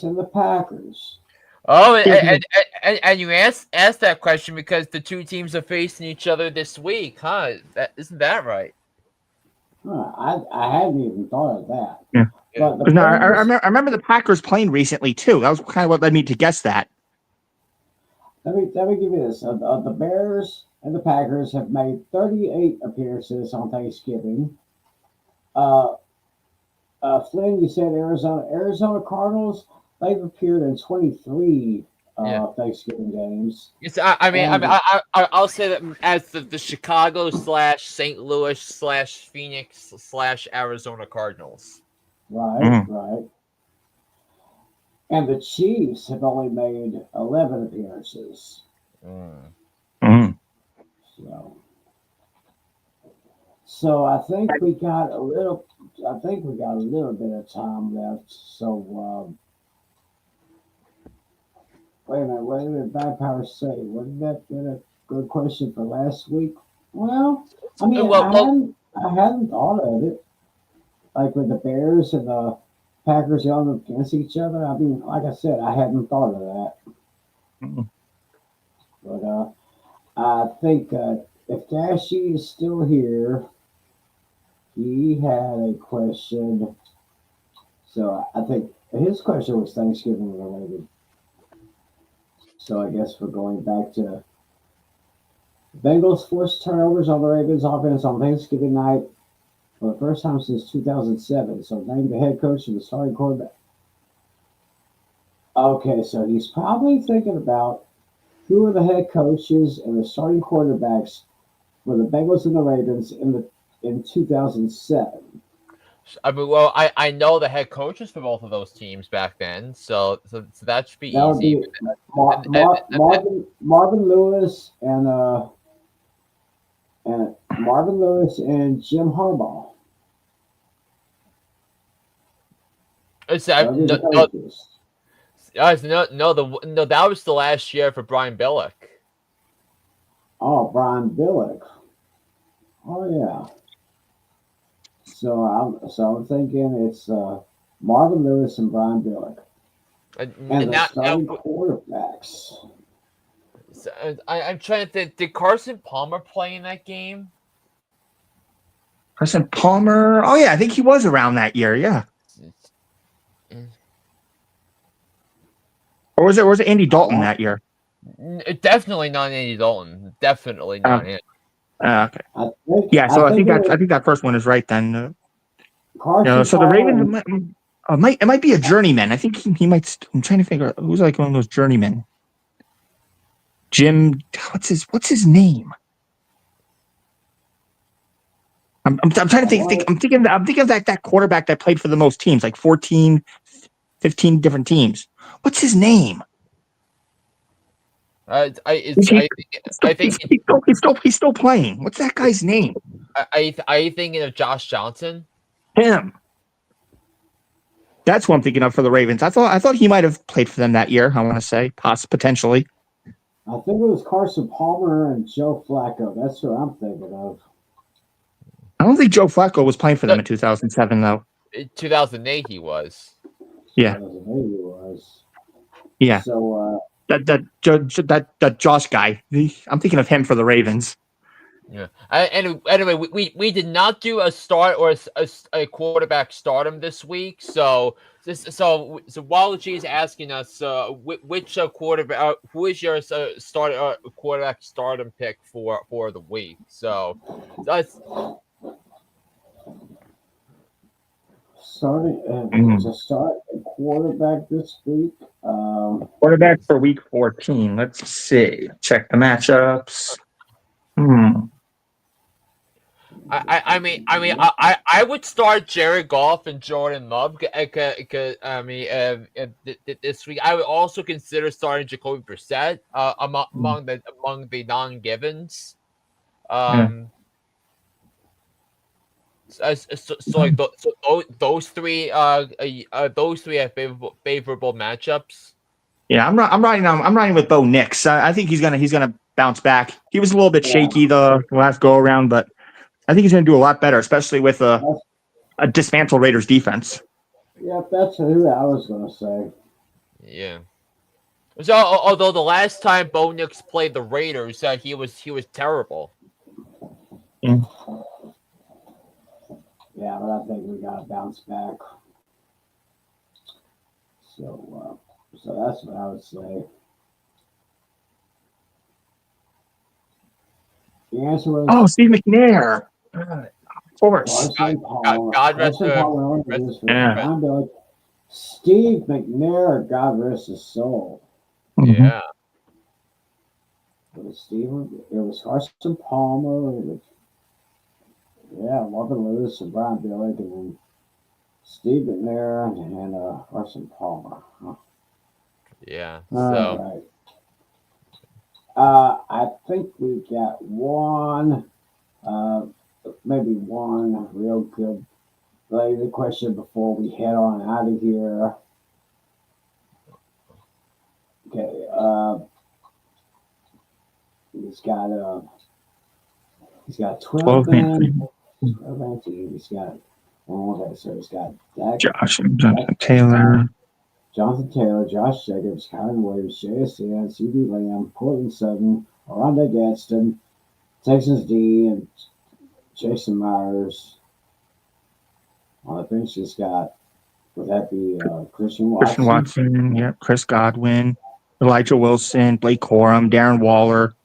Speaker 6: and the Packers.
Speaker 3: Oh, and you asked that question because the 2 teams are facing each other this week, huh? Isn't that right?
Speaker 6: I hadn't even thought of that.
Speaker 2: Yeah.
Speaker 6: But
Speaker 2: No, I remember the Packers playing recently too. That was kind of what led me to guess that.
Speaker 6: Let me give you this. The Bears and the Packers have made 38 appearances on Thanksgiving. Flynn, you said Arizona Cardinals. They've appeared in 23 Thanksgiving games.
Speaker 3: It's, I'll say that as the Chicago / St. Louis / Phoenix / Arizona Cardinals.
Speaker 6: Right. And the Chiefs have only made 11 appearances. So I think we got a little. I think we got a little bit of time left. So wait a minute. What did Bad Power say? Wasn't that been a good question for last week? Well, I mean, I hadn't thought of it. Like with the Bears and the Packers going against each other. I mean, like I said, I hadn't thought of that. But I think if Dashy is still here, he had a question. So I think his question was Thanksgiving related. So I guess we're going back to Bengals forced turnovers on the Ravens offense on Thanksgiving night for the first time since 2007. So named the head coach and the starting quarterback. Okay, so he's probably thinking about who are the head coaches and the starting quarterbacks for the Bengals and the Ravens in 2007.
Speaker 3: I mean, well, I know the head coaches for both of those teams back then, so that should be easy.
Speaker 6: Would be Marvin Lewis and Marvin Lewis and Jim Harbaugh.
Speaker 3: No, that was the last year for Brian Billick.
Speaker 6: Oh, Brian Billick. Oh yeah. So I'm thinking it's Marvin Lewis and Brian Billick, and the starting quarterbacks.
Speaker 3: So, I'm trying to think. Did Carson Palmer play in that game?
Speaker 2: Carson Palmer. Oh yeah, I think he was around that year. Yeah. Or was it Andy Dalton that year?
Speaker 3: Definitely not Andy Dalton. Definitely not him.
Speaker 2: Okay. I think that first one is right then. So the Ravens it might be a journeyman. I think he might. I'm trying to figure out who's like one of those journeymen. Jim, what's his name? I'm trying to think. I'm thinking of that quarterback that played for the most teams, like 14, 15 different teams. What's his name?
Speaker 3: I think
Speaker 2: he's still playing. What's that guy's name?
Speaker 3: Are you thinking of Josh Johnson?
Speaker 2: Him. That's what I'm thinking of for the Ravens. I thought he might have played for them that year. I want to say, potentially.
Speaker 6: I think it was Carson Palmer and Joe Flacco. That's what I'm thinking of.
Speaker 2: I don't think Joe Flacco was playing for them in 2007, though.
Speaker 3: In 2008, he was.
Speaker 2: Yeah.
Speaker 6: 2008 he was.
Speaker 2: Yeah.
Speaker 6: So
Speaker 2: that Josh guy. I'm thinking of him for the Ravens.
Speaker 3: Yeah. Anyway, we did not do a start or a quarterback stardom this week. So Wallachi is asking us which quarterback who is your quarterback stardom pick for the week. So that's
Speaker 6: to start a quarterback this week.
Speaker 2: Quarterback for week 14. Let's see. Check the matchups.
Speaker 3: I would start Jared Goff and Jordan Love. This week I would also consider starting Jacoby Brissett among the non-givens. Those three have favorable matchups.
Speaker 2: Yeah, I'm riding with Bo Nix. I think he's gonna bounce back. He was a little bit shaky the last go around, but I think he's gonna do a lot better, especially with a dismantled Raiders defense.
Speaker 6: Yeah, that's who I was gonna say.
Speaker 3: Yeah. So although the last time Bo Nix played the Raiders, he was terrible.
Speaker 2: Yeah.
Speaker 6: Yeah, but I think we got to bounce back. So that's what I would say. The answer was
Speaker 2: Steve McNair. Of course.
Speaker 3: God rest his
Speaker 6: Steve McNair, God rest his soul.
Speaker 3: Yeah.
Speaker 6: It was Carson Palmer. Marvin Lewis and Brian Billick, and then Steve McNair and Carson Palmer. Huh.
Speaker 3: Yeah.
Speaker 6: All
Speaker 3: So
Speaker 6: right. I think we got maybe one real good related question before we head on out of here. Okay. He's got 12 men. 12 man team. He's got he's got
Speaker 2: Jonathan Taylor,
Speaker 6: Josh Jacobs, Kyron Williams, JSN, CD Lamb, Portland Sutton, Rondé Gadsden, Texas D, and Jason Myers. On the bench, he's got, would that be Christian Watson?
Speaker 2: Chris Godwin, Elijah Wilson, Blake Corum, Darren Waller,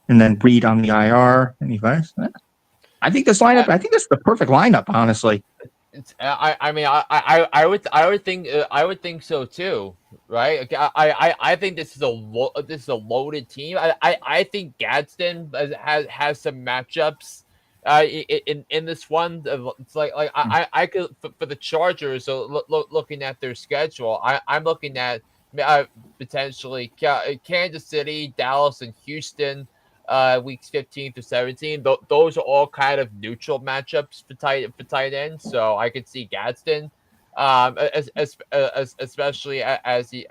Speaker 2: and then Reed on the IR. Anyways, I think this is the perfect lineup, honestly.
Speaker 3: I would think so too, right? I think this is a loaded team. I think Gadsden has some matchups in this one. It's like I could for the Chargers. So looking at their schedule, I'm looking at potentially Kansas City, Dallas, and Houston. Weeks 15 to 17. Those are all kind of neutral matchups for tight ends. So I could see Gadsden, especially as he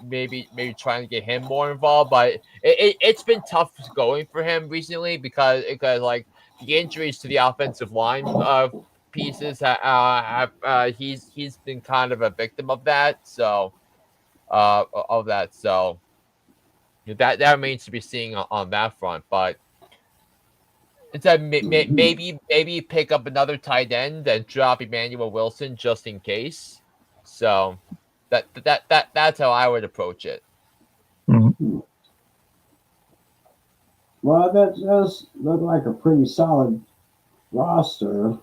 Speaker 3: maybe trying to get him more involved. But it's been tough going for him recently because like the injuries to the offensive line pieces he's been kind of a victim of that. So So that remains to be seen on that front, but it's a maybe pick up another tight end and drop Emmanuel Wilson just in case. So that's how I would approach it.
Speaker 2: Mm-hmm.
Speaker 6: Well, that does look like a pretty solid roster.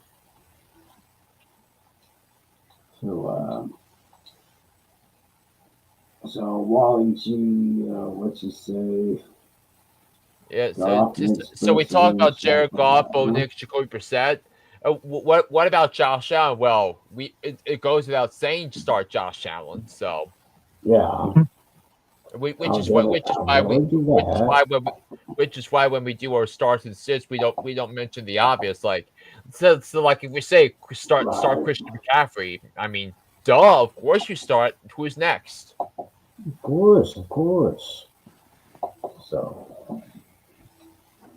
Speaker 6: So Wally G, what you say?
Speaker 3: Yeah, so we talked about Jared Goff, Bo Nix, Jacoby Brissett. What about Josh Allen? Well, it goes without saying to start Josh Allen. So
Speaker 6: yeah,
Speaker 3: which is why when we do our starts and sits, we don't mention the obvious. Like so like if we say start Christian McCaffrey, I mean, duh, of course you start. Who's next?
Speaker 6: Of course. So.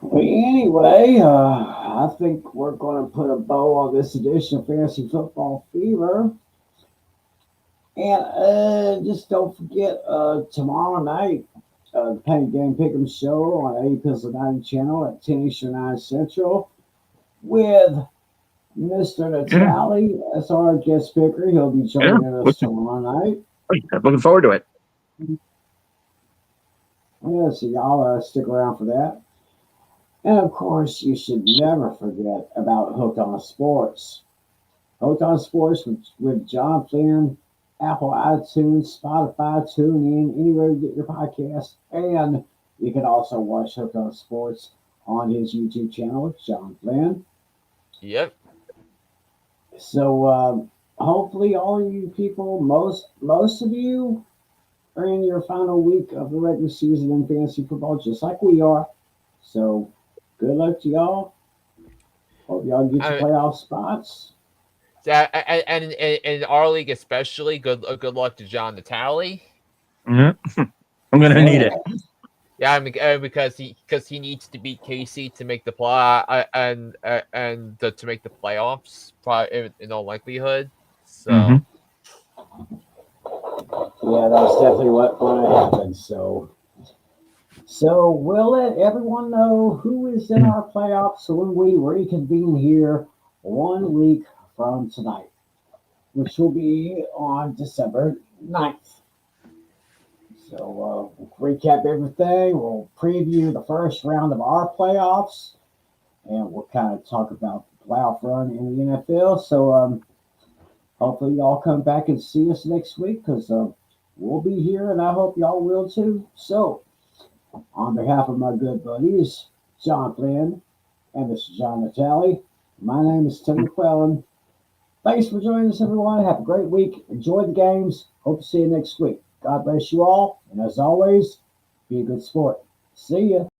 Speaker 6: But anyway, I think we're going to put a bow on this edition of Fantasy Football Fever. And just don't forget, tomorrow night, the Penny Game Pick'em Show on A Pistol 90 channel at 10 Eastern, 9 Central with Mr. Natale as our guest picker. He'll be joining us tomorrow night.
Speaker 2: I'm looking forward to it.
Speaker 6: Yeah, so y'all stick around for that. And of course, you should never forget about Hooked on Sports. Hooked on Sports with John Flynn, Apple iTunes, Spotify, TuneIn, anywhere you get your podcast. And you can also watch Hooked on Sports on his YouTube channel, John Flynn.
Speaker 3: Yep.
Speaker 6: So hopefully all of you people, most of you are in your final week of the regular season in fantasy football, just like we are. So good luck to y'all. Hope y'all get your playoff spots.
Speaker 3: And in our league especially, good luck to John Natale.
Speaker 2: Mm-hmm. I'm gonna need it.
Speaker 3: Yeah, I mean, because he needs to beat KC to make the play and to make the playoffs, probably in all likelihood. So.
Speaker 6: Mm-hmm. Yeah, that's definitely what's going to happen. So we'll let everyone know who is in our playoffs when we reconvene here 1 week from tonight, which will be on December 9th. So we'll recap everything. We'll preview the first round of our playoffs, and we'll kind of talk about the playoff run in the NFL. So hopefully y'all come back and see us next week because we'll be here, and I hope y'all will too. So, on behalf of my good buddies, John Flynn and Mr. John Natale, my name is Tim McClelland. Thanks for joining us, everyone. Have a great week. Enjoy the games. Hope to see you next week. God bless you all. And as always, be a good sport. See ya.